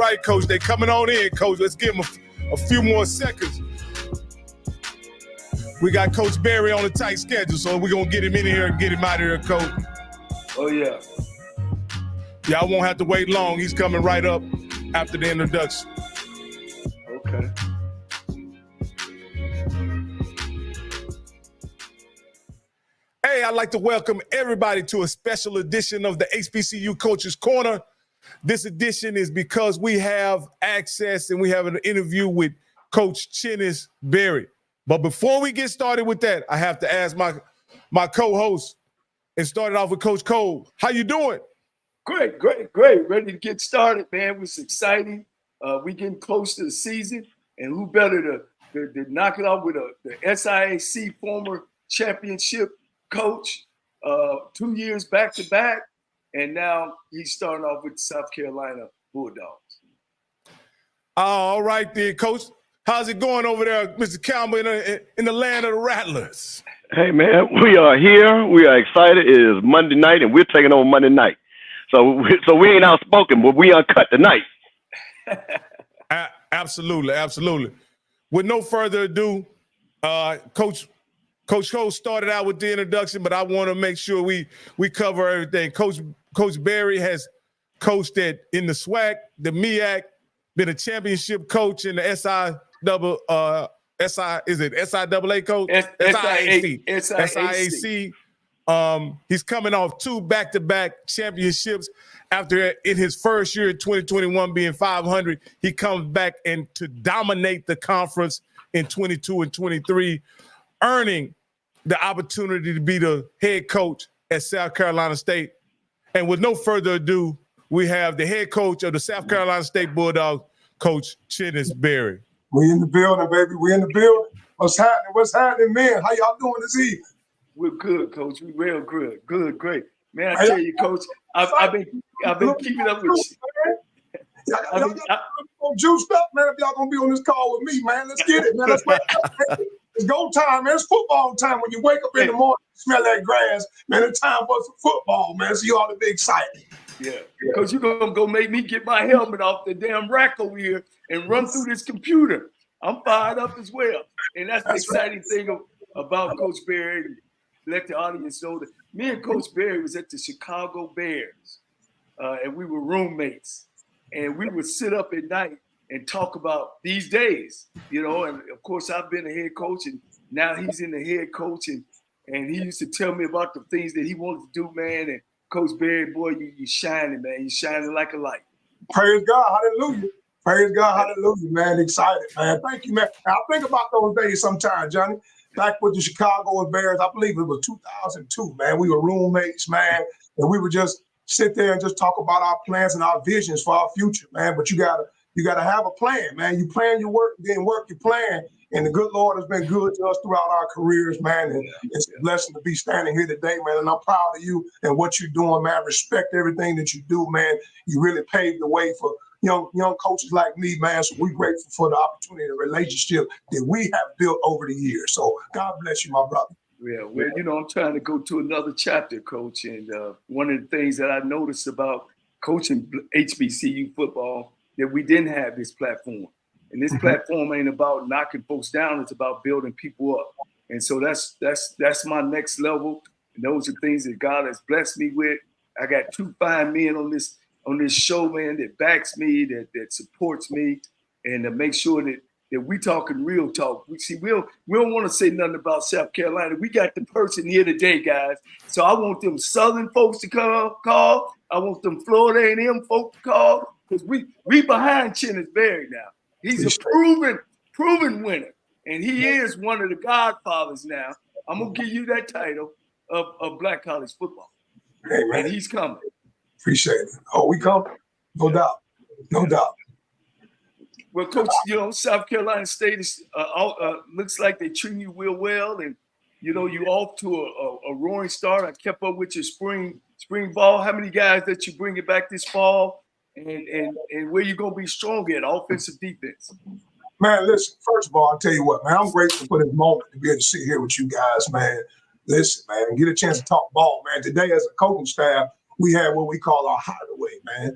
right, Coach. They coming on in, Coach. Let's give them a few more seconds. We got Coach Berry on a tight schedule, so we're going to get him in here and get him out of here, Coach. Oh, yeah. Y'all won't have to wait long. He's coming right up after the introduction. Okay. Hey, I'd like to welcome everybody to a special edition of the HBCU Coaches Corner. This edition is because we have access and we have an interview with Coach Chennis Berry. But before we get started with that, I have to ask my co-host and start it off with Coach Cole. How you doing? Great. Ready to get started, man. It was exciting. We getting close to the season, and who better to knock it off with the SIAC former championship coach, 2 years back to back, and now he's starting off with the South Carolina Bulldogs. All right then, Coach. How's it going over there, Mr. Campbell, in the land of the Rattlers? Hey, man, we are here. We are excited. It is Monday night, and we're taking over Monday night. So we ain't outspoken, but we uncut tonight. Absolutely. With no further ado, Coach Cole started out with the introduction, but I want to make sure we cover everything. Coach Berry has coached in the SWAC, the MEAC, been a championship coach in the SIAA coach? SIAC. He's coming off 2 back-to-back championships after in his first year in 2021 being 500. He comes back and to dominate the conference in 22 and 23, earning the opportunity to be the head coach at South Carolina State. And with no further ado, we have the head coach of the South Carolina State Bulldogs, Coach Chennis Berry. We in the building, baby. We in the building. What's happening, man? How y'all doing this evening? We're good, Coach. We real good. Good, great. Man, I tell you, Coach, I've been keeping up with you. Y'all juiced up, man, if y'all gonna be on this call with me, man. Let's get it, man. Let's wake up, man. It's go time, man. It's football time. When you wake up in the morning, smell that grass, man, it's time for some football, man. So you ought to be excited. Yeah, because you're going to go make me get my helmet off the damn rack over here and run through this computer. I'm fired up as well. And that's the exciting thing about Coach Berry. Let the audience know that me and Coach Berry was at the Chicago Bears, and we were roommates. And we would sit up at night and talk about these days, and of course I've been a head coach, and now he's in the head coach, and he used to tell me about the things that he wanted to do, man. And Coach Berry, boy, you shining, man. You shining like a light. Praise God, hallelujah. Praise God, hallelujah, man. Excited, man. Thank you, man. I think about those days sometimes, Johnny. Back with the Chicago Bears, I believe it was 2002, man. We were roommates, man, and we would just sit there and just talk about our plans and our visions for our future, man. But you gotta have a plan, man. You plan your work, then work your plan. And the good Lord has been good to us throughout our careers, man. And it's a blessing to be standing here today, man. And I'm proud of you and what you're doing, man. Respect everything that you do, man. You really paved the way for young coaches like me, man. So we're grateful for the opportunity and the relationship that we have built over the years. So God bless you, my brother. Yeah, well, I'm trying to go to another chapter, Coach. And one of the things that I noticed about coaching HBCU football, that we didn't have this platform. And this platform ain't about knocking folks down. It's about building people up. And so that's my next level. And those are things that God has blessed me with. I got 2 fine men on this show, man, that backs me, that supports me, and to make sure that we talking real talk. We don't want to say nothing about South Carolina. We got the person here today, guys. So I want them Southern folks to call. I want them Florida A&M folks to call, because we behind Chennis Berry now. He's a proven winner, and he is one of the godfathers now. I'm going to give you that title of Black college football. Hey, man. And he's coming. Appreciate it. Oh, we coming? No doubt. No doubt. Well, Coach, South Carolina State is looks like they treat you real well, and you off to a roaring start. I kept up with your spring ball. How many guys that you bringing back this fall, and where you gonna be strong at, offensive, defense? Man, listen. First of all, I'll tell you what, man. I'm grateful for this moment to be able to sit here with you guys, man. Listen, man, get a chance to talk ball, man. Today, as a coaching staff, we had what we call our hideaway. man.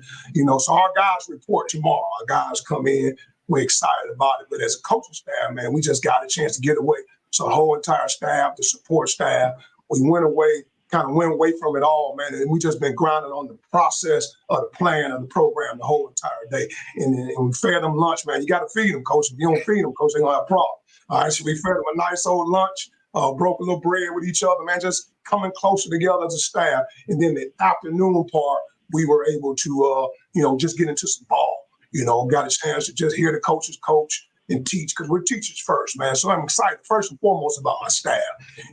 So our guys report tomorrow. Our guys come in. We're excited about it. But as a coaching staff, man, we just got a chance to get away. So the whole entire staff, the support staff, we went away from it all, man. And we just been grinding on the process of the plan of the program the whole entire day. And we fed them lunch, man. You got to feed them, coach. If you don't feed them, coach, they're going to have a problem. All right, so we fed them a nice old lunch, broke a little bread with each other, man, just coming closer together as a staff. And then the afternoon part, we were able to, just get into some ball. Got a chance to just hear the coaches coach and teach, because we're teachers first, man. So I'm excited, first and foremost, about my staff.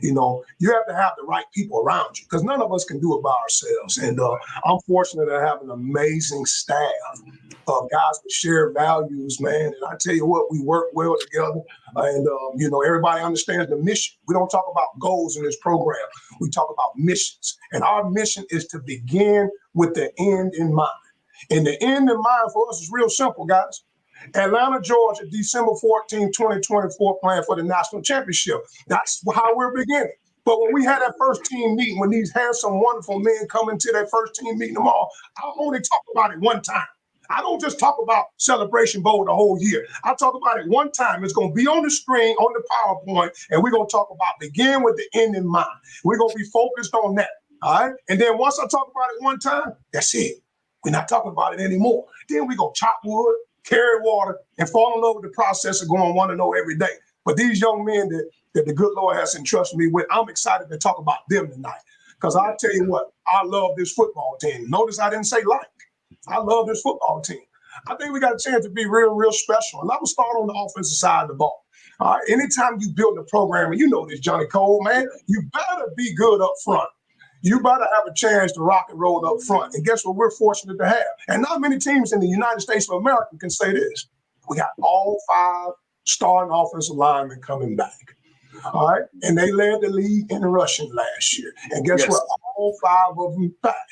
You have to have the right people around you, because none of us can do it by ourselves. And I'm fortunate to have an amazing staff of guys with shared values, man. And I tell you what, we work well together. And, everybody understands the mission. We don't talk about goals in this program. We talk about missions. And our mission is to begin with the end in mind. And the end in mind for us is real simple, guys. Atlanta, Georgia, December 14, 2024, playing for the national championship. That's how we're beginning. But when we had that first team meeting, when these handsome, wonderful men come into that first team meeting tomorrow, I only talk about it one time. I don't just talk about Celebration Bowl the whole year. I talk about it one time. It's going to be on the screen, on the PowerPoint, and we're going to talk about begin with the end in mind. We're going to be focused on that, all right? And then once I talk about it one time, that's it. We're not talking about it anymore. Then we're going to chop wood, carry water, and fall in love with the process of going 1-0 every day. But these young men that the good Lord has entrusted me with, I'm excited to talk about them tonight. Because I'll tell you what, I love this football team. Notice I didn't say like. I love this football team. I think we got a chance to be real, real special. And I will start on the offensive side of the ball. All right, anytime you build a program, and you know this, Johnny Cole, man, you better be good up front. You better have a chance to rock and roll up front. And guess what we're fortunate to have? And not many teams in the United States of America can say this. We got all 5 starting offensive linemen coming back. All right. And they led the league in rushing last year. And guess what? All 5 of them back.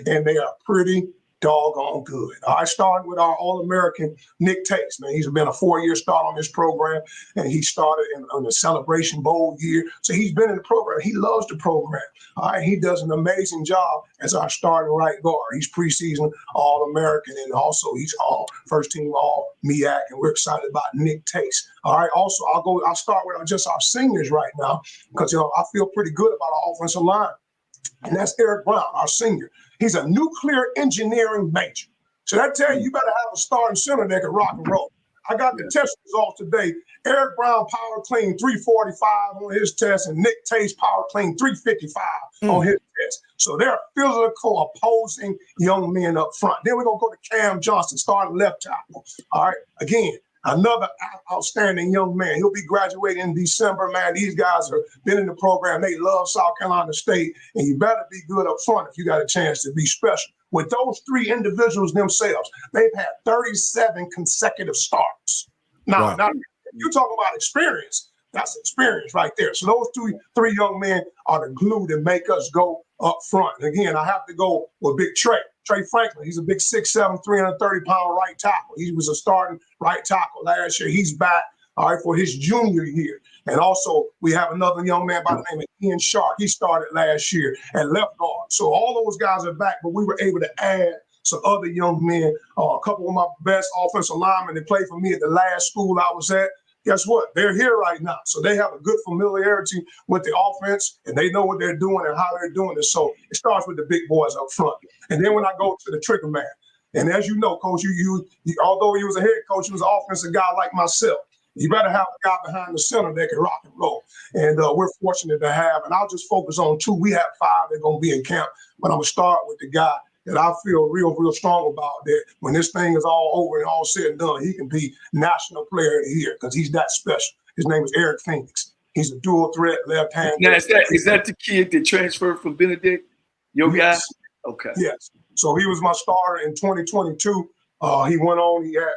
And they are pretty doggone good. I started with our All-American Nick Tace, man. He's been a 4-year start on this program, and he started in the Celebration Bowl year. So he's been in the program. He loves the program. All right, he does an amazing job as our starting right guard. He's preseason All-American, and also he's all first team All-MEAC, and we're excited about Nick Tace. All right, also I'll start with just our seniors right now, because I feel pretty good about our offensive line. And that's Eric Brown, our senior. He's a nuclear engineering major. So that tell you better have a starting center that can rock and roll. I got the test results today. Eric Brown power clean 345 on his test, and Nick Tace power clean 355 on his test. So they're physical, opposing young men up front. Then we're going to go to Cam Johnson, starting left tackle. All right, again, another outstanding young man. He'll be graduating in December, man. These guys have been in the program. They love South Carolina State, and you better be good up front if you got a chance to be special. With those 3 individuals themselves, they've had 37 consecutive starts. Now, you're talking about experience. That's experience right there. So those 3 young men are the glue that make us go up front. And again, I have to go with Big Trey. Trey Franklin, he's a big 6'7", 330-pound right tackle. He was a starting right tackle last year. He's back, all right, for his junior year. And also, we have another young man by the name of Ian Sharp. He started last year at left guard. So all those guys are back, but we were able to add some other young men, a couple of my best offensive linemen that played for me at the last school I was at. Guess what? They're here right now. So they have a good familiarity with the offense, and they know what they're doing and how they're doing it. So it starts with the big boys up front. And then when I go to the trigger man, and as you know, Coach, you although he was a head coach, he was an offensive guy like myself. You better have a guy behind the center that can rock and roll. And we're fortunate to have, and I'll just focus on 2. We have 5 that are going to be in camp, but I'm going to start with the guy that I feel real, real strong about, that when this thing is all over and all said and done, he can be National Player of the Year because he's that special. His name is Eric Phoenix. He's a dual threat left-handed. Now, is that the kid that transferred from Benedict? Your guy? Okay. Yes. So he was my starter in 2022. He went on. He had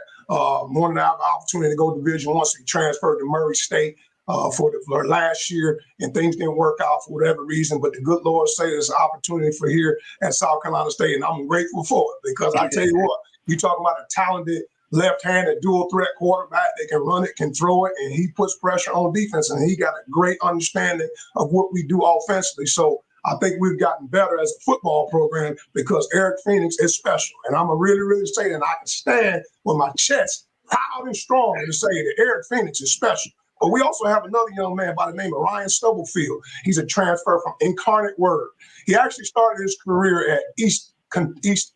more than an opportunity to go Division I. So he transferred to Murray State for last year, and things didn't work out for whatever reason. But the good Lord said there's an opportunity for here at South Carolina State, and I'm grateful for it because I tell you what, you talking about a talented left-handed dual threat quarterback that can run it, can throw it, and he puts pressure on defense, and he got a great understanding of what we do offensively. So I think we've gotten better as a football program because Eric Phoenix is special. And I'm going to really, really say that I can stand with my chest loud and strong to say that Eric Phoenix is special. But we also have another young man by the name of Ryan Stubblefield. He's a transfer from Incarnate Word. He actually started his career at East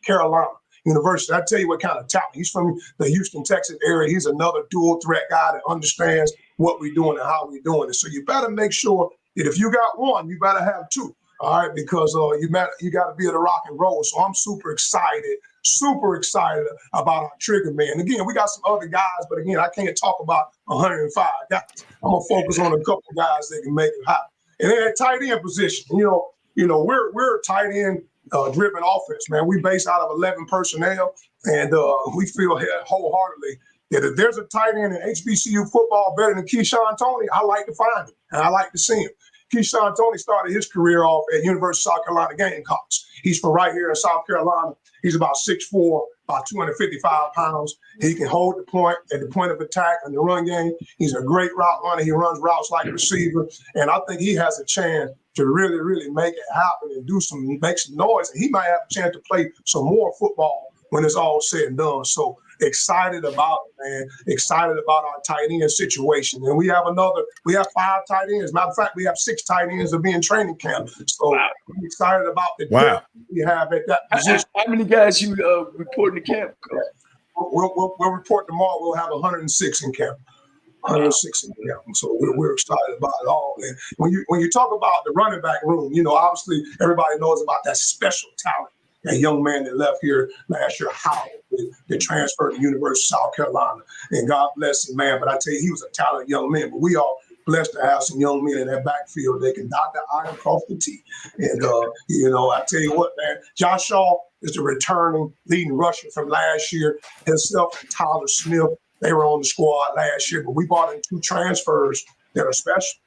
Carolina University. I tell you what kind of talent. He's from the Houston, Texas area. He's another dual threat guy that understands what we're doing and how we're doing it. So you better make sure that if you got one, you better have two. All right, because you got to be at a rock and roll. So I'm super excited about our trigger man. Again, we got some other guys, but again, I can't talk about 105 guys. I'm gonna focus on a couple of guys that can make it happen. And then at tight end position, we're a tight end driven offense, man. We base out of 11 personnel, and we feel wholeheartedly that if there's a tight end in HBCU football better than Keyshawn Toney, I like to find him and I like to see him. Keyshawn Toney started his career off at University of South Carolina Gamecocks. He's from right here in South Carolina. He's about 6'4", about 255 pounds. He can hold the point at the point of attack in the run game. He's a great route runner. He runs routes like a receiver. And I think he has a chance to really, really make it happen and make some noise. And he might have a chance to play some more football when it's all said and done. So excited about it, man. Excited about our tight end situation. And we have 5 tight ends. Matter of fact, we have 6 tight ends that be in training camp. So I'm excited about the depth we have at that position. How many guys you reporting to camp? We'll report tomorrow. We'll have 106 in camp. 106 in camp. So we're excited about it all. And when you talk about the running back room, obviously everybody knows about that special talent. That young man that left here last year, Howard, that transferred to University of South Carolina. And God bless him, man. But I tell you, he was a talented young man. But we are blessed to have some young men in that backfield that can dot the I and cross the T. And, I tell you what, man, Josh Shaw is the returning leading rusher from last year. Himself and Tyler Smith, they were on the squad last year. But we brought in 2 transfers that are special.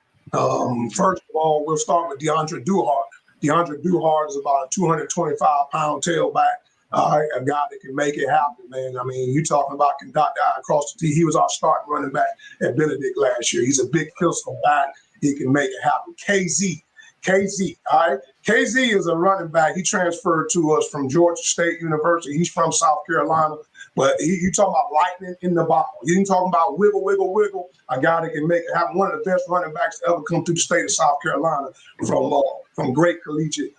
First of all, we'll start with DeAndre Duhart. DeAndre Duhart is about a 225-pound tailback, a guy that can make it happen, man. I mean, you talking about can dot the I across the T. He was our starting running back at Benedict last year. He's a big pistol back. He can make it happen. KZ, all right? KZ is a running back. He transferred to us from Georgia State University. He's from South Carolina. But you talking about lightning in the bottle. You ain't talking about wiggle, a guy that can make it happen. One of the best running backs to ever come through the state of South Carolina from great collegiate.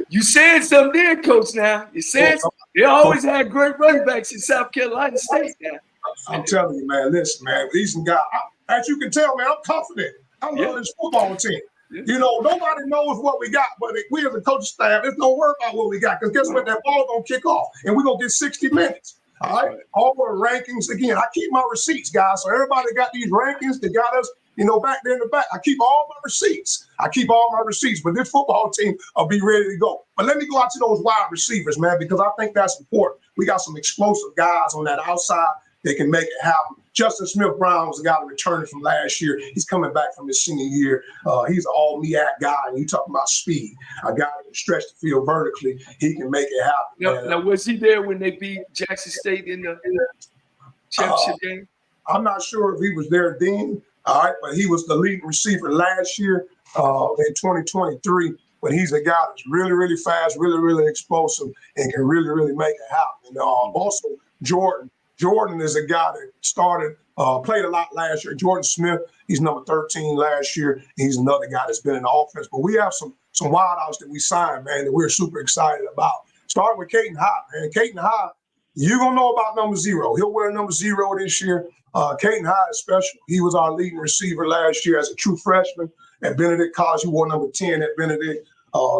You said something there, Coach, now. You said they always had great running backs in South Carolina State now. I'm telling you, man, listen, man, these guys, as you can tell, man, I'm confident. I love this football team. Yeah. Nobody knows what we got, but we as a coaching staff, it's no worry about what we got. Because guess what? That ball gonna kick off, and we're gonna get 60 minutes. All right. All the rankings again. I keep my receipts, guys. So everybody got these rankings. They got us, back there in the back. I keep all my receipts. But this football team will be ready to go. But let me go out to those wide receivers, man, because I think that's important. We got some explosive guys on that outside that can make it happen. Justin Smith-Brown was a guy that returned from last year. He's coming back from his senior year. He's an all-MEAC guy, and you talking about speed. A guy that can stretch the field vertically. He can make it happen. Now, was he there when they beat Jackson State in the championship game? I'm not sure if he was there then, all right, but he was the leading receiver last year in 2023. But he's a guy that's really, really fast, really, really explosive, and can really, really make it happen. And also, Jordan is a guy that started, played a lot last year. Jordan Smith, he's number 13 last year. He's another guy that's been in the offense. But we have some wideouts that we signed, man, that we're super excited about. Starting with Caden High, man. Caden High, you're going to know about number 0. He'll wear number 0 this year. Caden High is special. He was our leading receiver last year as a true freshman at Benedict College. He wore number 10 at Benedict.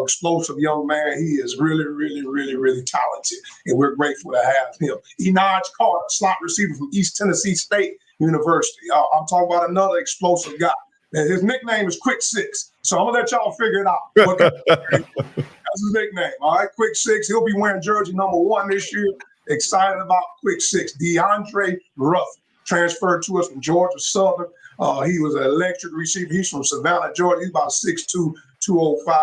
Explosive young man. He is really, really, really, really talented, and we're grateful to have him. Enaj Carter, slot receiver from East Tennessee State University. I'm talking about another explosive guy. And his nickname is Quick Six, so I'm gonna let y'all figure it out. Okay? That's his nickname. All right, Quick Six. He'll be wearing jersey number 1 this year. Excited about Quick Six. DeAndre Ruff transferred to us from Georgia Southern. He was an electric receiver. He's from Savannah, Georgia. He's about 6'2", 205.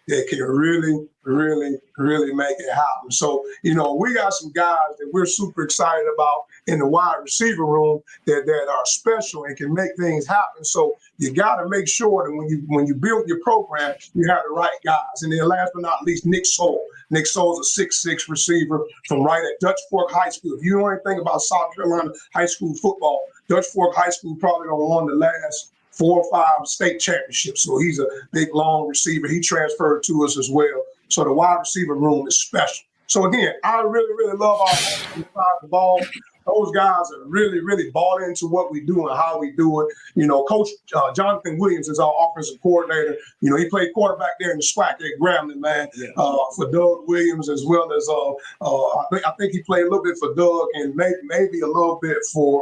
that can really, really, really make it happen. So, we got some guys that we're super excited about in the wide receiver room that are special and can make things happen. So you got to make sure that when you build your program, you have the right guys. And then last but not least, Nick Soul. Nick Soul's a 6'6" receiver from right at Dutch Fork High School. If you know anything about South Carolina high school football, Dutch Fork High School probably won the last 4 or 5 state championships. So he's a big, long receiver. He transferred to us as well. So the wide receiver room is special. So again, I really, really love our offensive side of the ball. Those guys are really, really bought into what we do and how we do it. Coach Jonathan Williams is our offensive coordinator. He played quarterback there in the SWAC at Grambling, man, for Doug Williams, as well as I think he played a little bit for Doug and maybe a little bit for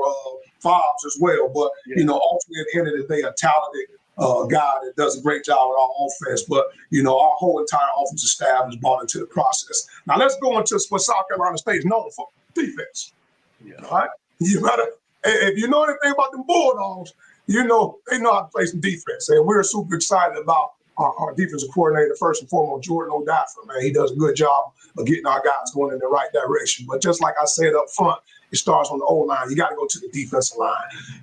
Fobbs as well. But, ultimately at the end of the day, a talented guy that does a great job with our offense. But, our whole entire offensive staff is bought into the process. Now, let's go into what South Carolina State is known for, defense. Yeah. All right. If you know anything about the Bulldogs, they know how to play some defense. And we're super excited about our defensive coordinator, first and foremost, Jordan O'Daffer, man. He does a good job of getting our guys going in the right direction. But just like I said up front, it starts on the O-line. You got to go to the defensive line.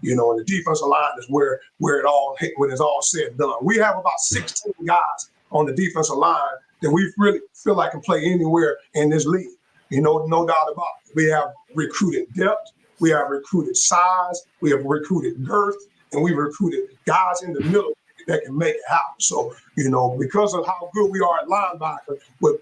And the defensive line is where it all hit when it's all said and done. We have about 16 guys on the defensive line that we really feel like can play anywhere in this league. No doubt about it. We have recruited depth, we have recruited size, we have recruited girth, and we've recruited guys in the middle that can make it happen. So, because of how good we are at linebacker, we're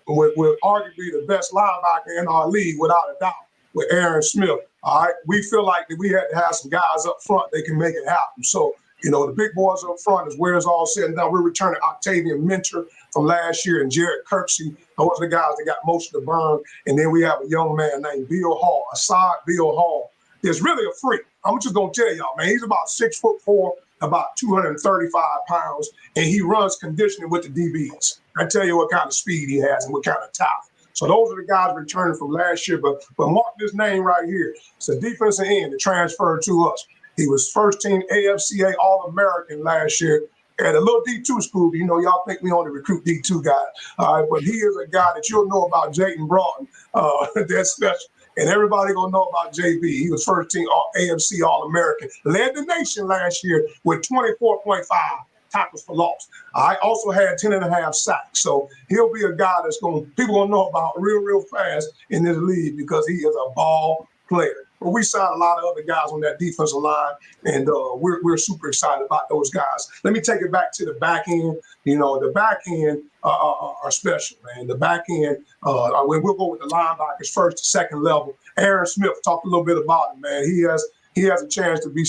arguably the best linebacker in our league without a doubt with Aaron Smith. All right, we feel like that we had to have some guys up front that can make it happen. So, the big boys up front is where it's all said and done. We're returning Octavian Mentor from last year and Jared Kirksey. Those are the guys that got most of the burn. And then we have a young man named Bill Hall, Assad Bill Hall. Is really a freak. I'm just going to tell y'all, man, he's about 6'4", about 235 pounds, and he runs conditioning with the DBs. I tell you what kind of speed he has and what kind of talent. So those are the guys returning from last year. But mark this name right here. It's a defensive end that transferred to us. He was first team AFCA All-American last year at a little D2 school. Y'all think we only recruit D2 guys. All right, but he is a guy that you'll know about, Jayden Broughton. That's special. And everybody gonna know about JB. He was first team AFC All-American. Led the nation last year with 24.5 tackles for loss. I also had 10.5 sacks. So he'll be a guy people gonna know about real fast in this league because he is a ball player. But we signed a lot of other guys on that defensive line, and we're super excited about those guys. Let me take it back to the back end. The back end are special, man. The back end, we'll go with the linebackers first, the second level. Aaron Smith, talked a little bit about him, man. He has a chance to be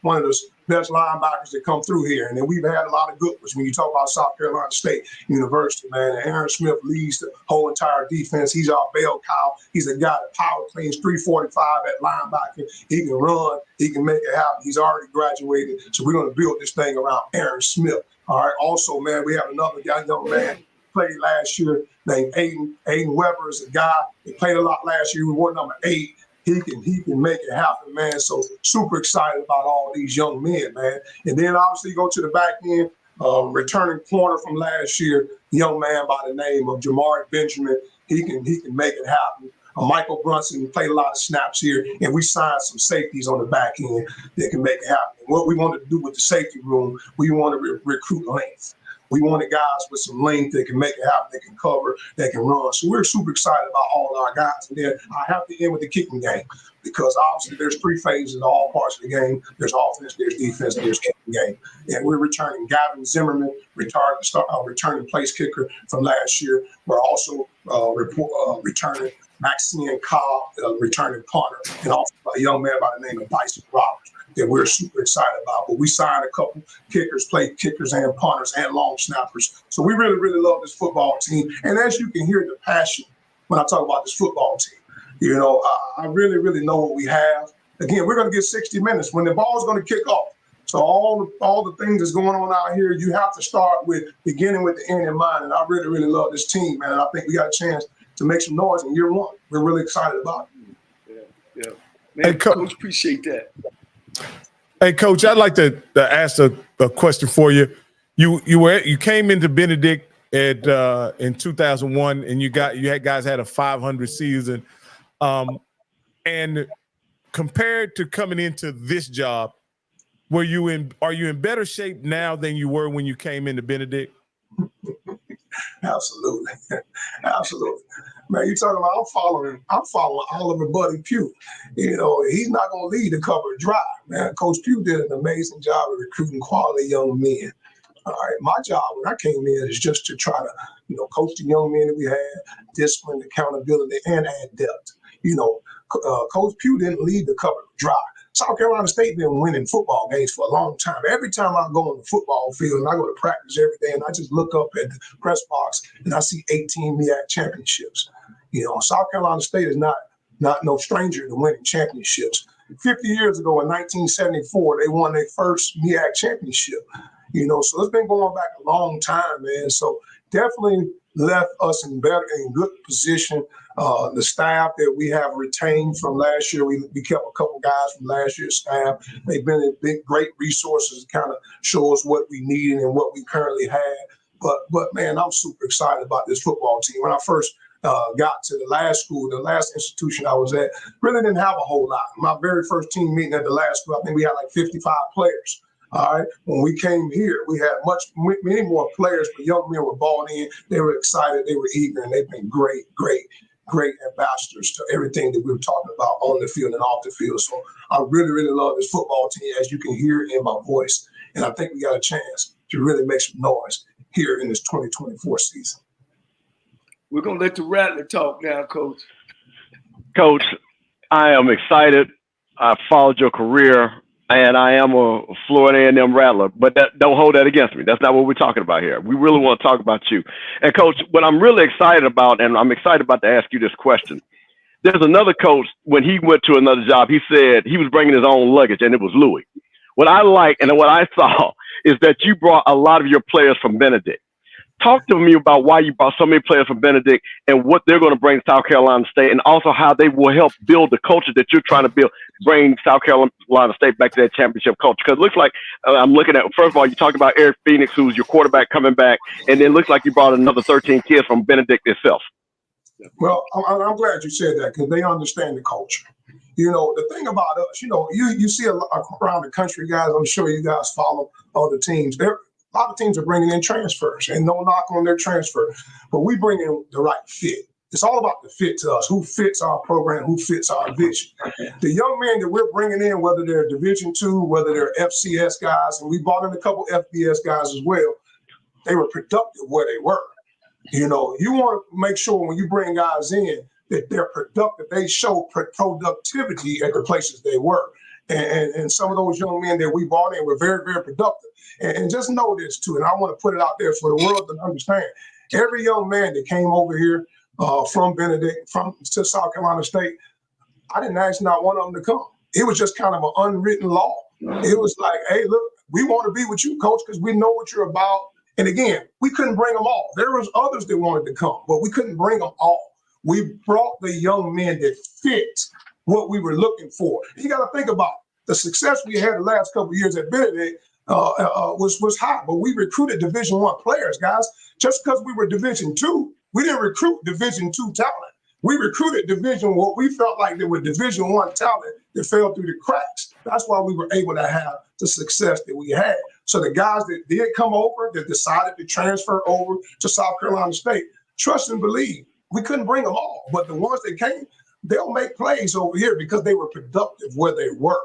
one of the best linebackers that come through here. And then we've had a lot of good ones. When you talk about South Carolina State University, man, Aaron Smith leads the whole entire defense. He's our bell cow. He's a guy that power cleans 345 at linebacker. He can run. He can make it happen. He's already graduated. So we're going to build this thing around Aaron Smith. All right. Also, man, we have another young man played last year named Aiden Weber is a guy that played a lot last year. We wore number 8. He can make it happen, man. So super excited about all these young men, man. And then obviously you go to the back end, returning corner from last year, young man by the name of Jamari Benjamin. He can make it happen. Michael Brunson played a lot of snaps here, and we signed some safeties on the back end that can make it happen. What we want to do with the safety room, we want to recruit length. We wanted guys with some length that can make it happen, that can cover, that can run. So we're super excited about all our guys. And then I have to end with the kicking game because obviously there's 3 phases in all parts of the game. There's offense, there's defense, there's kicking game. And we're returning Gavin Zimmerman, returning place kicker from last year. We're also returning Maxine Cobb, returning punter, and also a young man by the name of Dyson Roberts that we're super excited about. But we signed a couple kickers, play kickers and punters and long snappers. So we really, really love this football team. And as you can hear the passion when I talk about this football team, I really, really know what we have. Again, we're going to get 60 minutes when the ball is going to kick off. So all the things that's going on out here, you have to start with beginning with the end in mind. And I really, really love this team, man. And I think we got a chance to make some noise in year 1. We're really excited about it. Yeah. Man, hey, Coach, appreciate that. Hey, Coach, I'd like to ask a question for you. You came into Benedict in 2001, and you had guys had a 500 season. And compared to coming into this job, are you in better shape now than you were when you came into Benedict? Absolutely. Absolutely. Man, you're talking about I'm following Oliver Buddy Pugh. You know, he's not gonna lead the cover dry, man. Coach Pugh did an amazing job of recruiting quality young men. All right, my job when I came in is just to try to, you know, coach the young men that we had, discipline, accountability, and add depth. You know, Coach Pugh didn't leave the cover dry. South Carolina State been winning football games for a long time. Every time I go on the football field and I go to practice every day and I just look up at the press box and I see 18 MEAC championships. You know, South Carolina State is not no stranger to winning championships. 50 years ago in 1974, they won their first MEAC championship. You know, so it's been going back a long time, man. So definitely left us in good position. The staff that we have retained from last year, we kept a couple guys from last year's staff. They've been great resources to kind of show us what we needed and what we currently had. But man, I'm super excited about this football team. When I first got to the last school, the last institution I was at, really didn't have a whole lot. My very first team meeting at the last school, I think we had like 55 players. All right. When we came here, we had many more players, but young men were bought in. They were excited. They were eager, and they've been great ambassadors to everything that we were talking about on the field and off the field. So I really, really love this football team, as you can hear in my voice. And I think we got a chance to really make some noise here in this 2024 season. We're going to let the Rattler talk now, Coach. Coach, I am excited. I followed your career. And I am a Florida A&M Rattler, but don't hold that against me. That's not what we're talking about here. We really want to talk about you. And, Coach, what I'm really excited about, and I'm excited about to ask you this question, there's another coach, when he went to another job, he said he was bringing his own luggage, and it was Louis. What I like and what I saw is that you brought a lot of your players from Benedict. Talk to me about why you brought so many players from Benedict and what they're going to bring to South Carolina State, and also how they will help build the culture that you're trying to build, bring South Carolina State back to that championship culture. Because it looks like, I'm looking at, first of all, you talked about Eric Phoenix, who's your quarterback coming back, and then it looks like you brought another 13 kids from Benedict itself. Well, I'm glad you said that because they understand the culture. You know, the thing about us, you know, you see a lot around the country, guys, I'm sure you guys follow other teams. A lot of teams are bringing in transfers, and no knock on their transfer, but we bring in the right fit. It's all about the fit to us, who fits our program, who fits our vision. The young men that we're bringing in, whether they're Division II, whether they're FCS guys, and we brought in a couple FBS guys as well, they were productive where they were. You know, you want to make sure when you bring guys in that they're productive, they show productivity at the places they were. And some of those young men that we brought in were very, very productive. And just know this too, and I want to put it out there for the world to understand. Every young man that came over here from Benedict, to South Carolina State, I didn't ask not one of them to come. It was just kind of an unwritten law. It was like, hey, look, we want to be with you, coach, because we know what you're about. And again, we couldn't bring them all. There was others that wanted to come, but we couldn't bring them all. We brought the young men that fit what we were looking for. You got to think about the success we had the last couple of years at Benedict was high, but we recruited Division I players, guys. Just because we were Division II, we didn't recruit Division II talent. We recruited what we felt like they were Division I talent that fell through the cracks. That's why we were able to have the success that we had. So the guys that did come over, that decided to transfer over to South Carolina State, trust and believe, we couldn't bring them all, but the ones that came, they'll make plays over here because they were productive where they were.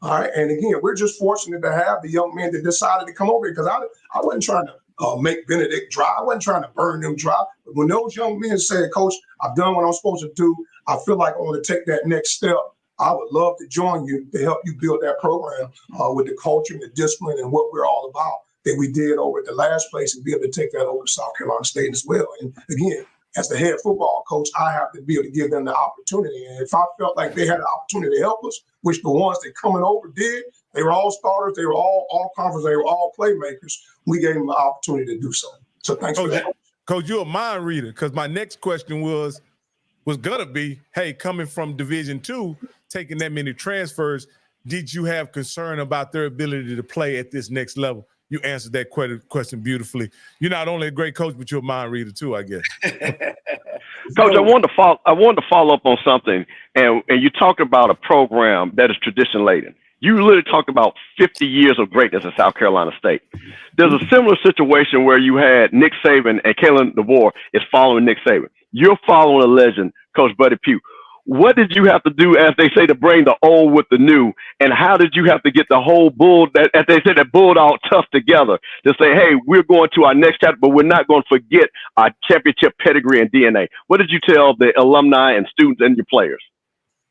All right. And again, we're just fortunate to have the young men that decided to come over here because I wasn't trying to make Benedict dry. I wasn't trying to burn them dry. But when those young men said, Coach, I've done what I'm supposed to do, I feel like I want to take that next step, I would love to join you to help you build that program with the culture and the discipline and what we're all about that we did over at the last place and be able to take that over to South Carolina State as well. And again, as the head football coach, I have to be able to give them the opportunity. And if I felt like they had an opportunity to help us, which the ones that coming over did, they were all starters, they were all conference, they were all playmakers, we gave them the opportunity to do so. So thanks for that. Coach, you're a mind reader, because my next question was gonna be, hey, coming from Division II, taking that many transfers, did you have concern about their ability to play at this next level? you answered that question beautifully. You're not only a great coach, but you're a mind reader too, I guess. Coach, I wanted to follow up on something, and you talked about a program that is tradition laden. You literally talked about 50 years of greatness in South Carolina State. There's a similar situation where you had Nick Saban and Kalen DeVore is following Nick Saban. You're following a legend, Coach Buddy Pugh. What did you have to do, as they say, to bring the old with the new? And how did you have to get the whole as they said, that bulldog tough together to say, hey, we're going to our next chapter, but we're not going to forget our championship pedigree and DNA? What did you tell the alumni and students and your players?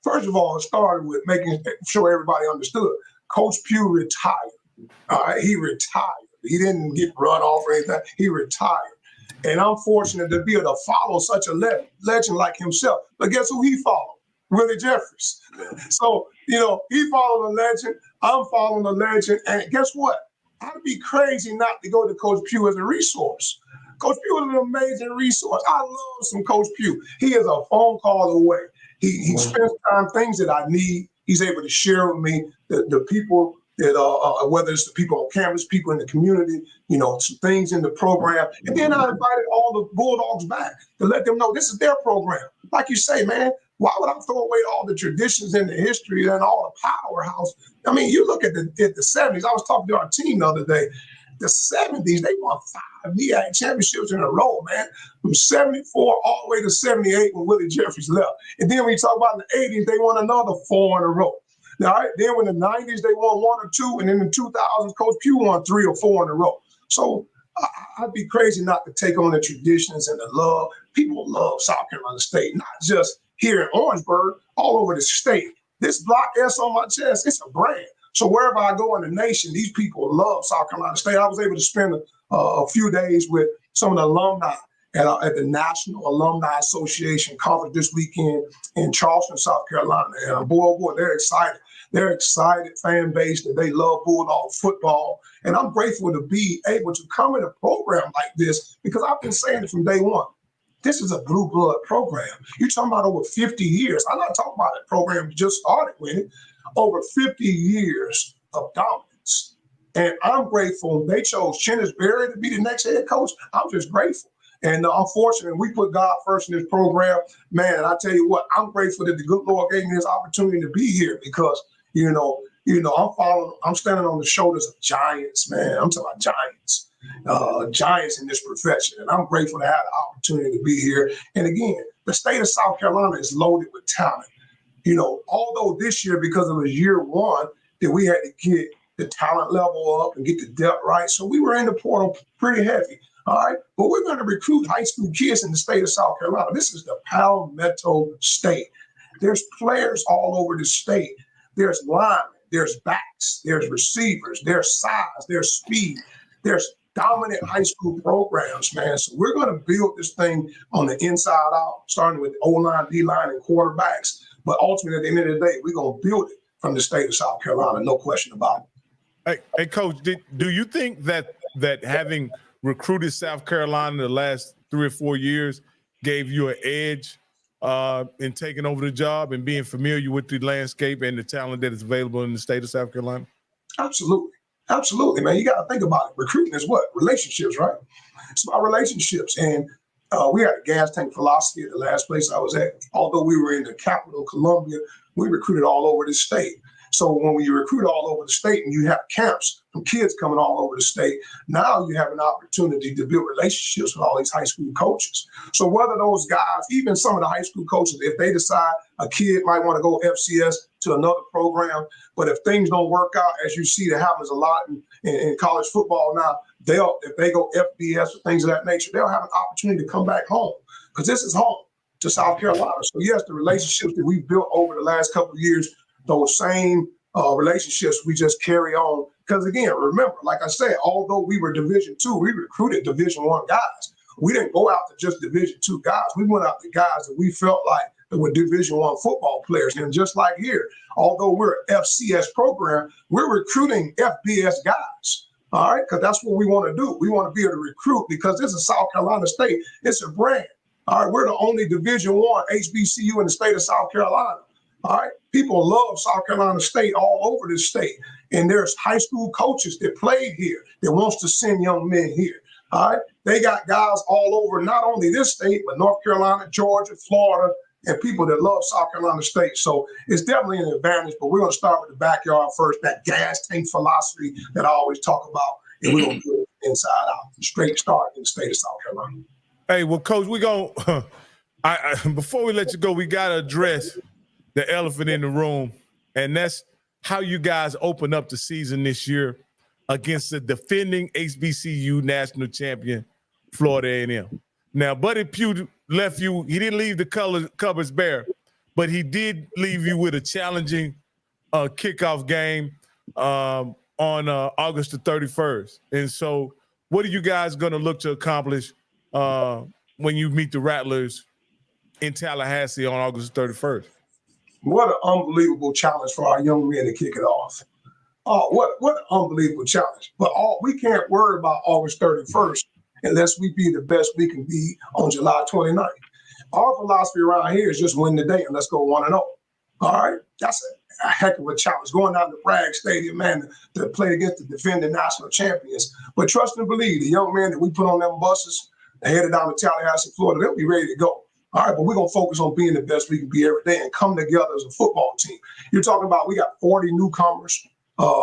First of all, it started with making sure everybody understood. Coach Pugh retired. He retired. He didn't get run off or anything. He retired. And I'm fortunate to be able to follow such a legend like himself. But guess who he followed? Willie Jeffries. So, he followed a legend. I'm following a legend. And guess what? I'd be crazy not to go to Coach Pugh as a resource. Coach Pugh is an amazing resource. I love some Coach Pugh. He is a phone call away. He spends time, things that I need, he's able to share with me, the people that whether it's the people on campus, people in the community, some things in the program. And then I invited all the Bulldogs back to let them know this is their program. Like you say, man, why would I throw away all the traditions and the history and all the powerhouse? I mean, you look at the 70s. I was talking to our team the other day. The 70s, they won 5 MEAC championships in a row, man. From 74 all the way to 78 when Willie Jeffries left. And then when you talk about the 80s, they won another 4 in a row. Now, all right, then when the 90s, they won 1 or 2, and in the 2000s, Coach Pugh won 3 or 4 in a row. So I'd be crazy not to take on the traditions and the love. People love South Carolina State, not just here in Orangeburg, all over the state. This Block S on my chest, it's a brand. So wherever I go in the nation, these people love South Carolina State. I was able to spend a few days with some of the alumni at the National Alumni Association conference this weekend in Charleston, South Carolina. And boy, they're excited. They're excited fan base that they love Bulldog football. And I'm grateful to be able to come in a program like this because I've been saying it from day one. This is a blue blood program. You're talking about over 50 years. I'm not talking about a program you just started with it. Over 50 years of dominance. And I'm grateful they chose Chennis to be the next head coach. I'm just grateful. And I'm fortunate we put God first in this program. Man, I tell you what, I'm grateful that the good Lord gave me this opportunity to be here because, I'm standing on the shoulders of giants, man. I'm talking about giants in this profession. And I'm grateful to have the opportunity to be here. And again, the state of South Carolina is loaded with talent. Although this year, because it was year one, that we had to get the talent level up and get the depth right. So we were in the portal pretty heavy. All right. But we're going to recruit high school kids in the state of South Carolina. This is the Palmetto State. There's players all over the state. There's linemen, there's backs, there's receivers, there's size, there's speed, there's dominant high school programs, man. So we're going to build this thing on the inside out, starting with O-line, D-line, and quarterbacks. But ultimately, at the end of the day, we're going to build it from the state of South Carolina, no question about it. Hey Coach, do you think that having recruited South Carolina the last 3 or 4 years gave you an edge in taking over the job and being familiar with the landscape and the talent that is available in the state of South Carolina? Absolutely. Absolutely, man. You got to think about it. Recruiting is what? Relationships, right? It's about relationships. And we had a gas tank philosophy at the last place I was at. Although we were in the capital, Columbia, we recruited all over the state. So when you recruit all over the state and you have camps from kids coming all over the state, now you have an opportunity to build relationships with all these high school coaches. So whether those guys, even some of the high school coaches, if they decide a kid might want to go FCS to another program, but if things don't work out, as you see that happens a lot in college football now, if they go FBS or things of that nature, they'll have an opportunity to come back home because this is home to South Carolina. So yes, the relationships that we've built over the last couple of years, those same relationships we just carry on. Because again, remember, like I said, although we were Division II, we recruited Division I guys. We didn't go out to just Division II guys. We went out to guys that we felt like that were Division I football players. And just like here, although we're an FCS program, we're recruiting FBS guys. All right, because that's what we want to do. We want to be able to recruit because this is South Carolina State. It's a brand. All right, we're the only Division I HBCU in the state of South Carolina. All right, people love South Carolina State all over this state. And there's high school coaches that played here that wants to send young men here. All right. They got guys all over, not only this state, but North Carolina, Georgia, Florida, and people that love South Carolina State. So it's definitely an advantage, but we're going to start with the backyard first, that gas tank philosophy that I always talk about, and we're going to do it inside out, straight start in the state of South Carolina. Hey, well, Coach, we're going to before we let you go, we got to address the elephant in the room, and that's how you guys open up the season this year against the defending HBCU national champion, Florida A&M. Now, Buddy Pugh left you. He didn't leave the cupboards bare, but he did leave you with a challenging kickoff game on August the 31st. And so what are you guys going to look to accomplish when you meet the Rattlers in Tallahassee on August 31st? What an unbelievable challenge for our young men to kick it off. Oh, what an unbelievable challenge. But we can't worry about August 31st unless we be the best we can be on July 29th. Our philosophy around here is just win the day and let's go 1-0. All right? That's a heck of a challenge. Going down to Bragg Stadium, man, to play against the defending national champions. But trust and believe, the young men that we put on them buses and headed down to Tallahassee, Florida, they'll be ready to go. All right, but we're going to focus on being the best we can be every day and come together as a football team. You're talking about we got 40 newcomers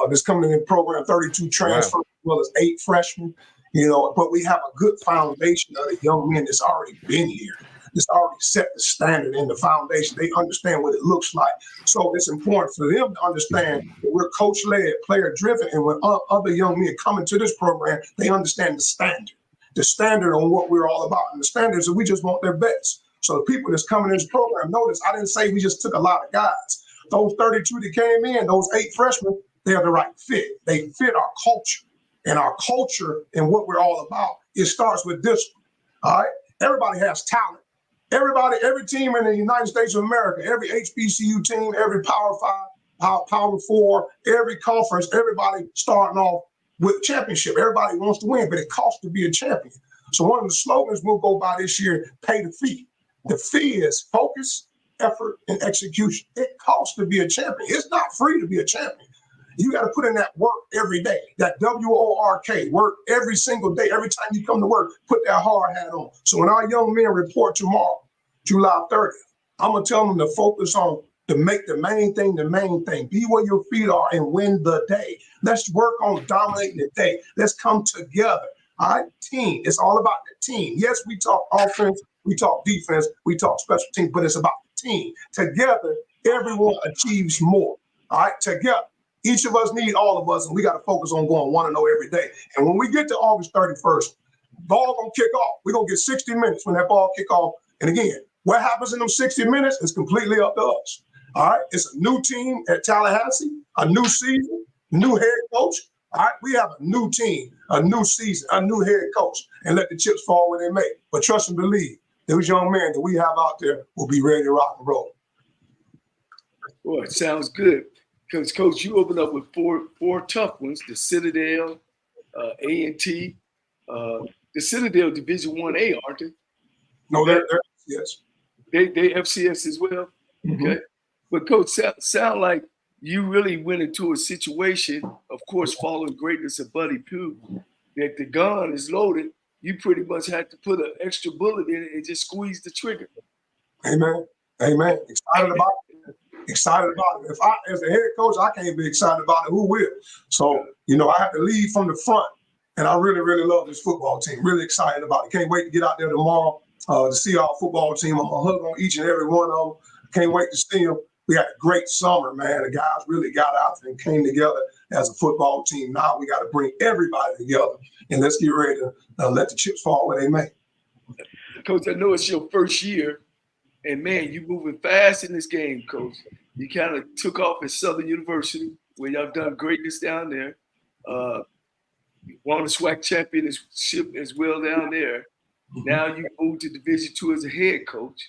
that's coming in the program, 32 transfers, as well as 8 freshmen, but we have a good foundation of the young men that's already been here. That's already set the standard and the foundation. They understand what it looks like. So it's important for them to understand that we're coach-led, player-driven, and when other young men come into this program, they understand the standard on what we're all about. And the standard is that we just want their best. So the people that's coming in this program, notice I didn't say we just took a lot of guys. Those 32 that came in, those 8 freshmen, they're the right fit. They fit our culture. And our culture and what we're all about, it starts with discipline. All right? Everybody has talent. Every team in the United States of America, every HBCU team, every Power 5, Power 4, every conference, everybody starting off with championship. Everybody wants to win, but it costs to be a champion. So one of the slogans we'll go by this year, pay the fee. The fee is focus, effort, and execution. It costs to be a champion. It's not free to be a champion. You got to put in that work every day, that W-O-R-K, work every single day. Every time you come to work, put that hard hat on. So when our young men report tomorrow, July 30th, I'm going to tell them to focus on to make the main thing the main thing. Be where your feet are and win the day. Let's work on dominating the day. Let's come together. All right, team. It's all about the team. Yes, we talk offense, we talk defense, we talk special teams, but it's about the team. Together, everyone achieves more. All right, together. Each of us need all of us, and we got to focus on going 1-0 every day. And when we get to August 31st, ball gonna kick off. We're gonna get 60 minutes when that ball kick off. And again, what happens in those 60 minutes is completely up to us. All right, it's a new team at Tallahassee, a new season, new head coach. All right, we have a new team, a new season, a new head coach, and let the chips fall where they may. But trust and believe, those young men that we have out there will be ready to rock and roll. Boy, it sounds good. Because, Coach, you opened up with four tough ones: the Citadel, A&T, the Citadel Division 1A, aren't they? No, they're yes. They FCS as well. Mm-hmm. Okay, but Coach, sound like you really went into a situation, of course, following greatness of Buddy Pugh, that the gun is loaded. You pretty much had to put an extra bullet in it and just squeeze the trigger. Amen. Amen. Excited about it. Excited about it. If I, as a head coach, I can't be excited about it, who will? So, I have to lead from the front. And I really, really love this football team. Really excited about it. Can't wait to get out there tomorrow to see our football team. I'm going to hug on each and every one of them. Can't wait to see them. We had a great summer, man. The guys really got out there and came together as a football team. Now we got to bring everybody together. And let's get ready to let the chips fall where they may. Coach, I know it's your first year. And, man, you moving fast in this game, Coach. You kind of took off at Southern University, where y'all done greatness down there. You won a SWAC championship as well down there. Now you moved to Division II as a head coach.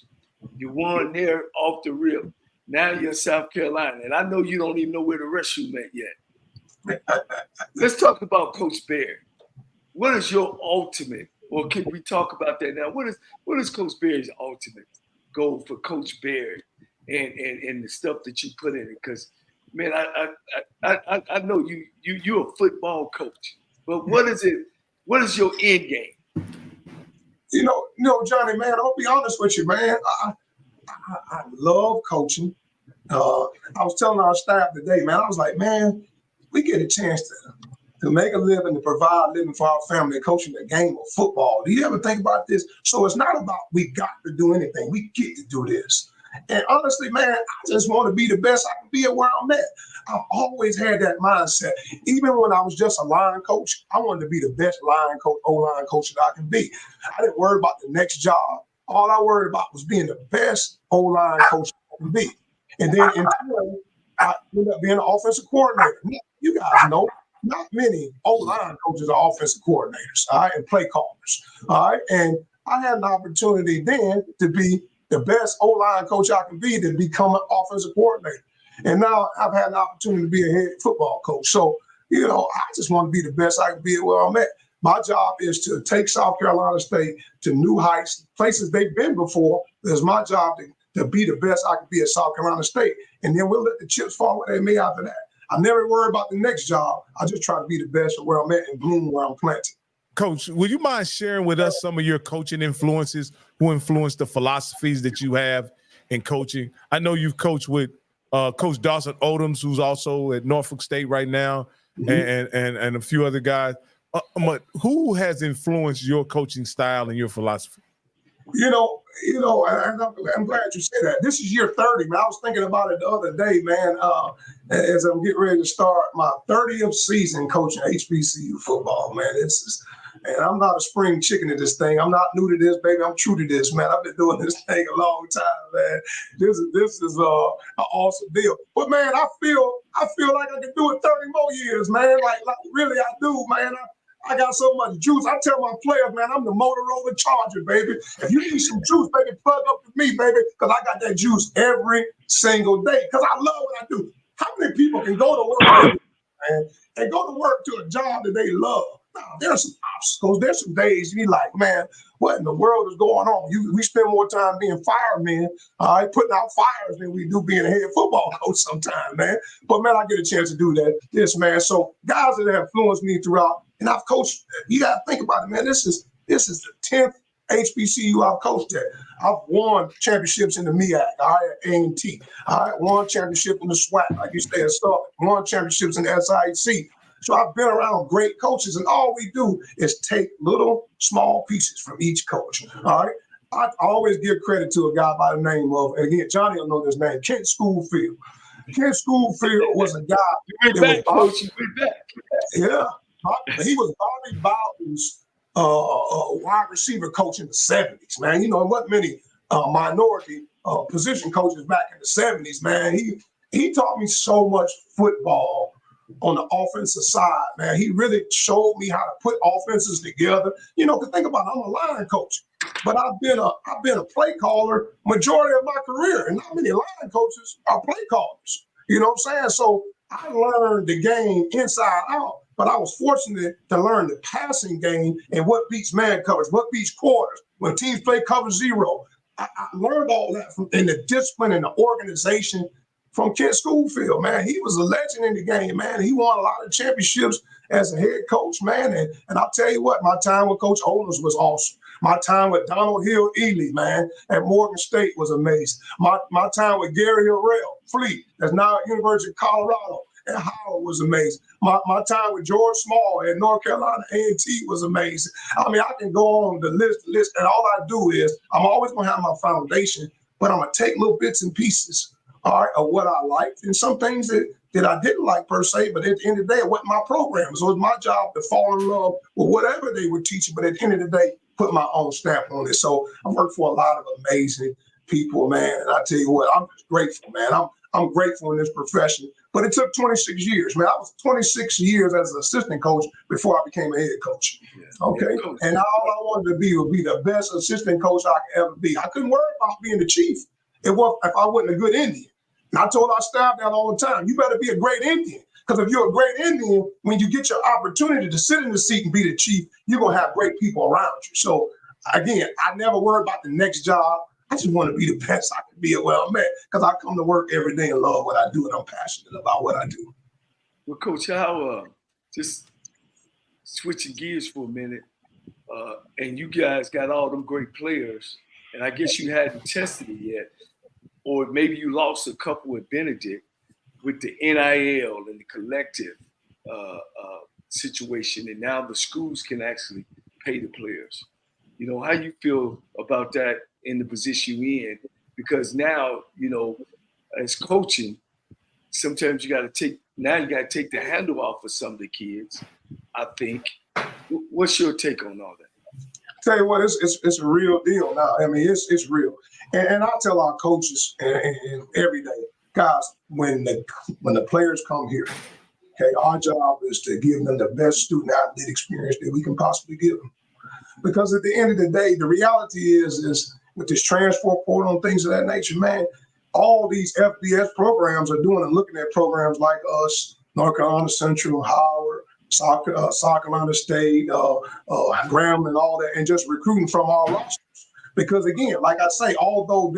You won there off the rip. Now you're in South Carolina. And I know you don't even know where the restroom at yet. Let's talk about Coach Baird. What is your ultimate, or can we talk about that now? What is Coach Baird's ultimate goal for Coach Baird and the stuff that you put in it? Because, man, I I know you're a football coach, but what is it? What is your end game? You know, Johnny, man, I'll be honest with you, man. I love coaching. I was telling our staff today, man, I was like, man, we get a chance to make a living, to provide a living for our family, coaching the game of football. Do you ever think about this? So it's not about we got to do anything. We get to do this. And honestly, man, I just want to be the best I can be at where I'm at. I've always had that mindset. Even when I was just a line coach, I wanted to be the best line coach, O-line coach that I can be. I didn't worry about the next job. All I worried about was being the best O-line coach I can be. And then in turn, I ended up being an offensive coordinator. You guys know, not many O-line coaches are offensive coordinators, all right, and play callers, all right? And I had an opportunity then to be the best O-line coach I can be, to become an offensive coordinator. And now I've had an opportunity to be a head football coach. So, you know, I just want to be the best I can be at where I'm at. My job is to take South Carolina State to new heights, places they've been before. It's my job to be the best I can be at South Carolina State. And then we'll let the chips fall where they may after that. I never worry about the next job. I just try to be the best at where I'm at and bloom where I'm planted. Coach, would you mind sharing with us some of your coaching influences, who influenced the philosophies that you have in coaching? I know you've coached with Coach Dawson Odoms, who's also at Norfolk State right now, and a few other guys. But who has influenced your coaching style and your philosophy? You know, and I'm glad you said that. This is year 30, man. I was thinking about it the other day, man, as I'm getting ready to start my 30th season coaching HBCU football, man. And I'm not a spring chicken at this thing. I'm not new to this, baby. I'm true to this, man. I've been doing this thing a long time, man. This is an awesome deal. But man, I feel like I can do it 30 more years, man. Like really, I do, man. I got so much juice. I tell my players, man, I'm the Motorola Charger, baby. If you need some juice, baby, plug up with me, baby, because I got that juice every single day because I love what I do. How many people can go to work, man, and go to work to a job that they love? No, there's some obstacles. There's some days you be like, man, what in the world is going on? We spend more time being firemen, putting out fires than we do being a head football coach sometimes, man. But, man, I get a chance to do that. Yes, man. So guys that have influenced me throughout, and I've coached, you got to think about it, man. This is the 10th HBCU I've coached at. I've won championships in the MEAC, all right, at A&T. All right, won championship in the SWAC, like you said, won championships in the SIC. So I've been around great coaches, and all we do is take little, small pieces from each coach, all right? I always give credit to a guy by the name of, and again, Johnny will know this name, Kent Schoolfield. Kent Schoolfield was a guy. We're back, coach. We're back. Yeah. He was Bobby Bowden's wide receiver coach in the 70s, man. You know, there wasn't many minority position coaches back in the 70s, man. He taught me so much football on the offensive side, man. He really showed me how to put offenses together. You know, because think about it, I'm a line coach, but I've been a play caller majority of my career, and not many line coaches are play callers. You know what I'm saying? So I learned the game inside out, but I was fortunate to learn the passing game and what beats man coverage, what beats quarters, when teams play cover zero. I learned all that in the discipline and the organization from Kent Schoolfield, man. He was a legend in the game, man. He won a lot of championships as a head coach, man. And I'll tell you what, my time with Coach Olders was awesome. My time with Donald Hill Ely, man, at Morgan State was amazing. My time with Gary Harrell Fleet, that's now at University of Colorado, and Howard was amazing. My time with George Small at North Carolina A&T was amazing. I mean, I can go on the list, and all I do is I'm always going to have my foundation, but I'm going to take little bits and pieces, all right, of what I liked, and some things that I didn't like per se, but at the end of the day, it wasn't my program. So it was my job to fall in love with whatever they were teaching, but at the end of the day, put my own stamp on it. So I worked for a lot of amazing people, man. And I tell you what, I'm just grateful, man. I'm grateful in this profession. But it took 26 years, man. I was 26 years as an assistant coach before I became a head coach. Okay. And all I wanted to be would be the best assistant coach I could ever be. I couldn't worry about being the chief if I wasn't a good Indian. And I told our staff that all the time. You better be a great Indian. Because if you're a great Indian, when you get your opportunity to sit in the seat and be the chief, you're going to have great people around you. So, again, I never worry about the next job. I just want to be the best I can be at where I'm at because I come to work every day and love what I do, and I'm passionate about what I do. Well, Coach, how just switching gears for a minute, and you guys got all them great players, and I guess you hadn't tested it yet, or maybe you lost a couple with Benedict with the NIL and the collective situation, and now the schools can actually pay the players. You know, how you feel about that in the position you're in? Because now, you know, as coaching, sometimes you got to take the handle off of some of the kids, I think. What's your take on all that? Tell you what, it's a real deal now. I mean, it's real. And I tell our coaches and every day, guys, when the players come here, okay, our job is to give them the best student athlete experience that we can possibly give them. Because at the end of the day, the reality is with this transfer portal and things of that nature, man, all these FBS programs are doing and looking at programs like us, North Carolina Central, Howard, South Carolina State, Graham, and all that, and just recruiting from our rosters. Because again, like I say, although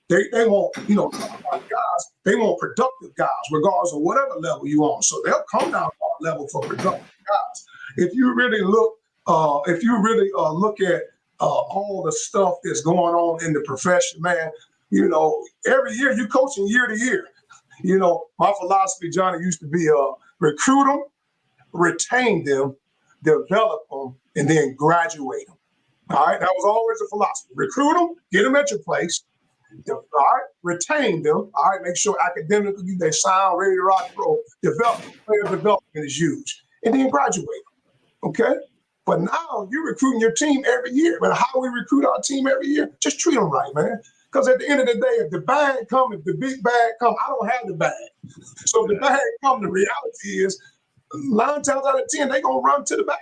they want, you know, guys, they want productive guys, regardless of whatever level you on. So they'll come down to our level for productive guys. If you really look, look at all the stuff that's going on in the profession, man, you know, every year you coaching year to year. You know, my philosophy, Johnny, used to be recruit them, retain them, develop them, and then graduate them. All right, that was always a philosophy. Recruit them, get them at your place. All right, retain them. All right, make sure academically they sound, ready to rock and roll. Develop them, player development is huge, and then graduate them. Okay, but now you're recruiting your team every year. But how we recruit our team every year? Just treat them right, man. Because at the end of the day, if the bag comes, if the big bag comes, I don't have the bag. So if the bag comes, the reality is 9 times out of 10, they're going to run to the bag.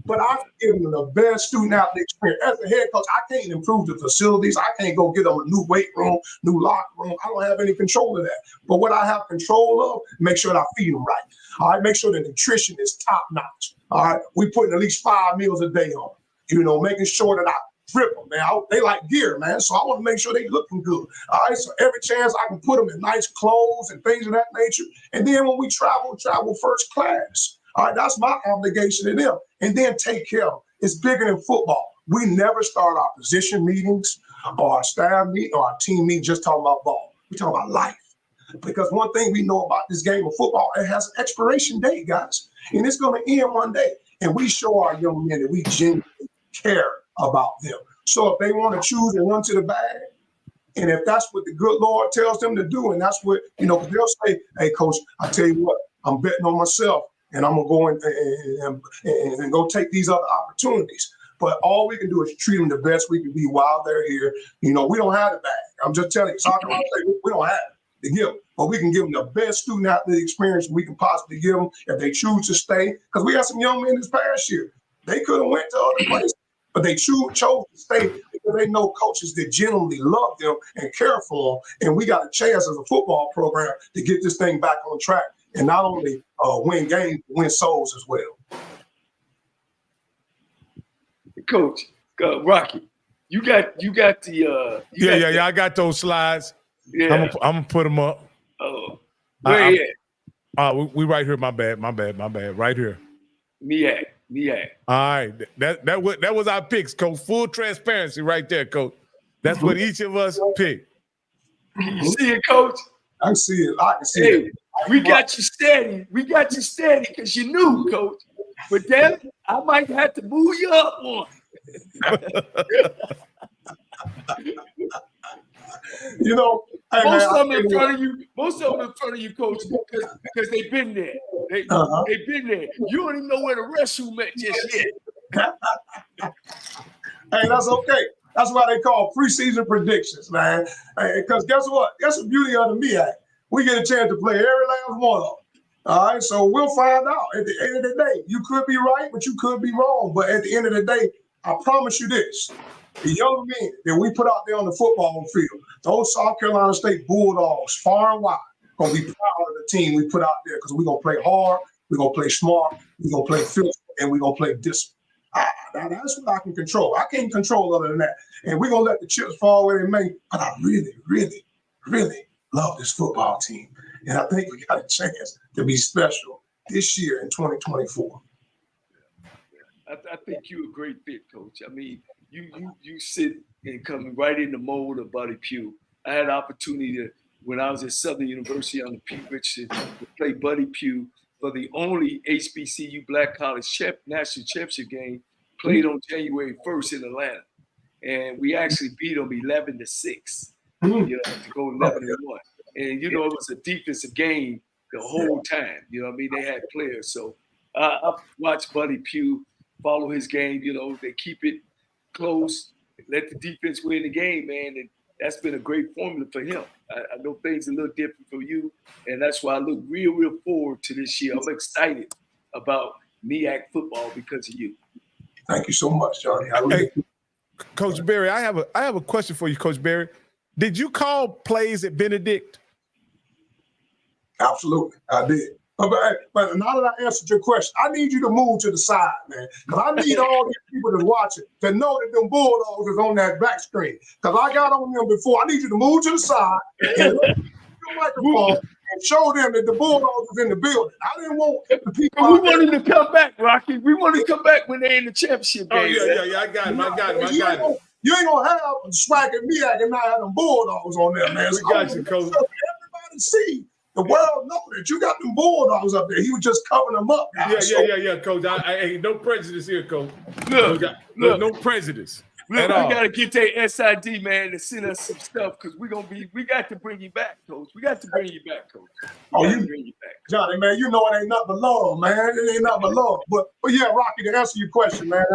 But I give them the best student athlete experience. As a head coach, I can't improve the facilities. I can't go get them a new weight room, new locker room. I don't have any control of that. But what I have control of, make sure that I feed them right. All right, make sure the nutrition is top notch. All right, we putting at least 5 meals a day on. You know, making sure that I drip them, man. They like gear, man. So I want to make sure they looking good. All right. So every chance I can put them in nice clothes and things of that nature. And then when we travel first class. All right. That's my obligation to them. And then take care of them. It's bigger than football. We never start our position meetings or our staff meeting or our team meeting just talking about ball. We talk about life. Because one thing we know about this game of football, it has an expiration date, guys. And it's going to end one day. And we show our young men that we genuinely care about them. So if they want to choose and run to the bag, and if that's what the good Lord tells them to do, and that's what, you know, they'll say, hey, coach, I tell you what, I'm betting on myself, and I'm going to go and go take these other opportunities. But all we can do is treat them the best we can be while they're here. You know, we don't have the bag. I'm just telling you, soccer, we don't have it to give them. But we can give them the best student athlete experience we can possibly give them if they choose to stay. Because we had some young men this past year. They could have went to other places. But they chose to stay because they know coaches that genuinely love them and care for them. And we got a chance as a football program to get this thing back on track and not only win games, but win souls as well. Coach, Rocky, you got the Yeah. I got those slides. Yeah, I'm gonna put them up. Oh, where you at? We right here. My bad. Right here. Me at. All right, that was our picks, Coach. Full transparency, right there, Coach. That's what each of us picked. Can you see it, Coach? I see it. I can see it. We got you steady. Because you knew, Coach. But then I might have to move you up one. You know, hey, most man, of them in front of you, Coach, because they've been there. They've been there. You don't even know where the restroom at just yet. Hey, that's okay. That's why they call preseason predictions, man. Because guess what? That's the beauty of the MEAC. We get a chance to play every last one of them. All right, so we'll find out. At the end of the day, you could be right, but you could be wrong. But at the end of the day, I promise you this. The young men that we put out there on the football field, those South Carolina State Bulldogs, far and wide, going to be proud of the team we put out there because we're going to play hard, we're going to play smart, we're going to play physical, and we're going to play discipline. Now that's what I can control. I can't control other than that. And we're going to let the chips fall where they may. But I really, really love this football team. And I think we got a chance to be special this year in 2024? I think you're a great fit, Coach. I mean, you sit and come right in the mold of Buddy Pugh. I had the opportunity to, when I was at Southern University on the Pete Richardson, to play Buddy Pugh for the only HBCU Black College National Championship game played on January 1st in Atlanta. And we actually beat them 11-6, to go 11-1. And, it was a defensive game the whole time. You know what I mean? They had players. So I've watched Buddy Pugh follow his game. They keep it close, let the defense win the game, man. And that's been a great formula for him. I know things are a little different for you, and that's why I look real, real forward to this year. I'm excited about MEAC football because of you. Thank you so much, Johnny. Coach Berry, I have a question for you, Coach Berry. Did you call plays at Benedict? Absolutely, I did. But now that I answered your question, I need you to move to the side, man. Because I need all these people that's watching to know that them Bulldogs is on that back screen. Because I got on them before. I need you to move to the side and look at your microphone and show them that the Bulldogs is in the building. I didn't want the people. We want them to come back, Rocky. We want to come back when they're in the championship game. Oh, yeah. I got him. You ain't going to have swag at me and not have them Bulldogs on there, man. We got you, Coach. Everybody see. The world know that you got them Bulldogs up there. He was just covering them up. Yeah, Coach. I no prejudice here, Coach. Look. No prejudice. Look, we gotta get that SID man to send us some stuff because we got to bring you back, Coach. We got to bring you back, Coach. Bring you back, Johnny, man. It ain't nothing but love, man. It ain't nothing but love. But yeah, Rocky, to answer your question, man.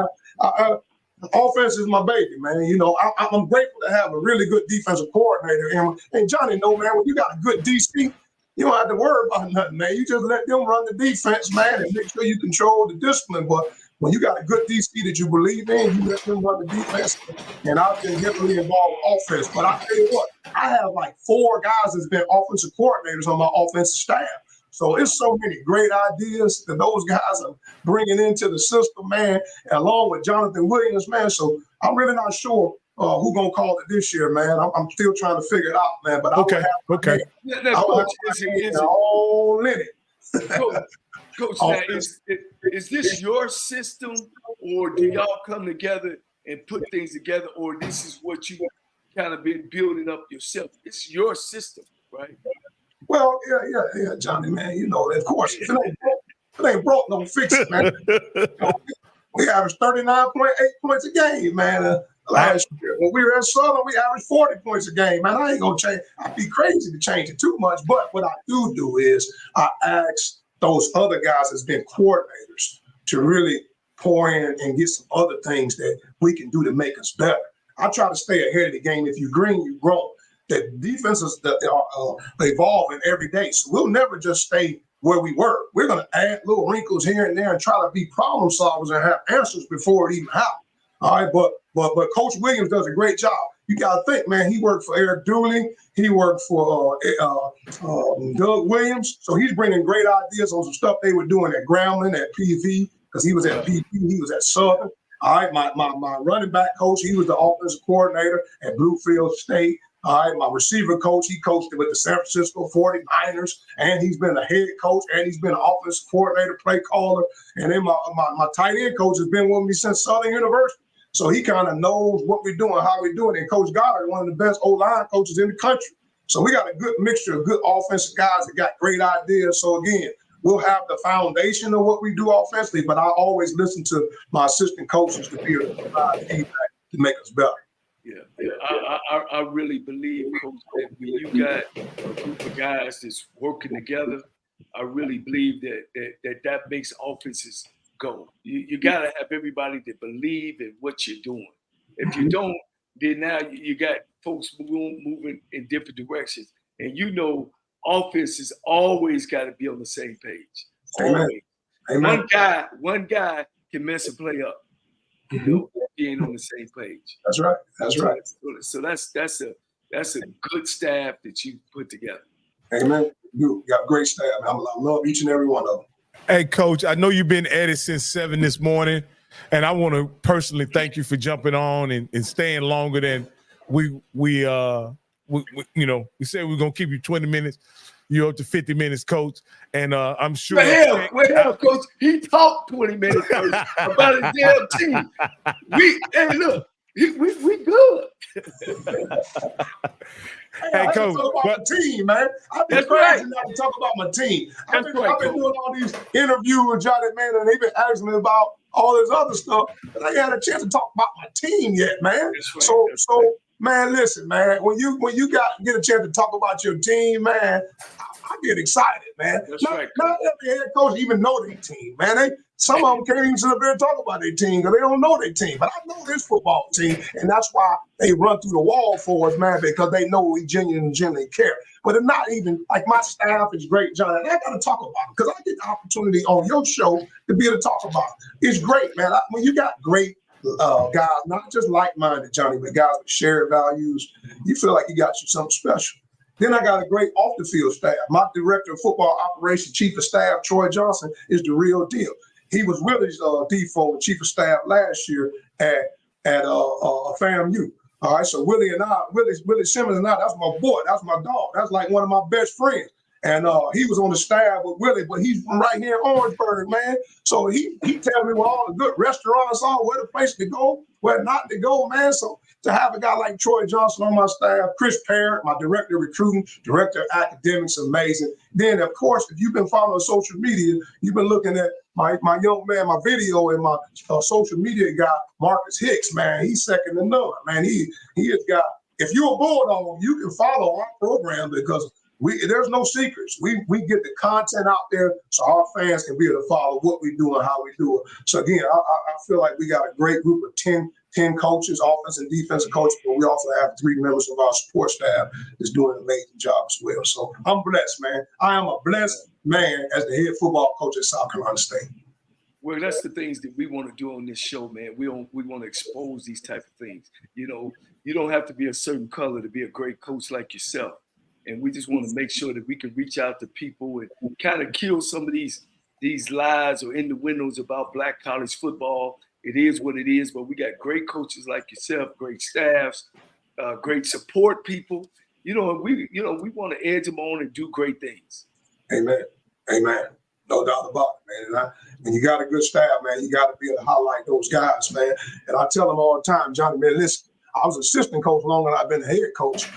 Offense is my baby, man. I'm grateful to have a really good defensive coordinator. And Johnny, man, when you got a good DC. You don't have to worry about nothing, man. You just let them run the defense, man, and make sure you control the discipline. But when you got a good DC that you believe in, you let them run the defense. And I've been heavily involved with offense. But I tell you what, I have like 4 guys that's been offensive coordinators on my offensive staff. So it's so many great ideas that those guys are bringing into the system, man, along with Jonathan Williams, man. So I'm really not sure who's going to call it this year, man. I'm still trying to figure it out, man. But okay. Coach, now, is this your system, or do y'all come together and put things together, or this is what you kind of been building up yourself? It's your system, right? Well, yeah, Johnny, man. Of course, if it ain't broke, don't fix it, man. We averaged 39.8 points a game, man. Last year, when we were at Southern, we averaged 40 points a game, man. I ain't gonna change. I'd be crazy to change it too much. But what I do is I ask those other guys that's been coordinators to really pour in and get some other things that we can do to make us better. I try to stay ahead of the game. If you're green, you grow. The defenses that are evolving every day, so we'll never just stay where we were. We're gonna add little wrinkles here and there and try to be problem solvers and have answers before it even happens. All right, but Coach Williams does a great job. You got to think, man, he worked for Eric Dooley. He worked for Doug Williams. So he's bringing great ideas on some stuff they were doing at Grambling, at PV, because he was at PV, he was at Southern. All right, my running back coach, he was the offensive coordinator at Bluefield State. All right, my receiver coach, he coached with the San Francisco 49ers, and he's been a head coach, and he's been an offensive coordinator, play caller. And then my tight end coach has been with me since Southern University. So he kind of knows what we're doing, how we're doing. And Coach Goddard, one of the best O-line coaches in the country. So we got a good mixture of good offensive guys that got great ideas. So again, we'll have the foundation of what we do offensively, but I always listen to my assistant coaches to be able to provide feedback to make us better. Yeah. I really believe, Coach, that when you got a group of guys that's working together, I really believe that makes offenses go. You got to have everybody that believe in what you're doing. If you don't, then now you got folks moving in different directions. And offense has always got to be on the same page. Always. Amen. One guy can mess a play up. Being on the same page. That's right. So that's a good staff that you put together. Amen. You got a great staff. I love each and every one of them. Hey, Coach, I know you've been at it since 7 this morning, and I want to personally thank you for jumping on and staying longer than we said we were gonna keep you 20 minutes. you're up to 50 minutes, Coach. And I'm sure. Well, Coach, he talked 20 minutes, Coach, about his damn team. Hey, look, we good. Hey, Coach, talk about the team, man. I've been crazy not to talk about my team. I've been doing all these interviews with Johnny, man, and they've been asking me about all this other stuff, but I ain't had a chance to talk about my team yet, man. So, man, listen, man. When you get a chance to talk about your team, man, I get excited, man. Not every head coach even know their team, man. Some of them can't even sit up there and talk about their team because they don't know their team. But I know this football team, and that's why they run through the wall for us, man, because they know we genuinely care. But it's not even like my staff is great, John, and I got to talk about it because I get the opportunity on your show to be able to talk about it. It's great, man. When you got great guys, not just like-minded, Johnny, but guys with shared values, you feel like you got you something special. Then I got a great off-the-field staff. My director of football operations, chief of staff, Troy Johnson, is the real deal. He was Willie's default chief of staff last year at FAMU. All right, so Willie Simmons and I, that's my boy, that's my dog, that's like one of my best friends. And he was on the staff with Willie, but he's right here in Orangeburg, man. So he tells me where all the good restaurants are, where the place to go, where not to go, man. So to have a guy like Troy Johnson on my staff, Chris Parrott, my director of recruiting, director of academics, amazing. Then, of course, if you've been following social media, you've been looking at my young man, my video, and my social media guy, Marcus Hicks, man. He's second to none, man. He has got, if you're a Bulldog, you can follow our program because there's no secrets. We get the content out there so our fans can be able to follow what we do and how we do it. So again, I feel like we got a great group of 10 coaches, offensive and defensive coaches, but we also have 3 members of our support staff that's doing an amazing job as well. So I'm blessed, man. I am a blessed man as the head football coach at South Carolina State. Well, that's the things that we want to do on this show, man. We want to expose these type of things. You know, you don't have to be a certain color to be a great coach like yourself. And we just want to make sure that we can reach out to people and kind of kill some of these lies or innuendos about black college football. It is what it is, but we got great coaches like yourself, great staffs, great support people. We want to edge them on and do great things. Amen. No doubt about it, man. And you got a good staff, man. You got to be able to highlight those guys, man. And I tell them all the time, Johnny, man, listen, I was assistant coach longer than I've been a head coach.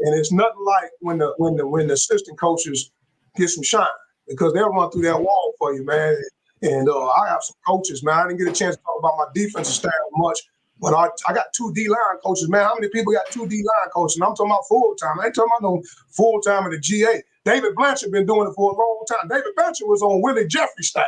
And it's nothing like when the assistant coaches get some shine because they'll run through that wall for you, man. And I have some coaches, man. I didn't get a chance to talk about my defensive staff much, but I got 2 D-line coaches, man. How many people got 2 D-line coaches? And I'm talking about full-time. I ain't talking about no full-time in the GA. David Blanchard been doing it for a long time. David Blanchard was on Willie Jeffrey's staff.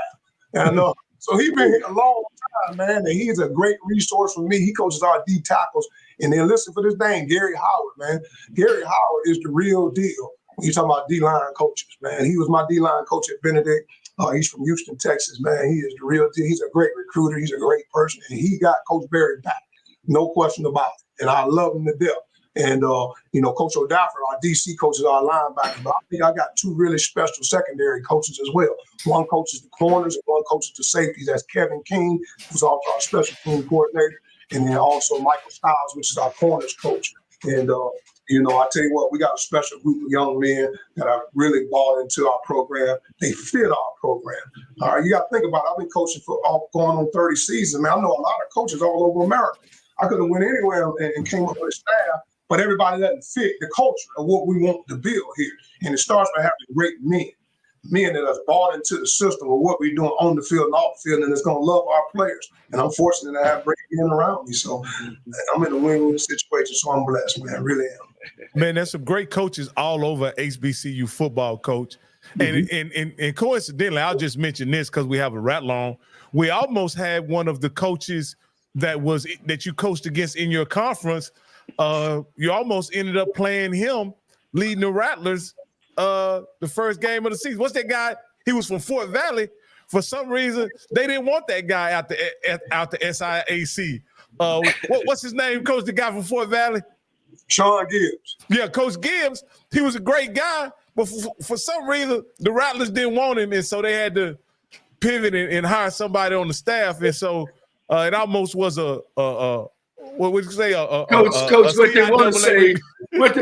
And so he's been here a long time, man. And he's a great resource for me. He coaches our D tackles. And then listen for this name, Gary Howard, man. Gary Howard is the real deal when you talking about D-line coaches, man. He was my D-line coach at Benedict. He's from Houston, Texas, man. He is the real deal. He's a great recruiter. He's a great person. And he got Coach Barry back. No question about it. And I love him to death. And, Coach O'Dafford, our DC coach, is our linebacker. But I think I got 2 really special secondary coaches as well. One coaches the corners and one coaches the safeties. That's Kevin King, who's also our special team coordinator. And then also Michael Stiles, which is our corners coach. And, I tell you what, we got a special group of young men that are really bought into our program. They fit our program. All right, you got to think about it. I've been coaching for going on 30 seasons, man. I know a lot of coaches all over America. I could have went anywhere and came up with a staff, but everybody doesn't fit the culture of what we want to build here. And it starts by having great men that are bought into the system of what we're doing on the field and off the field, and it's going to love our players. And I'm fortunate to have great men around me. So I'm in a win-win situation, so I'm blessed, man. I really am. Man, there's some great coaches all over HBCU football, Coach. And coincidentally, I'll just mention this because we have a rattle-on. We almost had one of the coaches that you coached against in your conference. You almost ended up playing him, leading the Rattlers the first game of the season. What's that guy? He was from Fort Valley. For some reason, they didn't want that guy out the SIAC. What's his name, Coach, the guy from Fort Valley? Sean Gibbs. Yeah, Coach Gibbs. He was a great guy, but for some reason, the Rattlers didn't want him, and so they had to pivot and hire somebody on the staff. And so it almost was what would you say? Coach, what they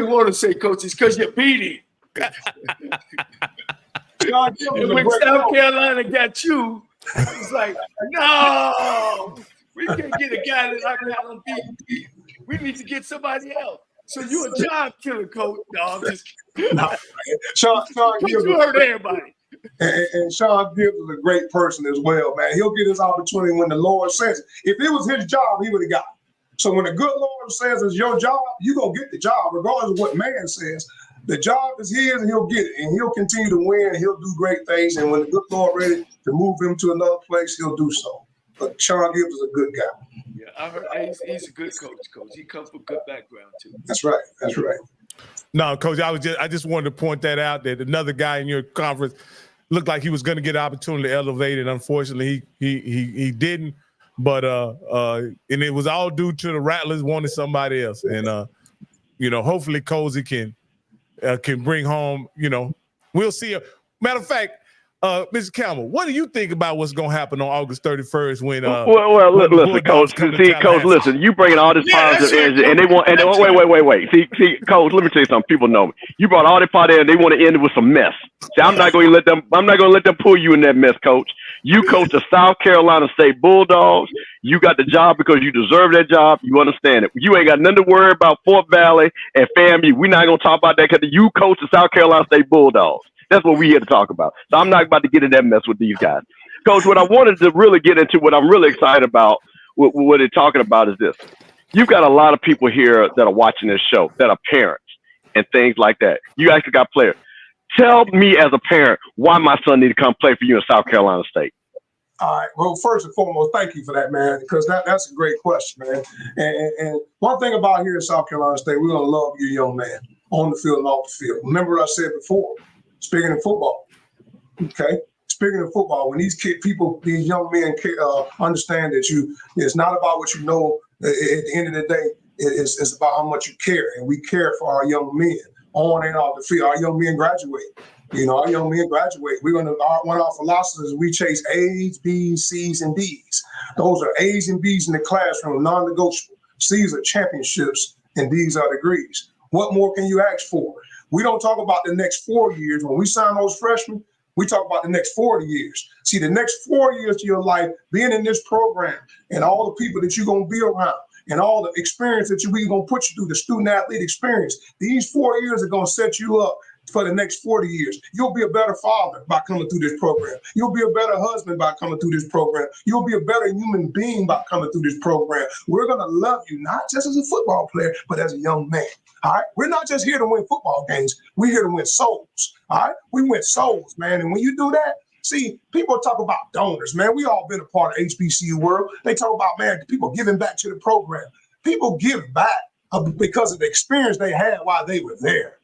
want to say, Coach, is because you beat him. Sean Gibbs is And a when great South coach. Carolina got you, it's like, no, we can't get a guy that I can beat. We need to get somebody else. So you a job killer, coach? No, I'm just kidding. No, Sean Gibbs You hurt everybody. and Sean Gibbs is a great person as well, man. He'll get his opportunity when the Lord says it. If it was his job, he would have got it. So when the good Lord says it's your job, you're going to get the job, regardless of what man says. The job is his, and he'll get it, and he'll continue to win, and he'll do great things. And when the good Lord ready to move him to another place, he'll do so. But Sean Gibbs is a good guy. Yeah, I heard he's a good coach. He comes from a good background too. That's right. That's right. No, Coach, I just wanted to point that out, that another guy in your conference looked like he was going to get an opportunity to elevate, and unfortunately he didn't. But and it was all due to the Rattlers wanting somebody else. And hopefully Cozy can bring home, we'll see. Matter of fact, Mr. Campbell, what do you think about what's going to happen on August 31st when listen, Coach. Coach, listen. You bringing all this positive energy, and they want. And wait. See, Coach. Let me tell you something. People know me. You brought all that part in, and they want to end it with some mess. See, I'm not going to let them. I'm not going to let them pull you in that mess, Coach. You coach the South Carolina State Bulldogs. You got the job because you deserve that job. You understand it. You ain't got nothing to worry about Fort Valley and FAMU. We're not going to talk about that because you coach the South Carolina State Bulldogs. That's what we're here to talk about. So I'm not about to get in that mess with these guys. Coach, what I wanted to really get into, what I'm really excited about, what they're talking about is this. You've got a lot of people here that are watching this show that are parents and things like that. You actually got players. Tell me as a parent why my son need to come play for you in South Carolina State. All right. Well, first and foremost, thank you for that, man, because that's a great question, man. And one thing about here in South Carolina State, we're going to love you, young man, on the field and off the field. Remember what I said before, speaking of football, okay? Speaking of football, when these these young men understand that it's not about what you know. At the end of the day, it's about how much you care, and we care for our young men on and off the field. Our young men graduate. Our young men graduate. One of our philosophies, we chase A's, B's, C's, and D's. Those are A's and B's in the classroom, non-negotiable. C's are championships, and D's are degrees. What more can you ask for? We don't talk about the next 4 years. When we sign those freshmen, we talk about the next 40 years. See, the next 4 years of your life, being in this program and all the people that you're going to be around and all the experience that we're going to put you through, the student-athlete experience, these 4 years are going to set you up for the next 40 years. You'll be a better father by coming through this program. You'll be a better husband by coming through this program. You'll be a better human being by coming through this program. We're going to love you, not just as a football player, but as a young man. All right. We're not just here to win football games. We're here to win souls. All right. We win souls, man. And when you do that, see, people talk about donors, man. We all been a part of HBCU world. They talk about, man, people giving back to the program. People give back because of the experience they had while they were there.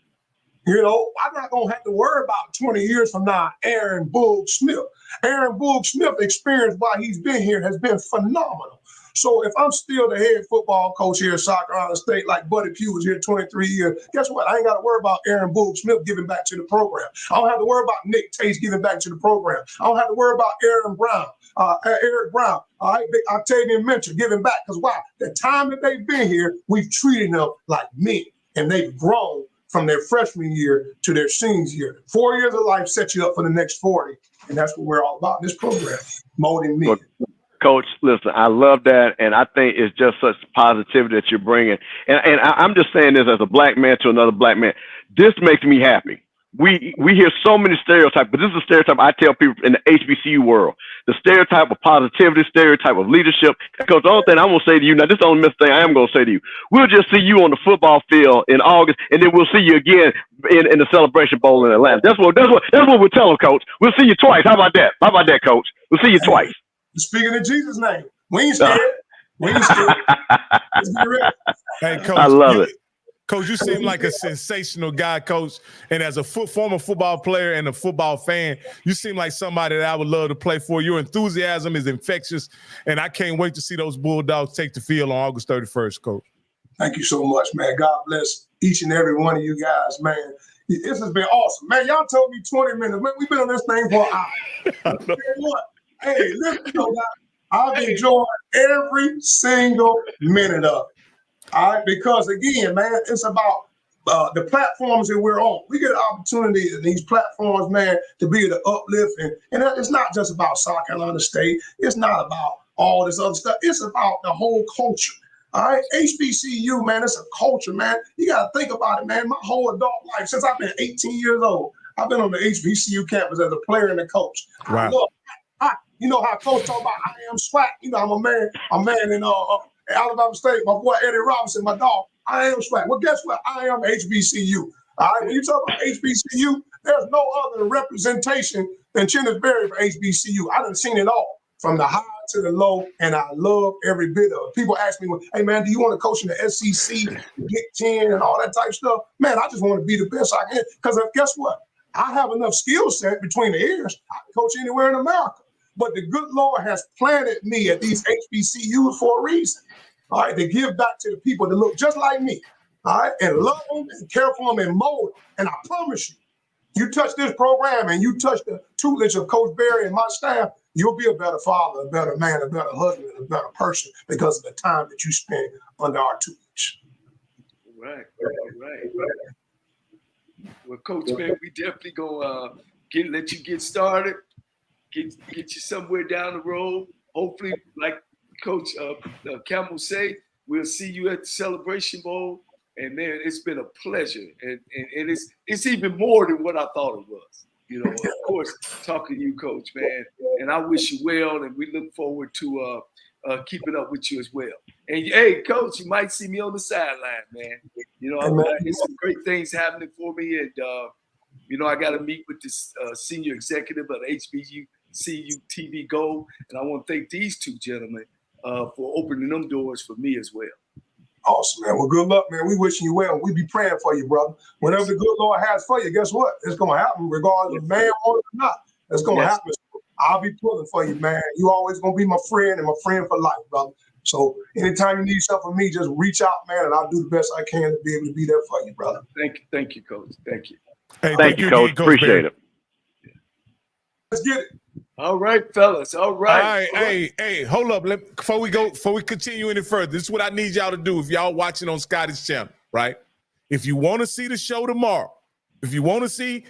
I'm not going to have to worry about 20 years from now, Aaron Boog Smith. Aaron Boog Smith experience while he's been here has been phenomenal. So if I'm still the head football coach here at South Carolina State, like Buddy Pugh was here 23 years, guess what? I ain't got to worry about Aaron Boog Smith giving back to the program. I don't have to worry about Nick Tace giving back to the program. I don't have to worry about Eric Brown, all right, Octavian Mentor giving back. Because why? The time that they've been here, we've treated them like men, and they've grown from their freshman year to their senior year. 4 years of life set you up for the next 40. And that's what we're all about in this program, molding men. Coach, listen, I love that. And I think it's just such positivity that you're bringing. And I'm just saying this as a black man to another black man. This makes me happy. We hear so many stereotypes, but this is a stereotype I tell people in the HBCU world. The stereotype of positivity, stereotype of leadership. Because the only thing I'm going to say to you, now this is the only thing I am going to say to you, we'll just see you on the football field in August, and then we'll see you again in the Celebration Bowl in Atlanta. That's what we're telling, Coach. We'll see you twice. How about that? How about that, Coach? We'll see you twice. Speaking of Jesus' name, we ain't scared. We ain't scared. Let's get ready. Hey, Coach, I love it. Coach, you seem like a sensational guy, Coach. And as a former football player and a football fan, you seem like somebody that I would love to play for. Your enthusiasm is infectious, and I can't wait to see those Bulldogs take the field on August 31st, Coach. Thank you so much, man. God bless each and every one of you guys, man. This has been awesome. Man, y'all told me 20 minutes. Man, we've been on this thing for an hour. What? Hey, listen, guys, I've enjoyed every single minute of it. All right, because again, man, it's about the platforms that we're on. We get an opportunity in these platforms, man, to be able to uplift. And it's not just about South Carolina State. It's not about all this other stuff. It's about the whole culture. All right, HBCU, man, it's a culture, man. You got to think about it, man. My whole adult life, since I've been 18 years old, I've been on the HBCU campus as a player and a coach. Right. You know how coach talk about I am swag. You know, I'm a man in Alabama State. My boy Eddie Robinson, my dog. I am swag. Well, guess what? I am HBCU. All right. When you talk about HBCU, there's no other representation than Chennis Berry for HBCU. I done seen it all, from the high to the low, and I love every bit of it. People ask me, hey man, do you want to coach in the SEC, Big Ten, and all that type of stuff? Man, I just want to be the best I can. Because guess what? I have enough skill set between the ears. I can coach anywhere in America. But the good Lord has planted me at these HBCUs for a reason. All right, to give back to the people that look just like me. All right, and love them and care for them and mold them. And I promise you, you touch this program and you touch the tutelage of Coach Berry and my staff, you'll be a better father, a better man, a better husband, a better person because of the time that you spend under our tutelage. Right. Well, Coach, man, we definitely gonna let you get started, get you somewhere down the road. Hopefully, like Coach Campbell say, we'll see you at the Celebration Bowl. And man, it's been a pleasure, and it's even more than what I thought it was. You know, of course, talking to you, Coach, man, and I wish you well, and we look forward to keeping up with you as well. And hey, Coach, you might see me on the sideline, man. You know, there's some great things happening for me, and you know, I got to meet with this senior executive of HBCU TV Gold, and I want to thank these two gentlemen for opening them doors for me as well. Awesome, man. Well, good luck, man. We wishing you well. We be praying for you, brother. Whatever the good Lord has for you, guess what? It's going to happen regardless of man or not. It's going to happen. I'll be pulling for you, man. You always going to be my friend and my friend for life, brother. So anytime you need something from me, just reach out, man, and I'll do the best I can to be able to be there for you, brother. Thank you, Coach. Thank you. Hey, thank you, Coach. Appreciate it. Let's get it. All right, fellas. All right. Hey, hold up. Before we continue any further, this is what I need y'all to do if y'all watching on Scotty's channel, right? If you want to see the show tomorrow, if you want to see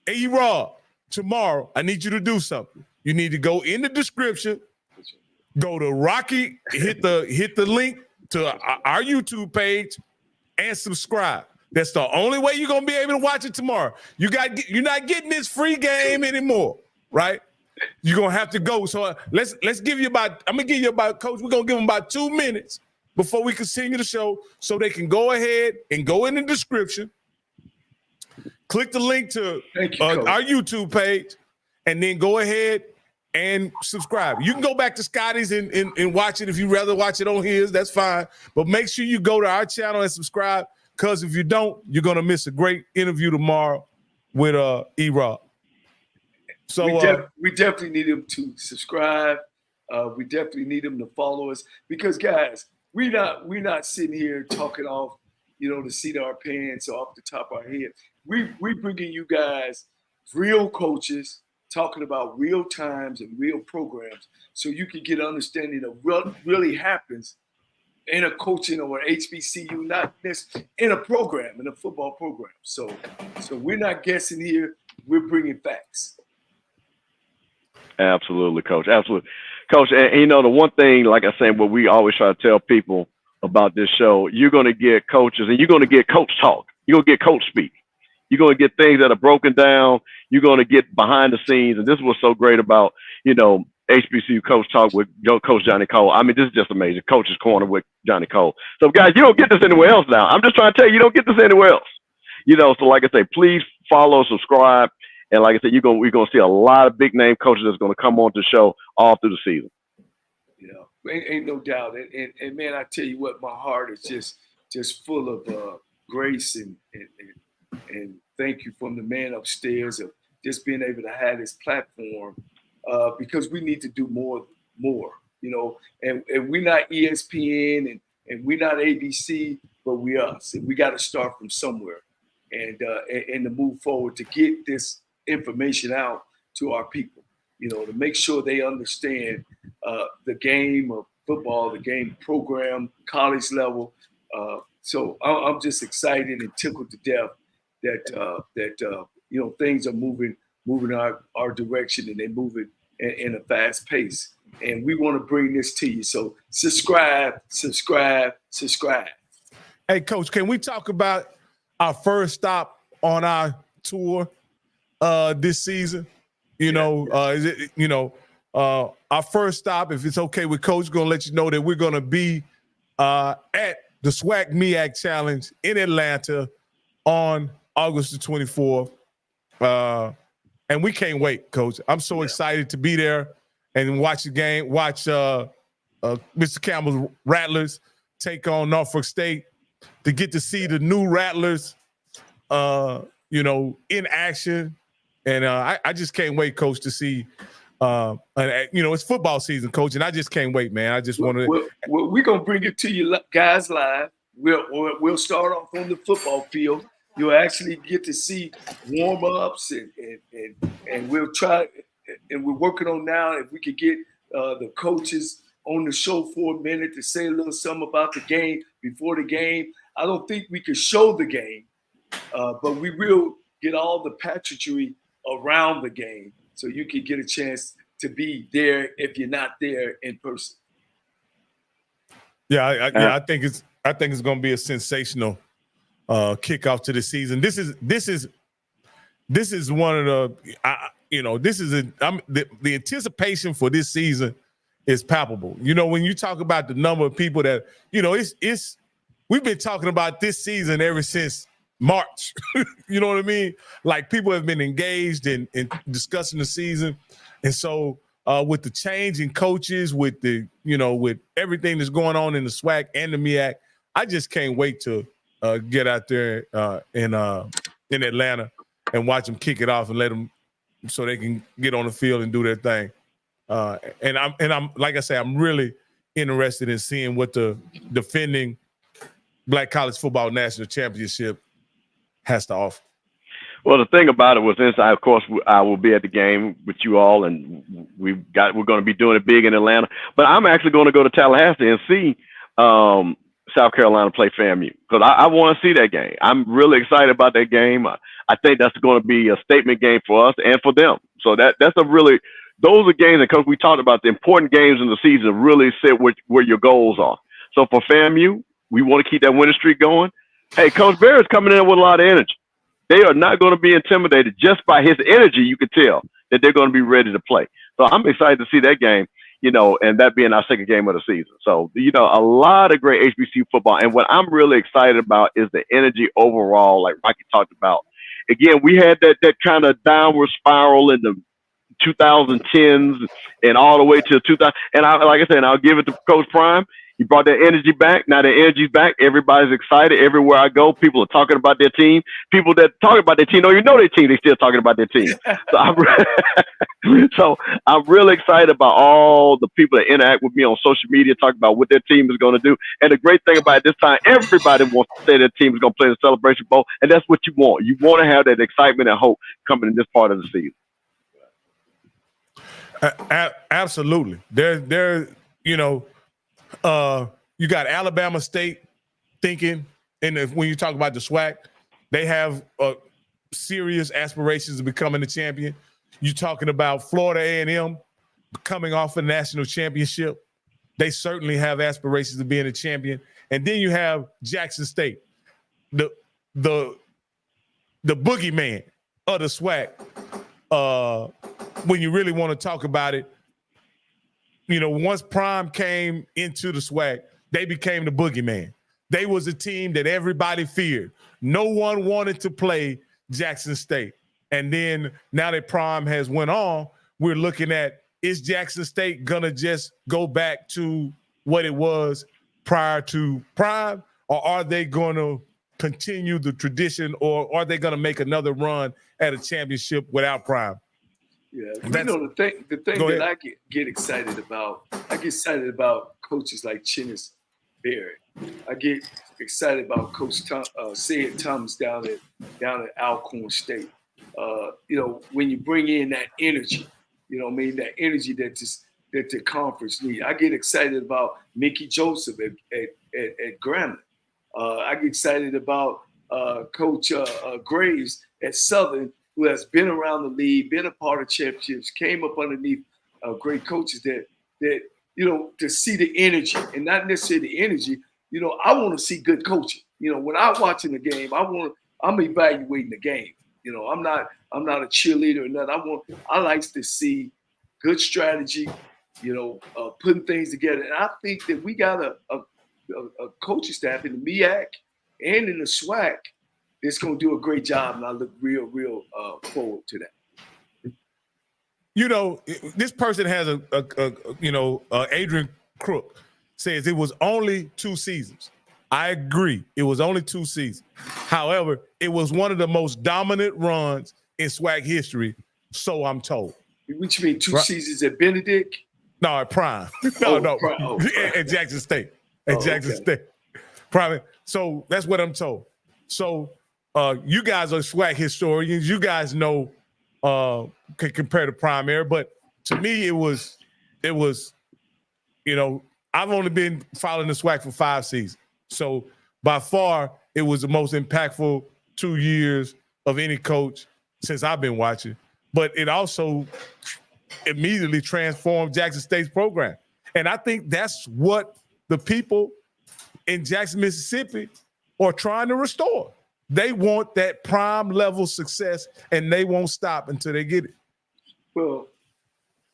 A-Rod tomorrow, I need you to do something. You need to go in the description, go to Rocky, hit the link to our YouTube page, and subscribe. That's the only way you're gonna be able to watch it tomorrow. You're not getting this free game anymore, right? You're gonna have to go. So let's give you about. I'm gonna give you about, Coach. We're gonna give them about 2 minutes before we continue the show, so they can go ahead and go in the description, click the link to our YouTube page, and then go ahead and subscribe. You can go back to Scotty's and watch it if you rather watch it on his. That's fine. But make sure you go to our channel and subscribe, because if you don't, you're gonna miss a great interview tomorrow with E-Rod. So we definitely need them to subscribe. We definitely need them to follow us, because guys, we're not sitting here talking off, the seat of our pants or off the top of our head. We bringing you guys real coaches talking about real times and real programs, so you can get an understanding of what really happens in a coaching or an HBCU, not necessarily in a program, in a football program. So we're not guessing here. We're bringing facts. Absolutely, Coach. Absolutely. Coach, and the one thing, like I said, what we always try to tell people about this show, you're going to get coaches and you're going to get coach talk. You're going to get coach speak. You're going to get things that are broken down. You're going to get behind the scenes. And this is what's so great about, HBCU Coach Talk with Coach Johnny Cole. I mean, this is just amazing. Coach's Corner with Johnny Cole. So, guys, you don't get this anywhere else now. I'm just trying to tell you, you don't get this anywhere else. So like I say, please follow, subscribe. And like I said, we're gonna see a lot of big name coaches that's gonna come on the show all through the season. Ain't no doubt. And man, I tell you what, my heart is just full of grace and thank you from the man upstairs of just being able to have this platform, because we need to do more. And we're not ESPN and we're not ABC, but we us, and we got to start from somewhere, and to move forward to get this information out to our people, to make sure they understand the game of football, the game program, college level, So I'm just excited and tickled to death that things are moving our direction, and they're moving in a fast pace. And we want to bring this to you. So subscribe. Hey, Coach, can we talk about our first stop on our tour this season? Is it our first stop? If it's okay with Coach, going to let you know that we're going to be at the SWAC MEAC Challenge in Atlanta on August the 24th. And we can't wait, Coach. I'm so excited to be there and watch the game, watch Mr. Campbell's Rattlers take on Norfolk State, to get to see the new Rattlers, in action. And I just can't wait, Coach, to see, it's football season, Coach, and I just can't wait, man. I just want to. Well, we're going to bring it to you guys live. We'll start off on the football field. You'll actually get to see warm-ups, and we'll try, and we're working on now if we could get the coaches on the show for a minute to say a little something about the game before the game. I don't think we can show the game, but we will get all the pageantry around the game so you can get a chance to be there if you're not there in person. Yeah, I think it's going to be a sensational kickoff to the season. This is one of the the anticipation for this season is palpable. When you talk about the number of people that we've been talking about this season ever since March. You know what I mean? Like, people have been engaged in discussing the season, and so with the change in coaches, with with everything that's going on in the SWAC and the MEAC, I just can't wait to get out there in Atlanta and watch them kick it off and let them so they can get on the field and do their thing. And I'm like I say, I'm really interested in seeing what the defending Black College Football National Championship has to offer. Well, the thing about it was, of course, I will be at the game with you all, and we're going to be doing it big in Atlanta. But I'm actually going to go to Tallahassee and see South Carolina play FAMU, because I want to see that game. I'm really excited about that game. I think that's going to be a statement game for us and for them. So those are games, and Coach, we talked about the important games in the season to really set where your goals are. So for FAMU, we want to keep that winning streak going. Hey, Coach Barrett's coming in with a lot of energy. They are not going to be intimidated. Just by his energy, you could tell that they're going to be ready to play. So I'm excited to see that game, and that being our second game of the season. So, a lot of great HBCU football. And what I'm really excited about is the energy overall, like Rocky talked about. Again, we had that kind of downward spiral in the 2010s and all the way to 2000. And like I said, I'll give it to Coach Prime. He brought that energy back. Now the energy's back. Everybody's excited. Everywhere I go, people are talking about their team. People that talk about their team don't even know their team. They're still talking about their team. So I'm really excited about all the people that interact with me on social media, talking about what their team is going to do. And the great thing about it this time, everybody wants to say their team is going to play the Celebration Bowl, and that's what you want. You want to have that excitement and hope coming in this part of the season. Absolutely. You got Alabama State thinking, and when you talk about the SWAC, they have serious aspirations of becoming the champion. You're talking about Florida A&M coming off a national championship. They certainly have aspirations of being a champion. And then you have Jackson State, the boogeyman of the SWAC. When you really want to talk about it, once Prime came into the SWAC, they became the boogeyman. They was a team that everybody feared. No one wanted to play Jackson State. And then now that Prime has went on, we're looking at, is Jackson State going to just go back to what it was prior to Prime, or are they going to continue the tradition, or are they going to make another run at a championship without Prime? Yeah, the thing that I get excited about, coaches like Chennis Barrett. I get excited about Coach Sid Thomas down at Alcorn State. When you bring in that energy, that energy that the conference needs. I get excited about Mickey Joseph at Grambling. I get excited about Coach Graves at Southern, who has been around the league, been a part of championships, came up underneath great coaches that to see the energy, and not necessarily the energy. I want to see good coaching. When I'm watching the game, I'm evaluating the game. I'm not a cheerleader or nothing. I like to see good strategy, putting things together. And I think that we got a coaching staff in the MEAC and in the SWAC that's going to do a great job, and I look real forward to that. This person has Adrian Crook says it was only 2 seasons. I agree. It was only 2 seasons. However, it was one of the most dominant runs in SWAC history, so I'm told. Which mean 2 seasons at Benedict? No, at Prime. No. Prime. At Jackson State. State. Prime. So that's what I'm told. So you guys are SWAC historians. You guys know can compare the Prime era, but to me, it was I've only been following the SWAC for 5 seasons. So by far, it was the most impactful 2 years of any coach since I've been watching. But it also immediately transformed Jackson State's program. And I think that's what the people in Jackson, Mississippi are trying to restore. They want that prime level success, and they won't stop until they get it. Well,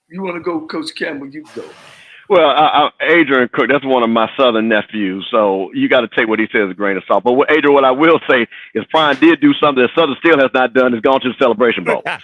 you want to go, Coach Campbell, you go. Well, Adrian Cook, that's one of my Southern nephews, so you got to take what he says with a grain of salt. But Adrian, what I will say is Prime did do something that Southern still has not done, is gone to the Celebration Bowl. so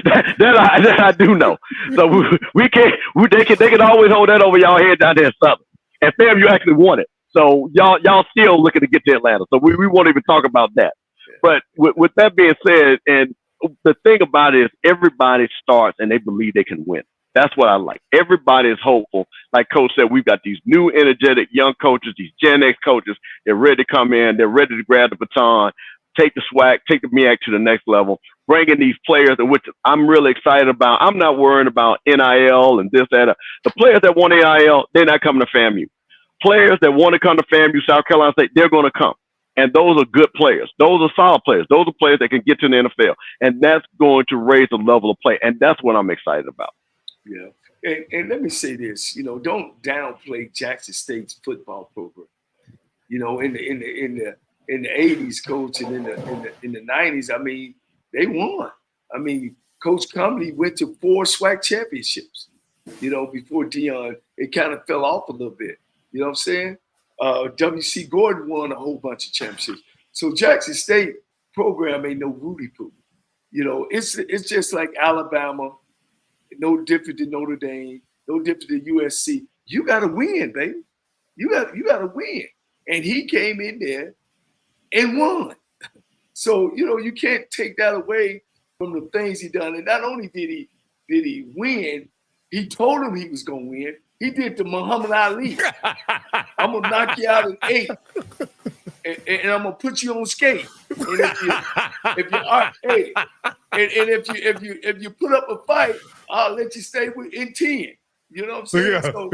that I do know. So they can always hold that over y'all head down there in Southern. And fam, you actually won it. So y'all still looking to get to Atlanta. So we won't even talk about that. But with that being said, and the thing about it is everybody starts and they believe they can win. That's what I like. Everybody is hopeful. Like Coach said, we've got these new, energetic young coaches, these Gen X coaches. They're ready to come in. They're ready to grab the baton, take the SWAC, take the MEAC to the next level, bring in these players, which I'm really excited about. I'm not worrying about NIL and this, that. The players that want NIL, they're not coming to FAMU. Players that want to come to FAMU, South Carolina State, they're going to come. And those are good players. Those are solid players. Those are players that can get to the NFL. And that's going to raise the level of play. And that's what I'm excited about. Yeah. And let me say this, don't downplay Jackson State's football program. In the 80s, Coach, and in the 90s, I mean, they won. I mean, Coach Comley went to 4 SWAC championships, before Dion. It kind of fell off a little bit. You know what I'm saying? W.C. Gordon won a whole bunch of championships. So Jackson State program ain't no Rudy Poo. It's just like Alabama, no different than Notre Dame, no different than USC. You got to win, baby. You got to win. And he came in there and won. So, you can't take that away from the things he done. And not only did he win, he told him he was going to win. He did to Muhammad Ali. I'm going to knock you out in 8. And I'm gonna put you on skate. And if you put up a fight, I'll let you stay in 10. You know what I'm saying? So,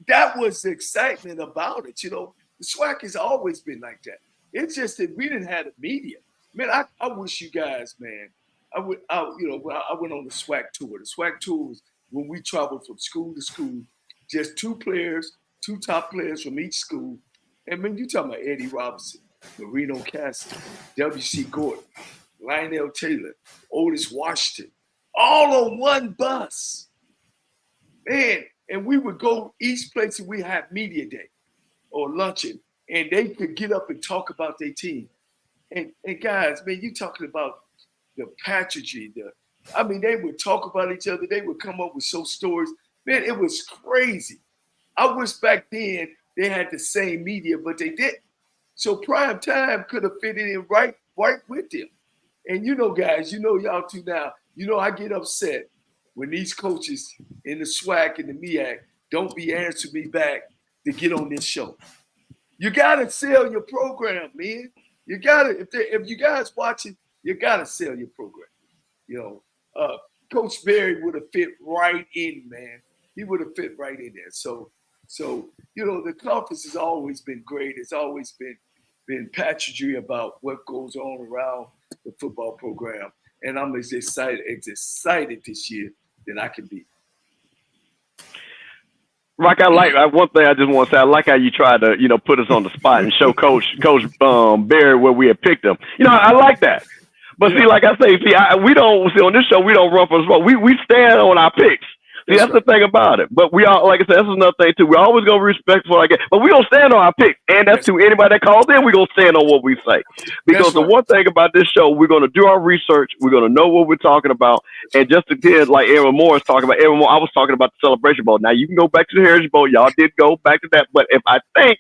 that was the excitement about it. The SWAC has always been like that. It's just that we didn't have the media. Man, I wish you guys, man. I went on the SWAC tour. The SWAC tour was when we traveled from school to school, just 2 top players from each school. And man, you talking about Eddie Robinson, Marino Cassidy, W.C. Gordon, Lionel Taylor, Otis Washington, all on one bus. Man, and we would go each place and we have media day or luncheon, and they could get up and talk about their team. And guys, man, you talking about the pageantry, they would talk about each other. They would come up with stories. Man, it was crazy. I wish back then they had the same media, but they didn't. So prime time could have fitted in right with them. And guys, y'all too now, I get upset when these coaches in the SWAC and the MEAC don't be answering me back to get on this show. You gotta sell your program, man. You gotta, if you guys watching, you gotta sell your program. Coach Berry would have fit right in, man. He would have fit right in there. So So, you know, the conference has always been great. It's always been pageantry about what goes on around the football program. And I'm as excited this year than I can be. Like one thing I just want to say, I like how you try to, you know, put us on the spot and show Coach Barry where we had picked him. You know, I like that. But see, like I say, we don't see on this show, we don't run for the spot. We stand on our picks. See, that's the thing about it. But we all, like I said, that's another thing too. We're always gonna respect what I get, but we gonna stand on our picks, and that's to anybody that calls in. We gonna stand on what we say, because the one thing about this show, we're gonna do our research. We're gonna know what we're talking about, and just to get like Aaron Moore is talking about. Aaron Moore, I was talking about the Celebration Bowl. Now you can go back to the Heritage Bowl. Y'all did go back to that, but if I think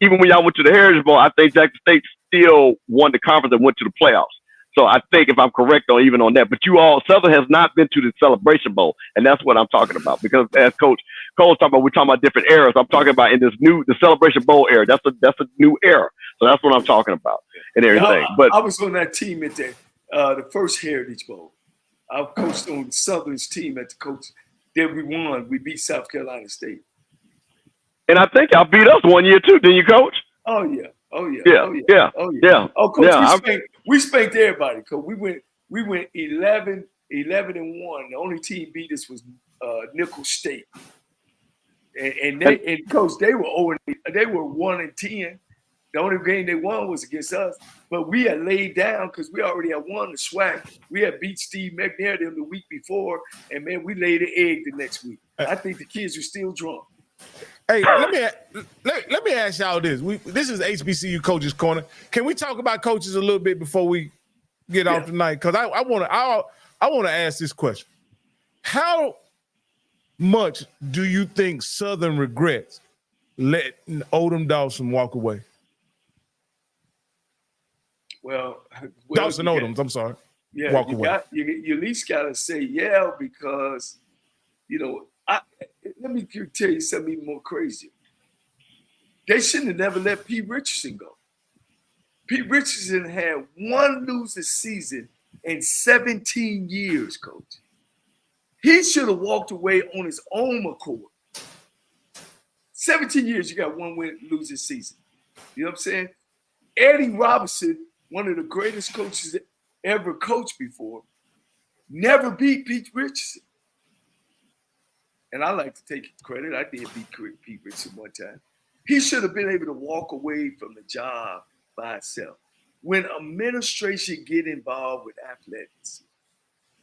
even when y'all went to the Heritage Bowl, I think Jackson State still won the conference and went to the playoffs. So I think if I'm correct on that, but Southern has not been to the Celebration Bowl, and that's what I'm talking about. Because as Coach Cole's talking about, we're talking about different eras. I'm talking about in the Celebration Bowl era. That's a new era. So that's what I'm talking about and everything. But I was on that team at the first Heritage Bowl. I coached on Southern's team at the coach. Then we won. We beat South Carolina State. And I think y'all beat us one year too, didn't you, Coach? Oh yeah. Oh yeah. Yeah. Oh yeah. Yeah. Oh yeah. Yeah. Oh, Coach, yeah. we spanked everybody. Coach, we went 11-1. The only team beat us was Nickel State. And Coach, they were 1-10. The only game they won was against us. But we had laid down because we already had won the SWAC. We had beat Steve McNair them the week before, and man, we laid an egg the next week. I think the kids were still drunk. Hey, let me ask y'all this. This is HBCU Coaches Corner. Can we talk about coaches a little bit before we get off tonight? Because I want to ask this question. How much do you think Southern regrets letting Odom Dawson walk away? Well, Dawson Odoms, I'm sorry. Yeah, walk away. You at least got to say because, you know, let me tell you something even more crazy. They shouldn't have never let Pete Richardson go. Pete Richardson had one losing season in 17 years, Coach. He should have walked away on his own accord. 17 years, you got one losing season. You know what I'm saying? Eddie Robinson, one of the greatest coaches that ever coached before, never beat Pete Richardson. And I like to take credit. I did beat Pete Richardson one time. He should have been able to walk away from the job by himself. When administration get involved with athletics,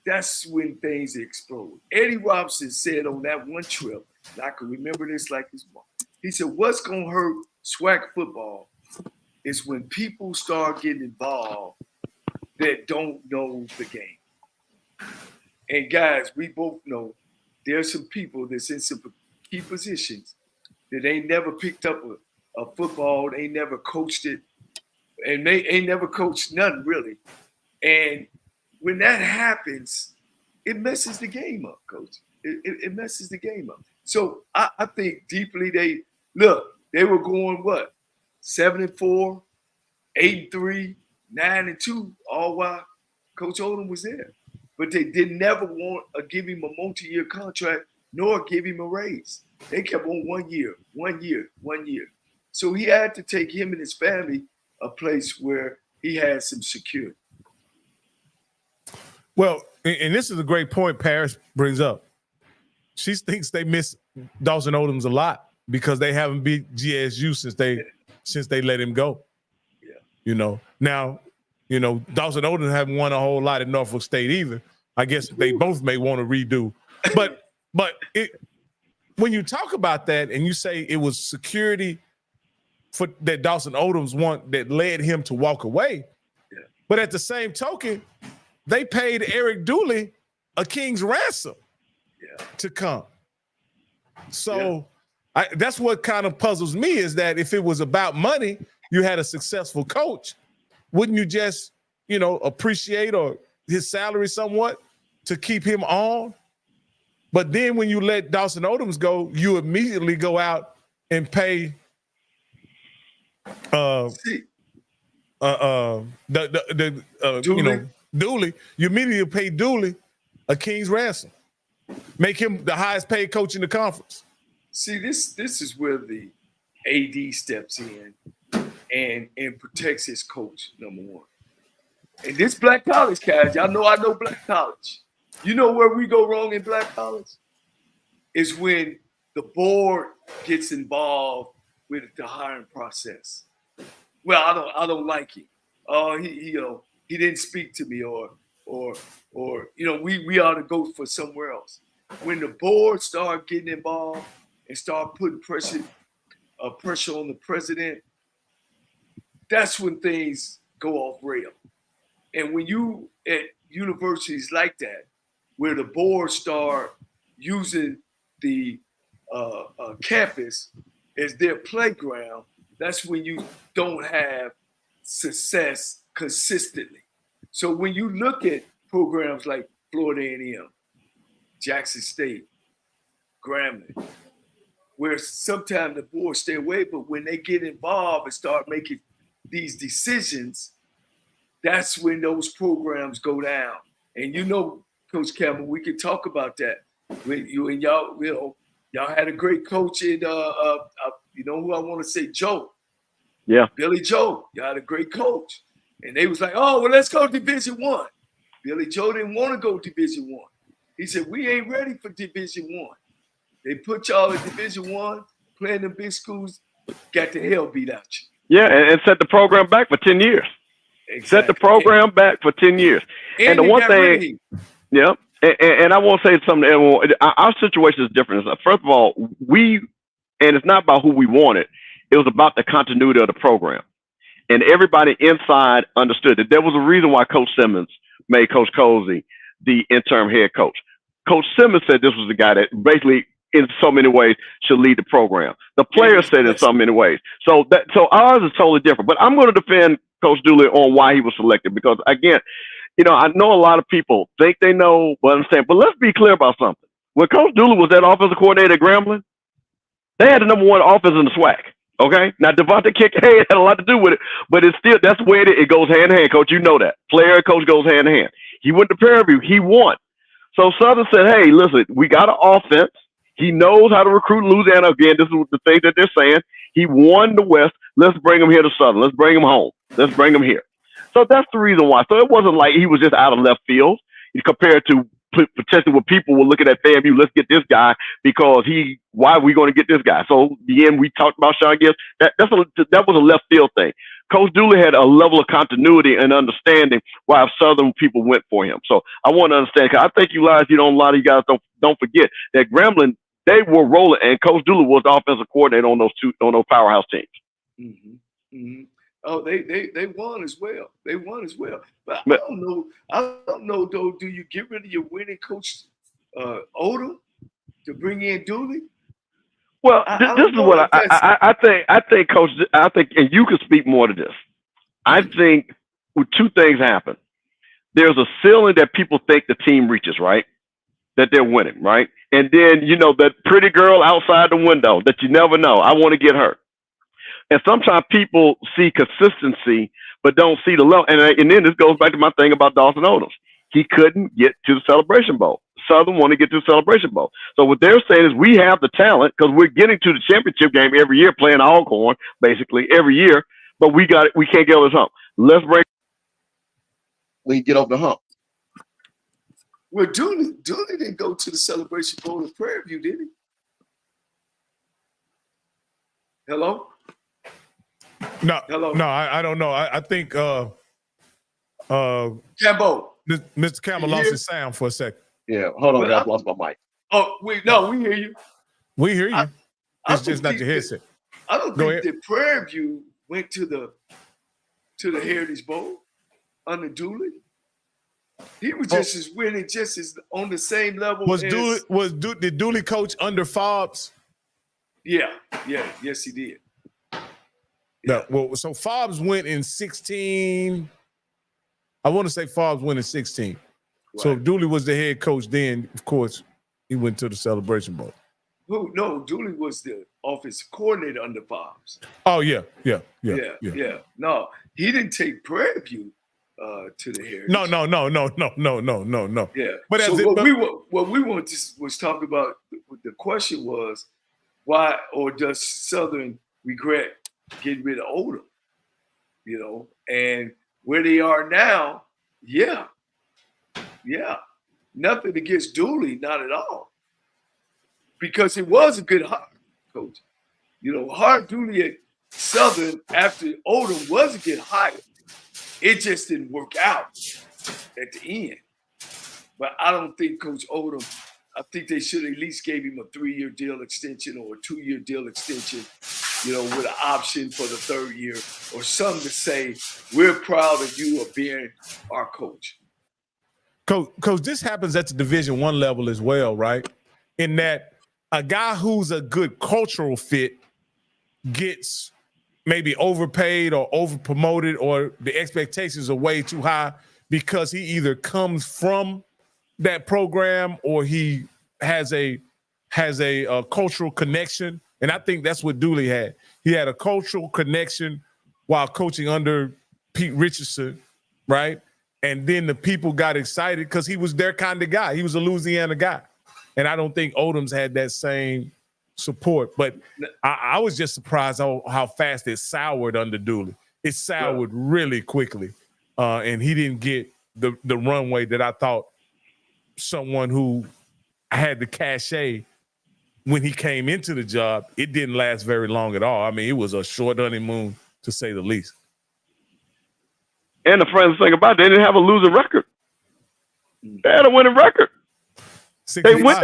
that's when things explode. Eddie Robinson said on that one trip, and I can remember this like this one. He said, what's going to hurt SWAC football is when people start getting involved that don't know the game. And guys, we both know there's some people that's in some key positions that ain't never picked up a football, they ain't never coached it, and they ain't never coached nothing really. And when that happens, it messes the game up, Coach. It messes the game up. So I think deeply they were going what? 7-4, 8-3, 9-2, all while Coach Odom was there. But they did never want to give him a multi-year contract nor give him a raise. They kept on 1 year. So he had to take him and his family a place where he had some security. Well, and this is a great point Paris brings up. She thinks they miss Dawson Odoms a lot because they haven't beat GSU since they let him go. Yeah. You know, now, you know, Dawson Odoms haven't won a whole lot at Norfolk State either. I guess they both may want to redo. But when you talk about that and you say it was security for that Dawson Odoms want that led him to walk away, but at the same token, they paid Eric Dooley a king's ransom to come. So that's what kind of puzzles me is that if it was about money, you had a successful coach, wouldn't you just, you know, appreciate or his salary somewhat to keep him on? But then when you let Dawson Odoms go, you immediately go out and pay Dooley. You immediately pay Dooley a king's ransom. Make him the highest paid coach in the conference. See, this is where the AD steps in and protects his coach, number one. And this black college, guys, y'all know I know black college. You know where we go wrong in black college? Is when the board gets involved with the hiring process. Well, I don't like him. Oh, he didn't speak to me, or we ought to go for somewhere else. When the board start getting involved and start putting pressure on the president, that's when things go off rail. And when you at universities like that, where the board start using the campus as their playground, that's when you don't have success consistently. So when you look at programs like Florida A&M, Jackson State, Grambling, where sometimes the board stay away, but when they get involved and start making these decisions, that's when those programs go down. And Coach Campbell, we can talk about that. When you and y'all had a great coach in who I want to say, Joe. Yeah. Billy Joe. Y'all had a great coach. And they was like, oh, well, let's go Division I. Billy Joe didn't want to go Division I. He said, we ain't ready for Division I. They put y'all in Division I, playing the big schools, got the hell beat out you. Yeah, and set the program back for 10 years. Exactly. Set the program back for 10 years. And the one thing, yeah, and I want to say something. Our situation is different. First of all, and it's not about who we wanted. It was about the continuity of the program. And everybody inside understood that there was a reason why Coach Simmons made Coach Cozy the interim head coach. Coach Simmons said this was the guy that basically, in so many ways, should lead the program. The players said in so many ways. So ours is totally different. But I'm going to defend Coach Dooley on why he was selected, because again, I know a lot of people think they know what I'm saying, but let's be clear about something. When Coach Dooley was that offensive coordinator at Grambling, they had the number one offense in the SWAC. Okay, now Devontae Kincaid had a lot to do with it, but it's still, that's where it goes hand in hand, Coach. You know that player and coach goes hand in hand. He went to Prairie View, he won. So Southern said, "Hey, listen, we got an offense. He knows how to recruit Louisiana. Again, this is the thing that they're saying. He won the West. Let's bring him here to Southern. Let's bring him home. Let's bring him here." So that's the reason why. So it wasn't like he was just out of left field compared to potentially what people were looking at FAMU. Let's get this guy because why are we going to get this guy? So the end, we talked about Sean Gibbs. That was a left field thing. Coach Dooley had a level of continuity and understanding why Southern people went for him. So I want to understand, because I think a lot of you guys don't forget that Grambling, they were rolling, and Coach Dooley was the offensive coordinator on those powerhouse teams. Mm-hmm. Mm-hmm. Oh, they won as well. They won as well. But I don't know though. Do you get rid of your winning coach, Odom, to bring in Dooley? Well, this is what I think, Coach. I think, and you can speak more to this. I think two things happen. There's a ceiling that people think the team reaches, right? That they're winning, right? And then that pretty girl outside the window that you never know. I want to get her. And sometimes people see consistency, but don't see the level. And then this goes back to my thing about Dawson Odom. He couldn't get to the Celebration Bowl. Southern wanted to get to the Celebration Bowl. So what they're saying is we have the talent because we're getting to the championship game every year, playing Alcorn basically every year. But we can't get over this hump. Let's break. We get over the hump. Well, Dooley didn't go to the Celebration Bowl in Prairie View, did he? Hello? No, Hello? No, I don't know. I think Campbell. Mr. Campbell lost his sound for a second. Yeah, hold on, guys. Lost my mic. Oh, we hear you. We hear you. It's just not your headset. I don't think that Prairie View went to the Heritage Bowl under Dooley. He was just as winning, just as on the same level. Did Dooley coach under Fobbs? Yeah, yes, he did. Yeah. Well, so Fobbs went in 16. I want to say Fobbs went in 16. Right. So if Dooley was the head coach then, of course, he went to the Celebration Bowl. No, Dooley was the offensive coordinator under Fobbs. Oh, yeah. No, he didn't take Prairie View to the Heritage. No. Yeah. But so what we want was talking about, the question was, Why, or does Southern regret getting rid of Odom? You know, and where they are now, yeah. Nothing against Dooley, not at all. Because it was a good hire, coach. You know, hard Dooley at Southern after Odom was a good hire. It just didn't work out at the end. But I don't think Coach Odom, I think they should at least gave him a 3-year deal extension or a 2-year deal extension, you know, with an option for the 3rd year or something to say, we're proud of you of being our coach. Coach, this happens at the Division I level as well, right? In that a guy who's a good cultural fit gets maybe overpaid or overpromoted, or the expectations are way too high because he either comes from that program or he has a cultural connection. And I think that's what Dooley had. He had a cultural connection while coaching under Pete Richardson, right? And then the people got excited because he was their kind of guy. He was a Louisiana guy. And I don't think Odom's had that same support. But I was just surprised how fast it soured under Dooley. It soured really quickly. And he didn't get the runway that I thought someone who had the cachet when he came into the job. It didn't last very long at all. I mean, it was a short honeymoon, to say the least. And the friends thing about it, they didn't have a losing record. They had a winning record. They went to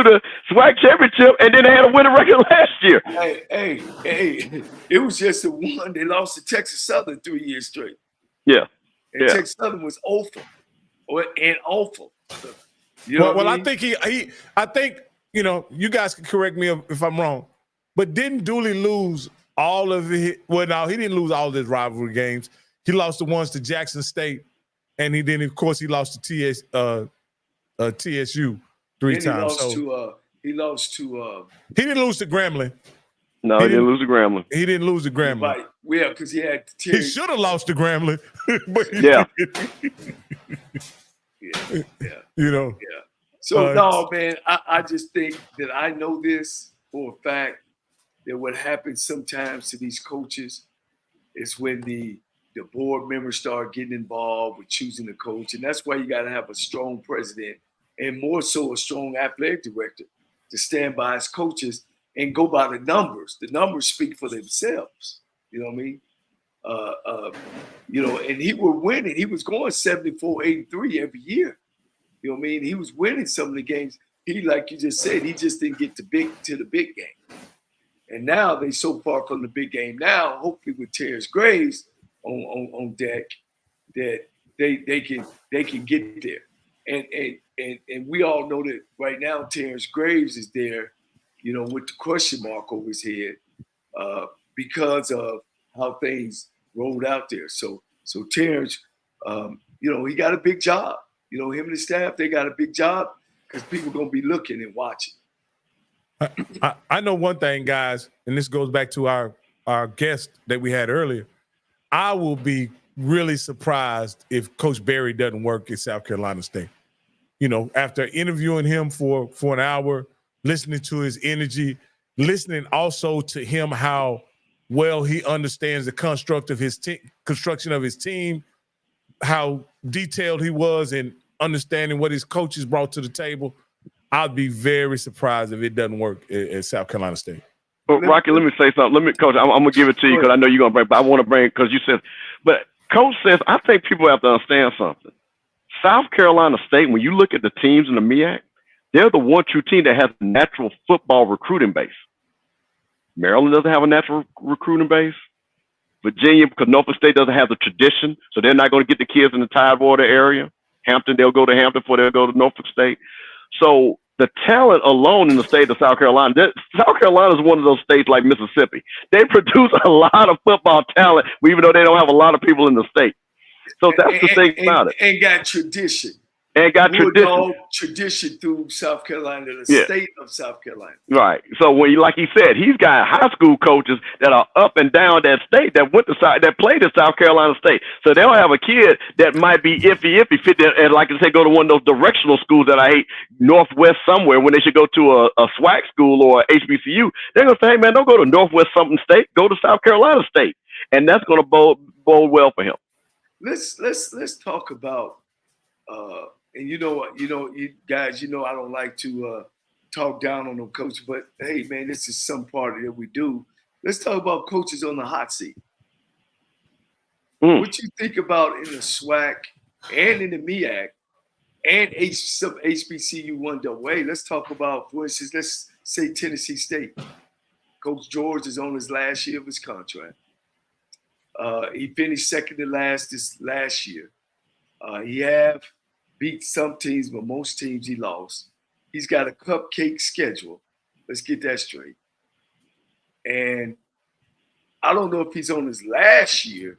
the SWAC championship, and then they had a winning record last year. Hey, it was just the one. They lost to Texas Southern 3 years straight. Yeah. And Texas Southern was awful. You know well, I mean? I think, you know, you guys can correct me if I'm wrong, but didn't Dooley lose all of it? Well, no, he didn't lose all of his rivalry games. He lost the ones to Jackson State, and he lost to TSU 3 times. He lost to he didn't lose to Grambling. No, he didn't lose to Grambling. He didn't lose to Grambling. Right. Yeah, because he had He should have lost to Grambling. But yeah. You know. Yeah. So no, man, I just think that I know this for a fact that what happens sometimes to these coaches is when the board members start getting involved with choosing the coach. And that's why you got to have a strong president and more so a strong athletic director to stand by his coaches and go by the numbers. The numbers speak for themselves. You know what I mean? You know, and he was winning. He was going 74-83 every year. You know what I mean? He was winning some of the games. He, like you just said, he just didn't get to the big game. And now they so far from the big game now, hopefully with Terrence Graves on deck, that they can get there. And we all know that right now Terrence Graves is there, you know, with the question mark over his head because of how things rolled out there. So Terrence, you know, he got a big job. You know, him and his staff, they got a big job because people are going to be looking and watching. I know one thing, guys, and this goes back to our guest that we had earlier. I will be really surprised if Coach Berry doesn't work at South Carolina State. You know, after interviewing him for an hour, listening to his energy, listening also to him how well he understands the construction of his team, how detailed he was in understanding what his coaches brought to the table. I'd be very surprised if it doesn't work at South Carolina State. But Rocky, let me say something. Coach, I'm gonna give it to you because I know you're gonna bring. But I want to bring because you said. But Coach says I think people have to understand something. South Carolina State, when you look at the teams in the MEAC, they're the 1-2 team that has a natural football recruiting base. Maryland doesn't have a natural recruiting base. Virginia, because Norfolk State doesn't have the tradition, so they're not going to get the kids in the Tidewater area. Hampton, they'll go to Hampton before they'll go to Norfolk State. So the talent alone in the state of South Carolina, South Carolina is one of those states like Mississippi. They produce a lot of football talent, even though they don't have a lot of people in the state. So that's the thing about it. And got tradition. and got tradition. Bulldog tradition through South Carolina, the Yeah. state of South Carolina. Right. So when like he said, he's got high school coaches that are up and down that state that went to that played at South Carolina State. So they'll have a kid that might be iffy fit there, and like I say, go to one of those directional schools that I hate, Northwest somewhere, when they should go to a SWAC school or HBCU. They're gonna say, hey man, don't go to Northwest something state, go to South Carolina State, and that's gonna bode well for him. Let's talk about and you guys, I don't like to talk down on them coaches, but hey man, this is some part that we do. Let's talk about coaches on the hot seat. What you think about in the SWAC and in the MEAC and some HBCU 1AA? Let's talk about, for instance, let's say Tennessee State. Coach George is on his last year of his contract. He finished second to last this last year. He have beat some teams, but most teams he lost. He's got a cupcake schedule. Let's get that straight. And I don't know if he's on his last year,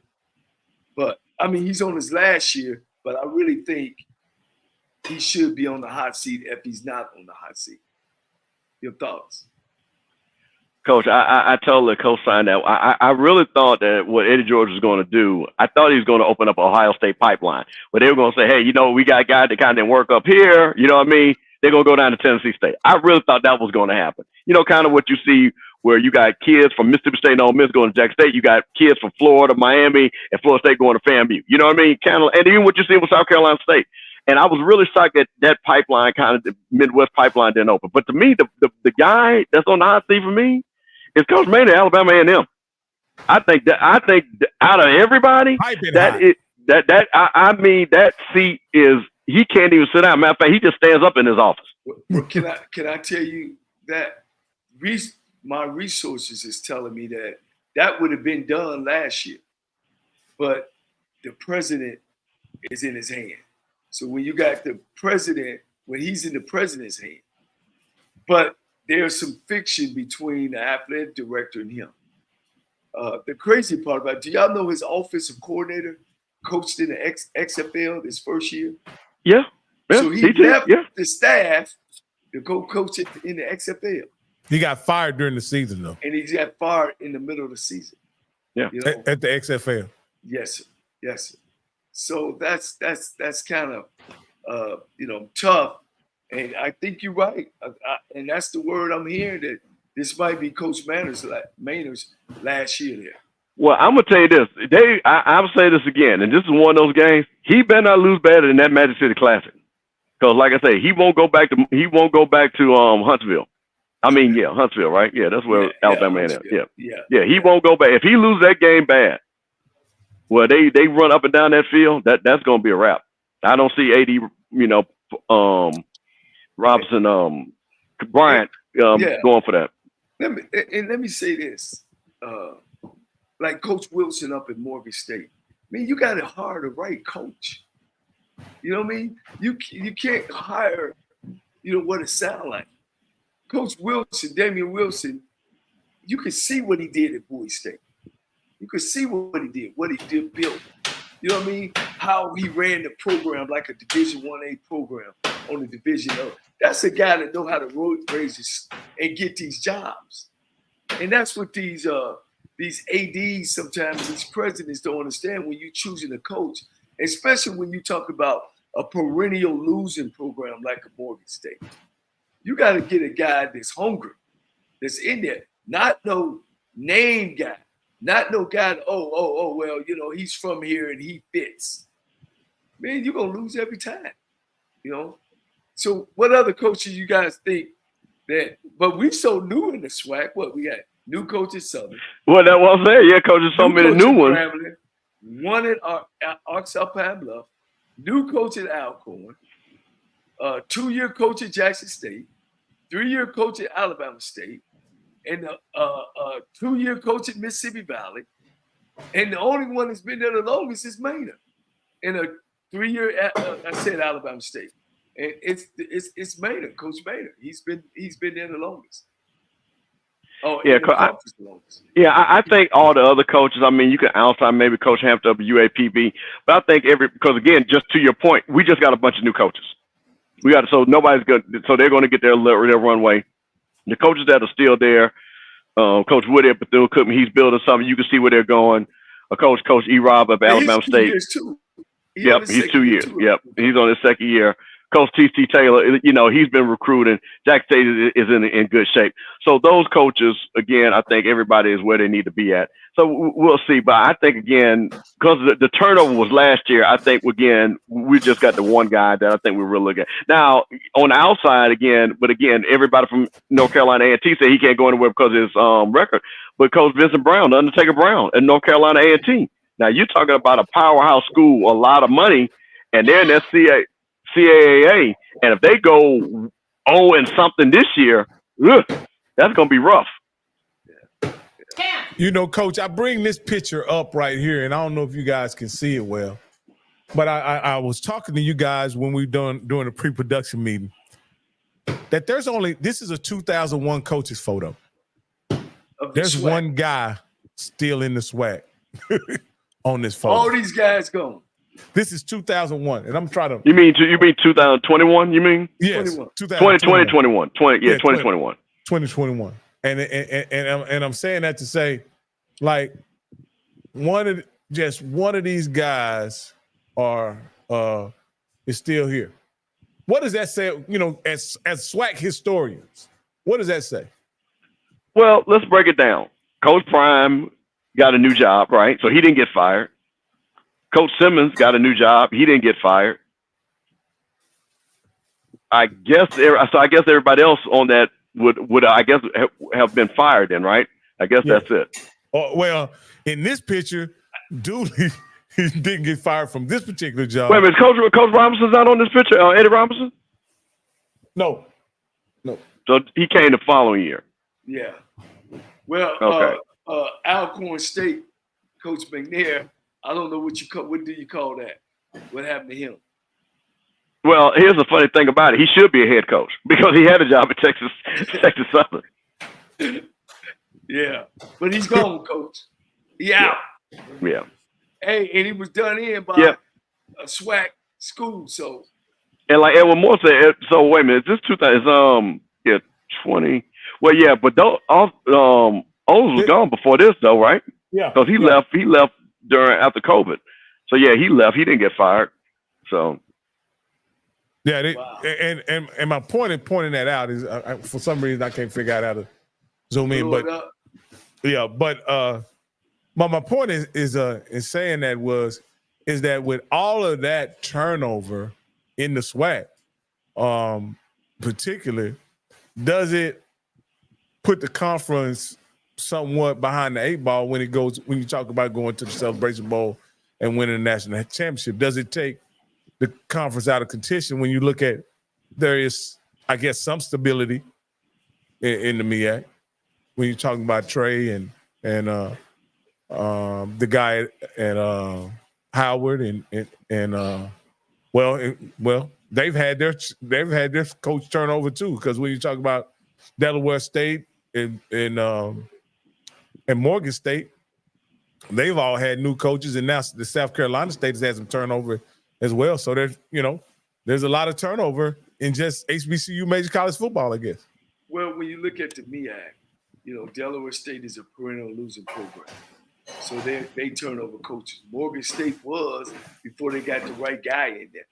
but I mean, he's on his last year, but I really think he should be on the hot seat if he's not on the hot seat. Your thoughts? Coach, I totally co-signed that. I really thought that what Eddie George was going to do, I thought he was going to open up Ohio State pipeline, where they were going to say, hey, we got guys that kind of work up here. You know what I mean? They're going to go down to Tennessee State. I really thought that was going to happen. Kind of what you see where you got kids from Mississippi State and Ole Miss going to Jackson State. You got kids from Florida, Miami, and Florida State going to FAMU. You know what I mean? Kind of, and even what you see with South Carolina State. And I was really shocked that pipeline, kind of the Midwest pipeline, didn't open. But to me, the guy that's on the hot seat for me is Coach Maynard, Alabama A&M. I think out of everybody, that seat is, he can't even sit down. Matter of fact, he just stands up in his office. Well, can I tell you that my resources is telling me that would have been done last year, but the president is in his hand. So when you got the president, when he's in the president's hand, but there's some fiction between the athletic director and him. The crazy part about it, do y'all know his offensive coordinator coached in the XFL his first year? Yeah. So he left the staff to go coach it in the XFL. He got fired during the season, though. And he got fired in the middle of the season. Yeah. At the XFL. Yes, sir. Yes, sir. So that's kind of tough. And I think you're right. And that's the word I'm hearing, that this might be Coach Maynard's last year there. Well, I'm gonna tell you this. I'll say this again, and this is one of those games. He better not lose better than that Magic City Classic, because, like I say, he won't go back to Huntsville. I mean, Huntsville, right? Yeah, that's where Alabama is. Yeah. He won't go back if he loses that game bad. Well, they run up and down that field. That's gonna be a wrap. I don't see AD, Robinson, Bryant going for that. Let me say this. Like Coach Wilson up in Morgan State. I mean, you got to hire the right coach. You know what I mean? You can't hire, what it sounds like. Coach Wilson, Damian Wilson, you can see what he did at Bowie State. You can see what he did built. You know what I mean? How he ran the program like a Division 1A program on the Division O. That's a guy that know how to raise and get these jobs. And that's what these ADs sometimes, these presidents don't understand when you're choosing a coach, especially when you talk about a perennial losing program like a Morgan State. You got to get a guy that's hungry, that's in there, not no name guy, not no guy, well, he's from here and he fits. Man, you're going to lose every time, So what other coaches you guys think that, but we so new in the SWAC, what we got? New coaches, Southern. Well, that's what I'm saying. Yeah, coaches, so many new ones. Grambling, one at Arkansas Pine Bluff, new coach at Alcorn, 2-year coach at Jackson State, 3-year coach at Alabama State, and a 2-year coach at Mississippi Valley. And the only one that's been there the longest is Maynard. And a 3-year, I said Alabama State. And it's Maynard, Coach Maynard. He's been there the longest. Oh, Yeah, in the conference loans. I think all the other coaches. I mean, you can outside maybe Coach Hampton up at UAPB, but I think because again, just to your point, we just got a bunch of new coaches. So nobody's good. So they're going to get their runway. The coaches that are still there, Coach Woody at Bethune-Cookman, he's building something. You can see where they're going. Coach E. Rob of Alabama State. Years too. Yep, he's 2 years. Yep, he's on his second year. Coach T.C. Taylor, he's been recruiting. Jack State is in good shape. So those coaches, again, I think everybody is where they need to be at. So we'll see. But I think, again, because the turnover was last year, I think, again, we just got the one guy that I think we're really looking at. Now, on the outside, again, everybody from North Carolina A&T said he can't go anywhere because of his record. But Coach Vincent Brown, the Undertaker Brown, at North Carolina A&T. Now, you're talking about a powerhouse school, a lot of money, and they're in that CAA, and if they go 0-something this year, that's going to be rough. Coach, I bring this picture up right here, and I don't know if you guys can see it well, but I was talking to you guys when we were doing a pre-production meeting that this is a 2001 coaches photo. There's one guy still in the swag on this photo. All these guys gone. This is 2001, and I'm trying to. You mean 2021? You mean? Yes, 2021. 2021. 2021. And I'm saying that to say, like, one of these guys is still here. What does that say? As SWAC historians, what does that say? Well, let's break it down. Coach Prime got a new job, right? So he didn't get fired. Coach Simmons got a new job. He didn't get fired. I guess everybody else on that would I guess have been fired then, right? I guess that's it. Oh, well, in this picture, Dooley he didn't get fired from this particular job. Wait a minute, Coach Robinson's not on this picture. Eddie Robinson? No. So he came the following year. Yeah. Well, okay. Alcorn State, Coach McNair. I don't know what do you call that? What happened to him? Well, here's the funny thing about it. He should be a head coach because he had a job at Texas Southern. Yeah, but he's gone, Coach. He out. Yeah. Hey, and he was done in by a SWAC school. So. And like Edwin Moore said, so wait a minute, this 2000 20. Well, yeah, but Owens was gone before this though, right? Yeah. Because he left after COVID. So yeah, he left. He didn't get fired. So. Yeah, and my point in pointing that out is for some reason I can't figure out how to zoom in, but my point is saying that is that with all of that turnover in the SWAC, particularly, does it put the conference somewhat behind the eight ball when you talk about going to the Celebration Bowl and winning a national championship? Does it take the conference out of contention when you look at there is, I guess, some stability in the MEAC when you're talking about Trey and the guy at Howard and they've had their coach turnover too, because when you talk about Delaware State and Morgan State, they've all had new coaches, and now the South Carolina State has had some turnover as well. So there's a lot of turnover in just HBCU major college football, I guess. Well, when you look at the MEAC, Delaware State is a perennial losing program. So they turn over coaches. Morgan State was before they got the right guy in there.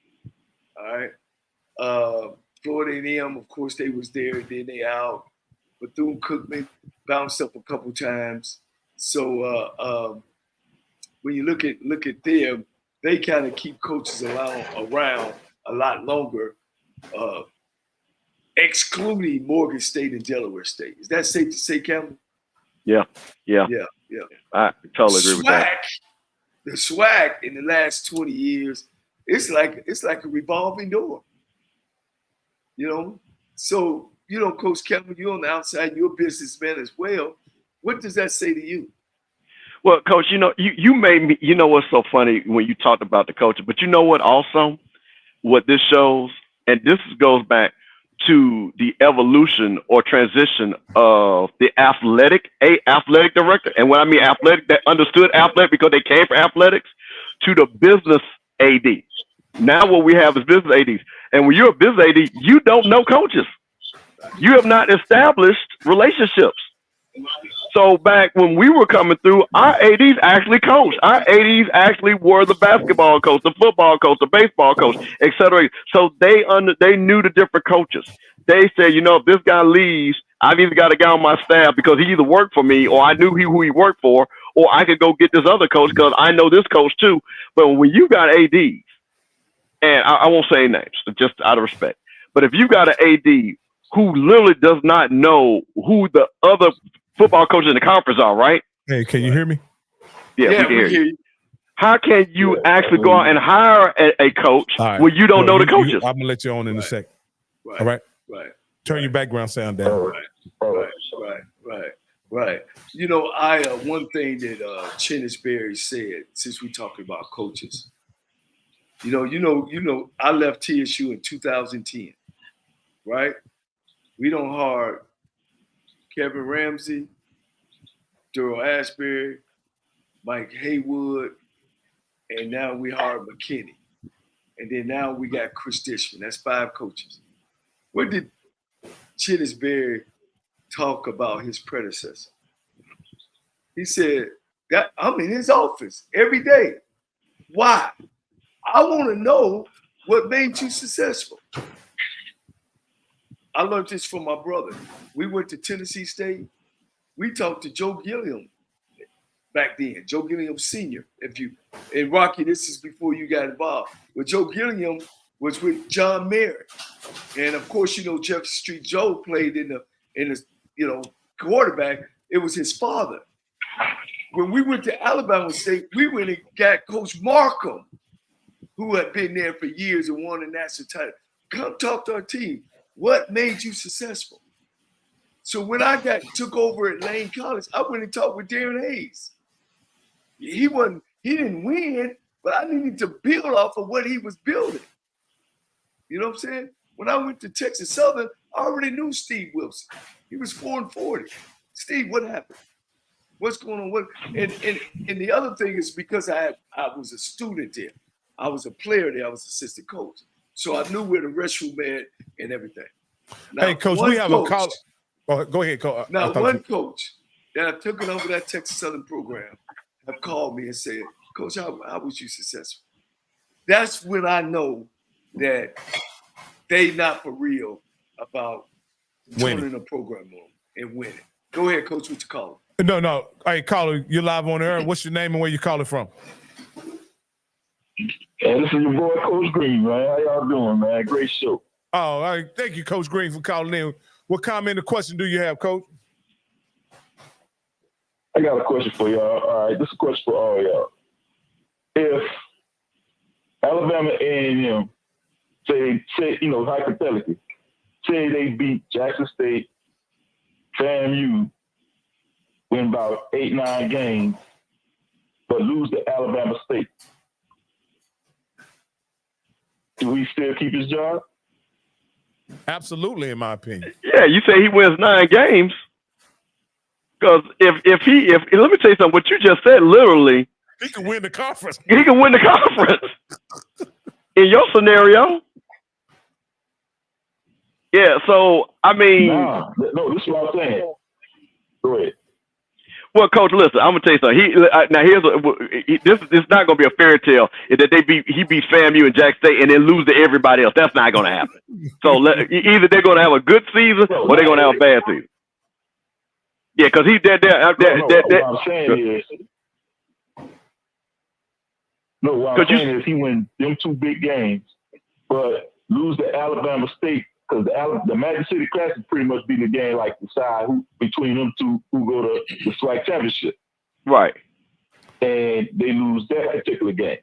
All right. Florida A&M, of course, they was there. Then they out. Bethune-Cookman bounced up a couple times. So when you look at them, they kind of keep coaches around a lot longer, excluding Morgan State and Delaware State. Is that safe to say, Campbell? Yeah. I totally agree with that. The SWAC in the last 20 years, it's like a revolving door. So Coach Campbell, you're on the outside, you're a businessman as well. What does that say to you? Well, Coach, you made me, what's so funny when you talked about the coaches, but you know what also, what this shows, and this goes back to the evolution or transition of the athletic director. And when I mean athletic, that understood athletic because they came from athletics, to the business AD. Now what we have is business ADs. And when you're a business AD, you don't know coaches. You have not established relationships. So back when we were coming through, our ADs actually coached. Our ADs actually were the basketball coach, the football coach, the baseball coach, etc. So they knew the different coaches. They said, you know, if this guy leaves, I've either got a guy on my staff because he either worked for me or I knew who he worked for, or I could go get this other coach because I know this coach too. But when you got ADs, and I won't say names, just out of respect, but if you got an AD who literally does not know who the other football coaches in the conference are, right? Hey, can you hear me? Yeah, we can hear you. How can you actually go out and hire a coach when you don't know the coaches? I'm gonna let you on in a sec. Right. All right. Right. Turn your background sound down. Right. You know, one thing that Chennis Berry said, since we talking about coaches, you know, I left TSU in 2010, right? We don't hire Kevin Ramsey, Daryl Ashbury, Mike Haywood, and now we hired McKinney. And then now we got Chris Dishman. That's 5 coaches. What did Chennis Berry talk about his predecessor? He said, that I'm in his office every day. Why? I want to know what made you successful. I learned this from my brother. We went to Tennessee State. We talked to Joe Gilliam back then, Joe Gilliam Sr. And Rocky, this is before you got involved. But Joe Gilliam was with John Merritt. And of course, you know, Jeff Street Joe played in the quarterback. It was his father. When we went to Alabama State, we went and got Coach Markham, who had been there for years and won a national title. Come talk to our team. What made you successful? So when I took over at Lane College, I went and talked with Darren Hayes. He didn't win, but I needed to build off of what he was building. You know what I'm saying? When I went to Texas Southern, I already knew Steve Wilson. He was 4-40. Steve, what happened? What's going on? And the other thing is because I was a student there. I was a player there. I was assistant coach. So I knew where the restroom at and everything. Now, hey, Coach, we have a call. Oh, go ahead, Coach. Now, one coach that have taken over that Texas Southern program have called me and said, Coach, how was you successful? That's when I know that they not for real about turning a program on and winning. Go ahead, Coach, what you call it? No. Hey, caller, you're live on air. What's your name and where you calling from? Hey, this is your boy, Coach Green, man. How y'all doing, man? Great show. Oh, all right. Thank you, Coach Green, for calling in. What comment or question do you have, Coach? I got a question for y'all. All right, this is a question for all y'all. If Alabama A&M, say, hypothetically, say they beat Jackson State, FAMU, win about 8-9 games, but lose to Alabama State, do he still keep his job? Absolutely, in my opinion. Yeah, you say he wins 9 games. Because if let me tell you something, what you just said, literally, he can win the conference. He can win the conference. In your scenario. Yeah, so I mean, no, this is what I'm saying. Go ahead. Well, Coach, listen, I'm gonna tell you something. This is not gonna be a fairy tale. Is that he beats FAMU and Jack State and then lose to everybody else? That's not gonna happen. So either they're gonna have a good season or they're gonna have a bad season. Yeah, because he's dead. What I'm saying is he wins them 2 big games, but lose to Alabama State. Because the Magic City Classic pretty much be the game like decide who between them 2 who go to the SWAC championship. Right. And they lose that particular game.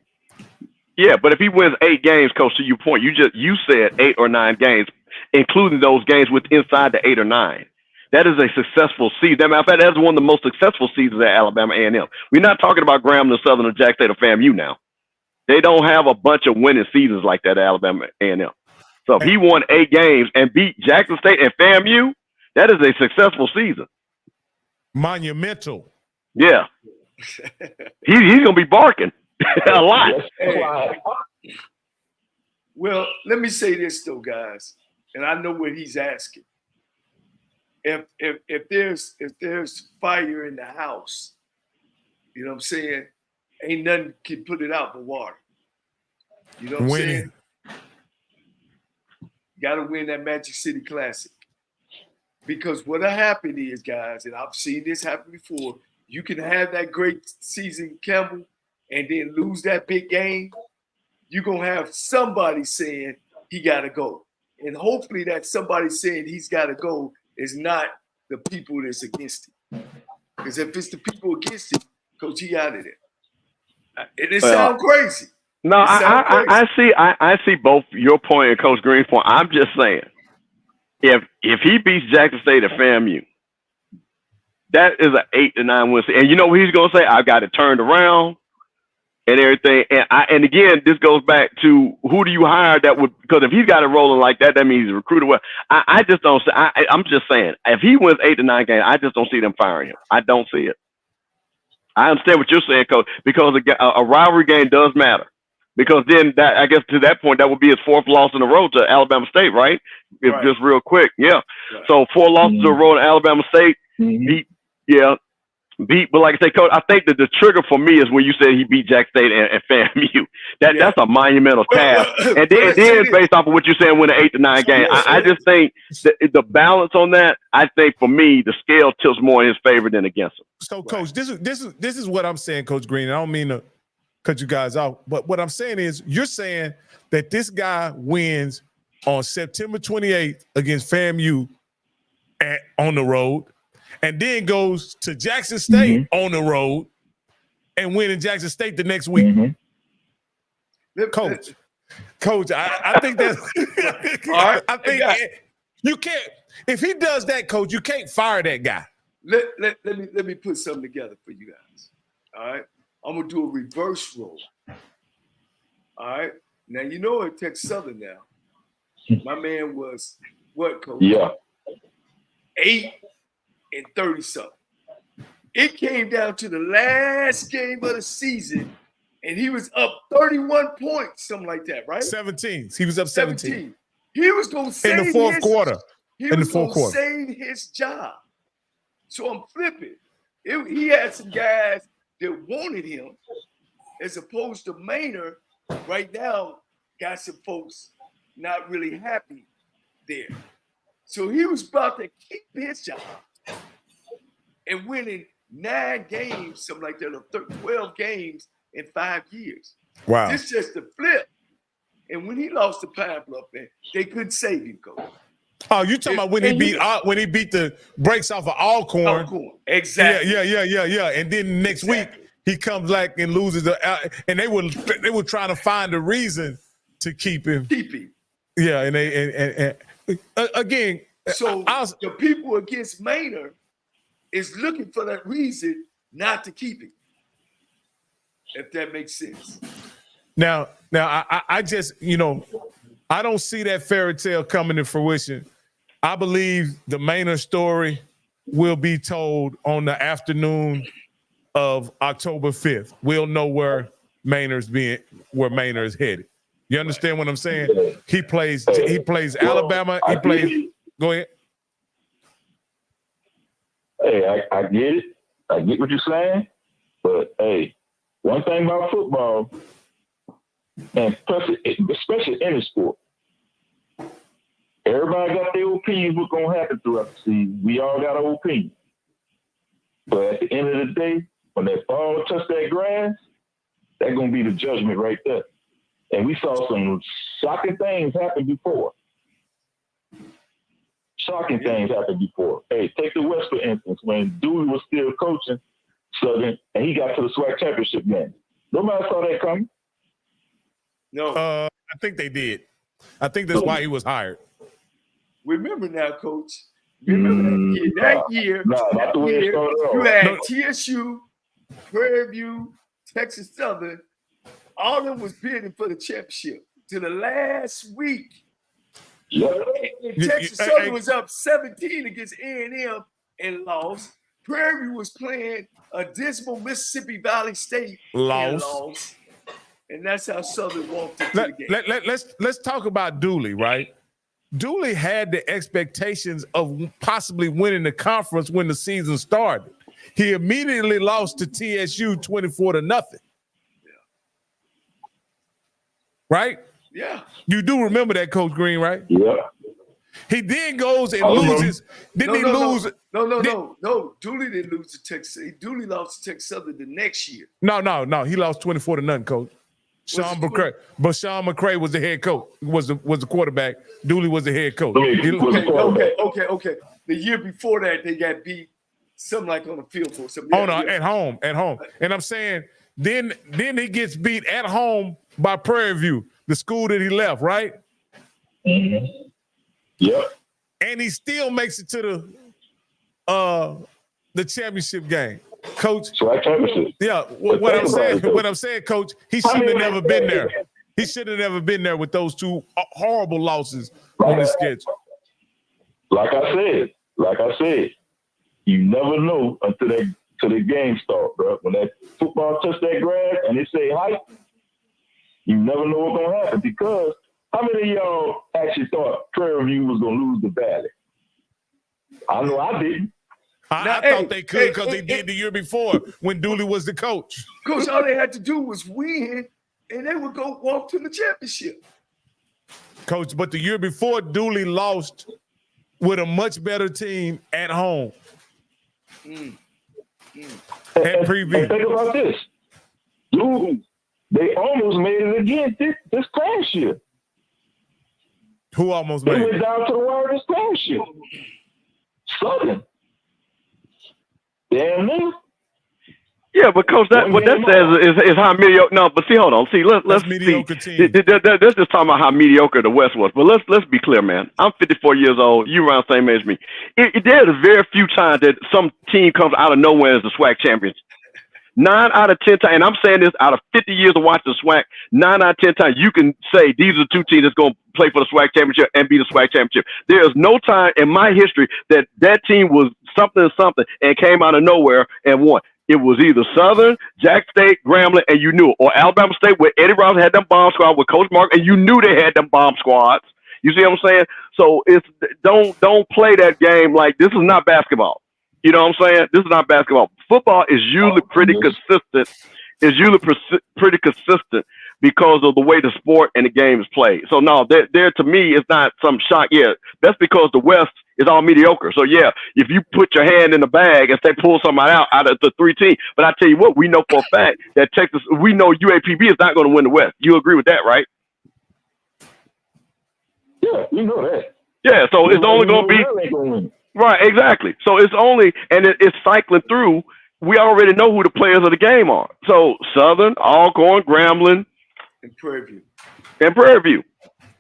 Yeah, but if he wins 8 games, Coach, to your point, you said 8 or 9 games, including those games with inside the 8 or 9. That is a successful season. Matter of fact, that's one of the most successful seasons at Alabama A&M. We're not talking about Graham, the Southern, or Jack State, or FAMU now. They don't have a bunch of winning seasons like that at Alabama A&M. So if he won 8 games and beat Jackson State and FAMU, that is a successful season. Monumental. Yeah. He's gonna be barking a lot. Hey. Well, let me say this though, guys, and I know what he's asking. If there's fire in the house, you know what I'm saying? Ain't nothing can put it out but water. You know what I'm saying? Got to win that Magic City Classic. Because what'll happen is, guys, and I've seen this happen before, you can have that great season, Campbell, and then lose that big game. You're going to have somebody saying he got to go. And hopefully that somebody saying he's got to go is not the people that's against him. Because if it's the people against him, Coach, he out of there. And it sounds crazy. No, I see both your point and Coach Green's point. I'm just saying, if he beats Jackson State at FAMU, that is an 8 to 9 win. And you know what he's gonna say? I got it turned around and everything. And again, this goes back to who do you hire that would, because if he's got it rolling like that, that means he's a recruiter. Well, I just don't say. I'm just saying, if he wins 8 to 9 games, I just don't see them firing him. I don't see it. I understand what you're saying, Coach, because a rivalry game does matter. Because then that, I guess to that point, that would be his 4th loss in a row to Alabama State, right? Right. Just real quick. Yeah. Right. So 4 losses in a row to Alabama State. Beat, but like I say, Coach, I think that the trigger for me is when you said he beat Jack State and FAMU. That's a monumental task. And then based off of what you're saying, win an 8 to 9 game, I just think the balance on that, I think for me, the scale tilts more in his favor than against him. So, Coach, this is what I'm saying, Coach Green. I don't mean to cut you guys off, but what I'm saying is you're saying that this guy wins on September 28th against FAMU on the road, and then goes to Jackson State on the road and win in Jackson State the next week. Coach, I think that's I think you can't, if he does that, Coach, you can't fire that guy. Let me put something together for you guys. All right. I'm gonna do a reverse roll. All right. Now you know at Texas Southern now, my man was what, Coach? Yeah. 8 and 30-something. It came down to the last game of the season, and he was up 31 points, something like that, right? 17. He was up 17. He was gonna save in the fourth quarter. He was gonna save his job. So I'm flipping. He had some guys that wanted him, as opposed to Maynard. Right now, got some folks not really happy there. So he was about to keep his job and winning 9 games, something like that, or 12 games in 5 years. Wow. This just a flip. And when he lost to Pine Bluff, man, they couldn't save him, Coach. Oh, you talking about when he beat the brakes off of Alcorn? Exactly. Yeah. And then next week he comes back and loses and they were trying to find a reason to keep him. Yeah, and they again. So the people against Maynard is looking for that reason not to keep him. If that makes sense. Now I just, I don't see that fairy tale coming to fruition. I believe the Maynard story will be told on the afternoon of October 5th. We'll know where Maynard's headed. You understand what I'm saying? He plays Alabama. Go ahead. Hey, I get it. I get what you're saying. But hey, one thing about football, and especially any sport, everybody got their opinions what's going to happen throughout the season. We all got our opinion. But at the end of the day, when that ball touch that grass, that's going to be the judgment right there. And we saw some shocking things happen before. Hey, take the West, for instance, when Dooley was still coaching Southern, and he got to the SWAC championship game. Nobody saw that coming. No. I think they did. I think that's why he was hired. Remember now, Coach. Remember that year. You had TSU, Prairie View, Texas Southern. All of them was bidding for the championship to the last week. Yeah. And Texas Southern was up 17 against A&M and lost. Prairie View was playing a dismal Mississippi Valley State and lost. And that's how Southern walked into the game. Let's talk about Dooley, right? Dooley had the expectations of possibly winning the conference when the season started. He immediately lost to TSU 24-0. Yeah. Right? Yeah. You do remember that, Coach Green, right? Yeah. He then goes and loses. Didn't he lose? No. Dooley didn't lose to Texas. Dooley lost to Texas Southern the next year. No. He lost 24-0, Coach. Sean McCray was the head coach. Was the quarterback. Dooley was the head coach. Okay. The year before that, they got beat something like on the field for something. At home. And I'm saying then he gets beat at home by Prairie View, the school that he left, right? Mm-hmm. Yep. And he still makes it to the championship game. Coach. SWAC championship. Yeah, what I'm saying, Coach, he should have never been there. He should have never been there with those two horrible losses on his schedule. Like I said, you never know until the game starts, bro. When that football touch that grass and they say height, you never know what's gonna happen. Because how many of y'all actually thought Prairie View was gonna lose the Valley? I know I didn't. I thought they could because they did the year before when Dooley was the coach. Coach, all they had to do was win, and they would go walk to the championship. Coach, but the year before, Dooley lost with a much better team at home. At Preview. And think about this. Dude, they almost made it again this past year. Who almost made it? They went down to the wire this past year. Southern. Damn near. Yeah, but Coach, what that says is how mediocre. No, but see, hold on. See, let's mediocre see. Team. That's just talking about how mediocre the West was. But let's be clear, man. I'm 54 years old. You around the same age as me. There's very few times that some team comes out of nowhere as the SWAC champions. 9 out of 10 times, and I'm saying this out of 50 years of watching the SWAC, 9 out of 10 times you can say these are the two teams that's going to play for the SWAC championship and be the SWAC championship. There is no time in my history that team was something and came out of nowhere and won. It was either Southern, Jack State, Grambling, and you knew it, or Alabama State where Eddie Roberts had them bomb squad with Coach Mark, and you knew they had them bomb squads. You see what I'm saying? So don't play that game like this is not basketball. You know what I'm saying? This is not basketball. Football is usually pretty consistent. It's usually pretty consistent because of the way the sport and the game is played. So no, there to me it's not some shock. Yeah, that's because the West is all mediocre. So yeah, if you put your hand in the bag and say pull somebody out of the 3 teams, but I tell you what, we know for a fact that Texas, we know UAPB is not going to win the West. You agree with that, right? Yeah, you know that. Yeah, so it's only going to be. Right, exactly. So it's only, and it's cycling through. We already know who the players of the game are. So Southern, Alcorn, Grambling, and Prairie View.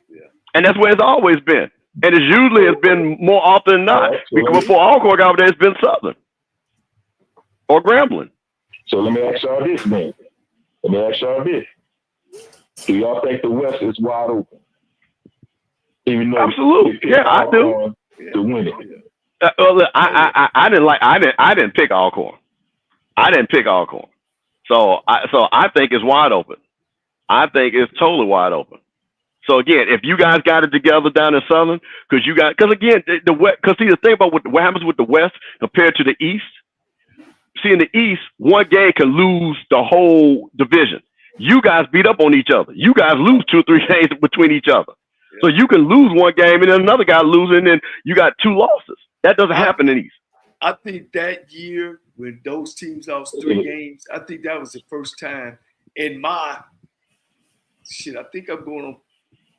Yeah. And that's where it's always been. And it's usually has been more often than not. Because before Alcorn got over there, it's been Southern or Grambling. So let me ask y'all this, man. Do y'all think the West is wide open? Even though absolutely. Yeah, I do. To win it. I didn't pick Alcorn. So I think it's wide open. I think it's totally wide open. So again, if you guys got it together down in Southern, because again the West, because see the thing about what happens with the West compared to the East. See, in the East, one game can lose the whole division. You guys beat up on each other. You guys lose 2 or 3 games between each other. Yeah. So you can lose one game and then another guy losing, and you got 2 losses. That doesn't happen in East. I think that year when those teams lost 3 games, I think that was the first time in my I think I'm going on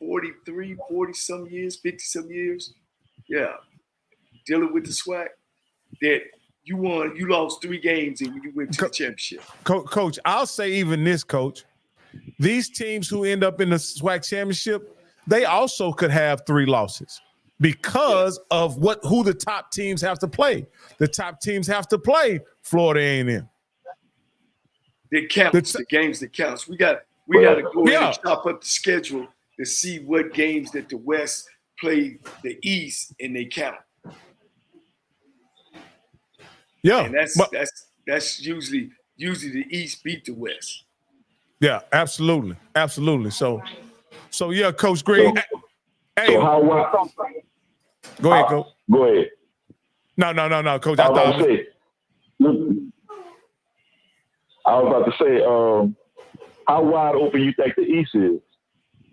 40-some years, 50-some years. Yeah. Dealing with the SWAC that you lost 3 games and you went to the championship. Coach, I'll say even this, Coach. These teams who end up in the SWAC championship, they also could have 3 losses. Because of who the top teams have to play. The top teams have to play Florida A&M. It counts. The games that counts. We got to go ahead and chop up the schedule to see what games that the West play the East and they count. Yeah, And that's usually the East beat the West. Yeah, absolutely. So yeah, Coach Green. Hey, So how wide? go ahead, Coach. Go ahead. No, Coach. I was about to say, how wide open you think the East is?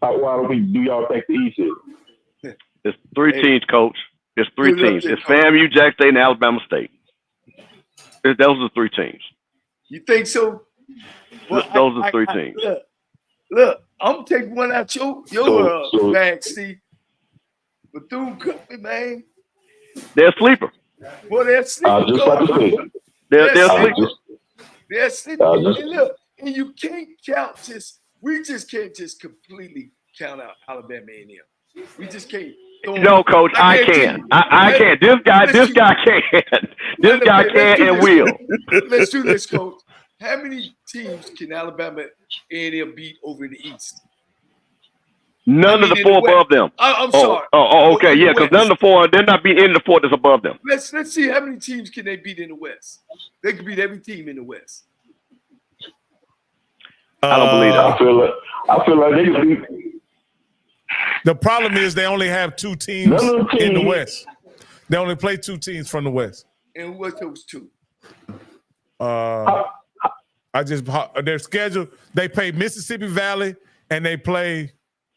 How wide open do y'all think the East is? It's three teams, Coach. It's three teams. It's Coach. FAMU, Jack State, and Alabama State. Those are the three teams. You think so? Well, those are three teams. Look, I'm gonna take one out your bag, Steve. Bethune-Cookman, man. They're a sleeper. Boy, they're sleeper. Just like to say. They're sleeper. They're sleeper. And look, and you can't count we just can't just completely count out Alabama A&M. We just can't. No, Coach, I can. I can. This guy can. This guy can and will. Let's do this, Coach. How many teams can Alabama A&M beat over in the East? None of the four above them. I'm sorry. Okay, yeah, because none of the four, they're not beating any of the four that's above them. Let's see how many teams can they beat in the West. They can beat every team in the West. I don't believe that. I feel like they can beat. The problem is they only have two teams in the West. They only play two teams from the West. And what's those two? Their schedule. They play Mississippi Valley and they play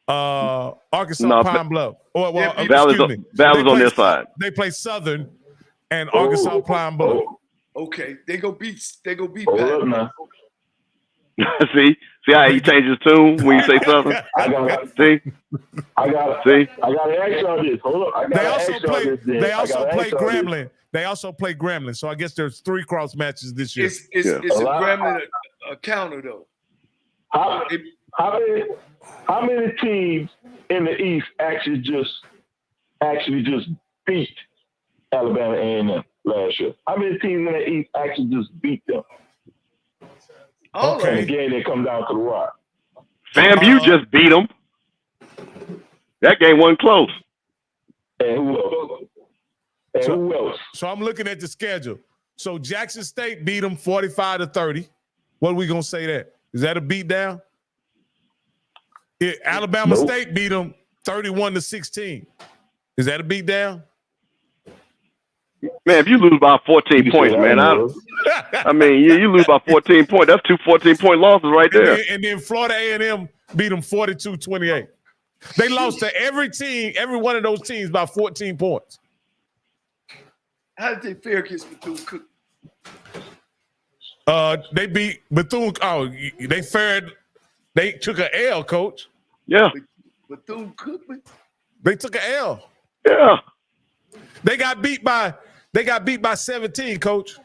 Arkansas Pine Bluff. Valley's on their side. They play Southern and Arkansas Pine Bluff. Okay, they go beat Valley. See how he changes tune when you say something. I gotta ask y'all this. Hold up. They also play Grambling. They also play Grambling. So I guess there's 3 cross matches this year. Is a Grambling a counter though? How many teams in the East actually just beat Alabama A&M last year? How many teams in the East actually just beat them? Okay. And the game that come down to the wire. FAMU just beat them. That game wasn't close. And who else? So I'm looking at the schedule. So Jackson State beat them 45-30. What are we gonna say that? Is that a beat down? Alabama State beat them 31-16. Is that a beat down? Man, if you lose by 14 points, man, I mean, you lose by 14 points. That's 2 14-point losses right there. And then Florida A&M beat them 42-28. They lost to every one of those teams by 14 points. How did they fare against Bethune-Cookman? They beat Bethune. They took an L, Coach. Yeah. Bethune-Cookman? They took an L. Yeah. They got beat by 17, Coach.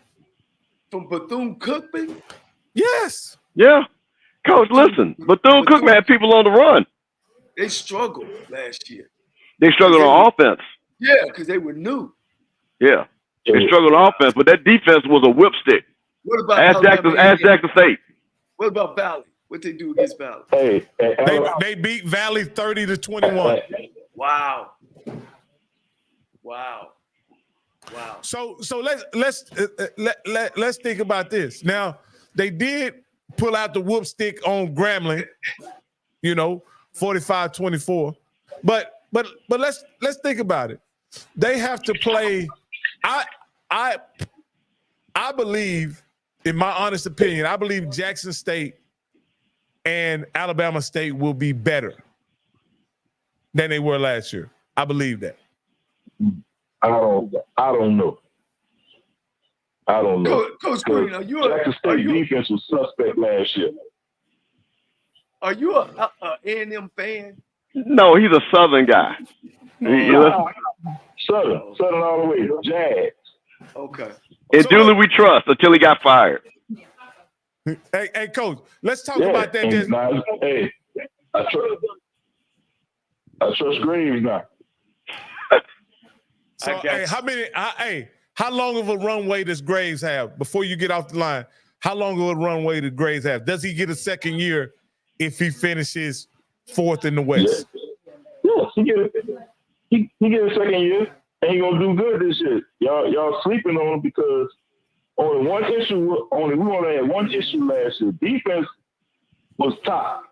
From Bethune-Cookman? Yes. Yeah. Coach, listen, Bethune-Cookman had people on the run. They struggled last year. They struggled on offense. Yeah, because they were new. Yeah. They struggled on offense, but that defense was a whipstick. What about Jackson State? What about Valley? What they do against Valley? They beat Valley 30-21. Wow. So let's think about this. Now they did pull out the whoop stick on Grambling, 45-24. But let's think about it. They have to play. I believe, in my honest opinion, I believe Jackson State and Alabama State will be better than they were last year. I believe that. I don't know. Coach Green, Jackson State defense was suspect last year. Are you a A&M fan? No, he's a Southern guy. Southern all the way. Jags. Okay. And Dooley we trust until he got fired. Hey, Coach, let's talk about that. I trust Greaves now. So, how long of a runway does Graves have before you get off the line? How long of a runway does Graves have? Does he get a second year if he finishes 4th in the West? Yes, he he get a second year and he gonna do good this year. Y'all sleeping on him because we only had one issue last year. Defense was top.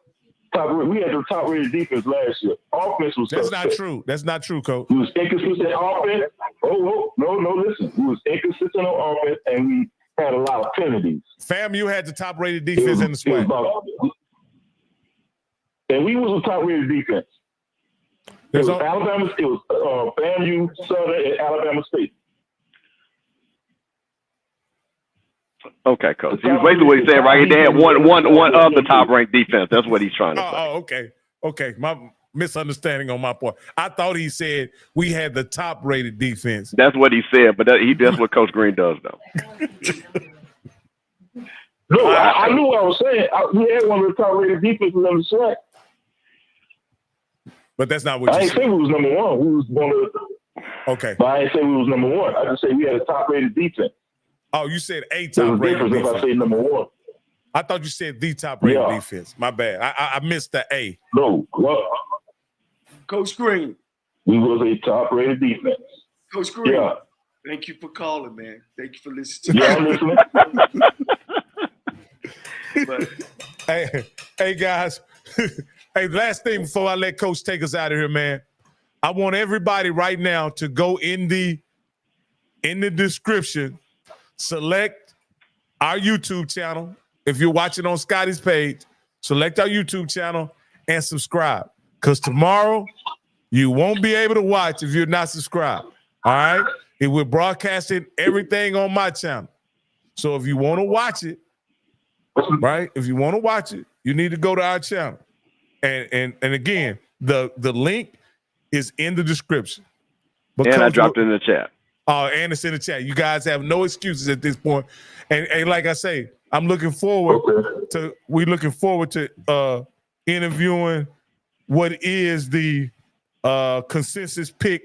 We had the top rated defense last year. Offense was That's suspect. not true. That's not true, Coach. We was inconsistent offense. No, listen. We was inconsistent on offense, and we had a lot of penalties. FAMU had the top rated defense in the SWAC. And we was a top rated defense. It was Alabama. It was FAMU, Southern, and Alabama State. Okay, Coach. He was basically what he said, right? They had one of the top ranked defense. That's what he's trying to say. Okay. My misunderstanding on my part. I thought he said we had the top rated defense. That's what he said, but that's what Coach Green does, though. No, I knew what I was saying. We had one of the top rated defenses on the SWAC. But that's not what you said. I ain't say we was number one. We was one of the. Okay. But I ain't say we was number one. I just say we had a top rated defense. Oh, you said a top rated defense. If I say number one. I thought you said the top rated defense. My bad. I missed the A. No. Well, Coach Green. We was a top rated defense. Coach Green. Yeah. Thank you for calling, man. Thank you for listening to I'm listening. But hey guys. Hey, last thing before I let Coach take us out of here, man. I want everybody right now to go in the description, select our YouTube channel. If you're watching on Scotty's page, select our YouTube channel and subscribe. Because tomorrow you won't be able to watch if you're not subscribed. All right? We're broadcasting everything on my channel. So if you want to watch it, right? If you want to watch it, you need to go to our channel. And again, the link is in the description. But and I dropped it in the chat. Oh, and it's in the chat. You guys have no excuses at this point. And like I say, we're looking forward to interviewing what is the consensus pick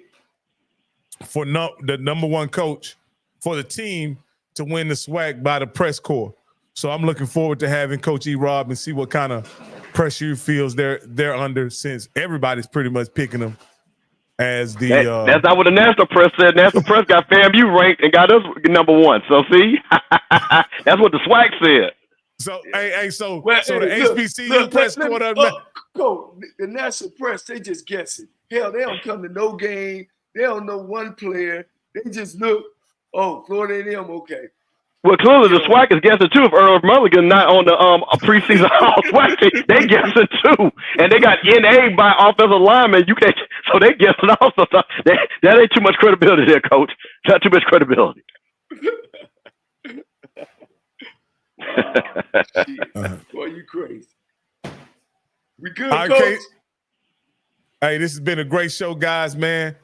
for the number one coach for the team to win the SWAC by the press corps. So I'm looking forward to having Coach E-Rob and see what kind of pressure he feels they're under, since everybody's pretty much picking them as the that's not what the national press said. National press got FAMU ranked and got us number one. So see, that's what the SWAC said. So so the HBCU press corner. Go the national press. They just guessing. Hell, they don't come to no game. They don't know one player. They just look. Oh, Florida A&M. Okay. Well, clearly the SWAC is guessing too. If Earl Mulligan not on the preseason SWAC team, they guessing too, and they got NA by offensive lineman. So they guessing also. That ain't too much credibility there, Coach. Not too much credibility. Boy, you crazy. We good, Coach? Coach? Hey, this has been a great show, guys, man.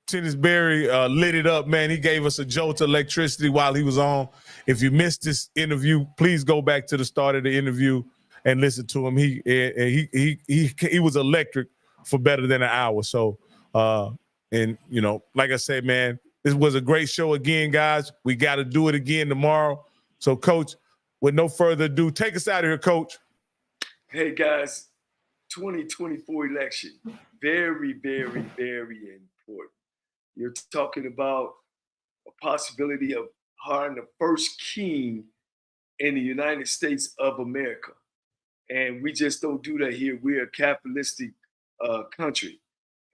Chennis Berry lit it up, man. He gave us a jolt of electricity while he was on. If you missed this interview, please go back to the start of the interview and listen to him. He was electric for better than an hour. So, and you know, like I said, man, this was a great show again, guys. We got to do it again tomorrow. So, Coach, with no further ado, take us out of here, Coach. Hey, guys, 2024 election, very, very, very important. You're talking about a possibility of hiring the first king in the United States of America. And we just don't do that here. We're a capitalistic country.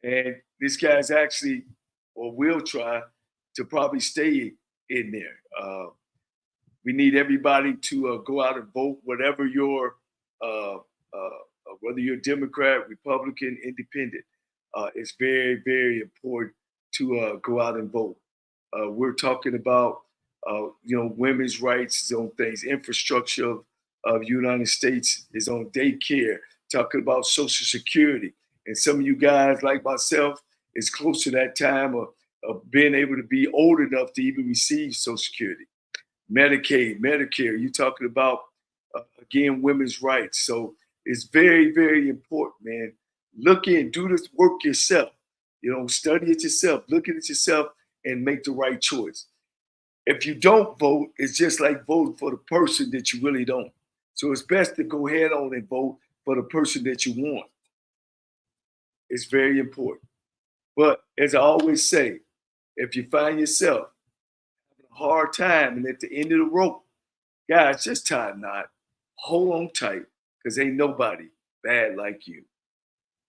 And this guy's actually, or will try, to probably stay in there. We need everybody to go out and vote, whatever your, whether you're Democrat, Republican, Independent. It's very, very important to go out and vote. We're talking about, women's rights is on things, infrastructure of the United States is on daycare, talking about Social Security. And some of you guys, like myself, is close to that time of being able to be old enough to even receive Social Security. Medicaid, Medicare, you're talking about, again, women's rights. So it's very, very important, man. Look in, do this work yourself. Study it yourself, look at it yourself, and make the right choice. If you don't vote, it's just like voting for the person that you really don't. So it's best to go ahead on and vote for the person that you want. It's very important. But as I always say, if you find yourself having a hard time and at the end of the rope, guys, just tie a knot, hold on tight, because ain't nobody bad like you.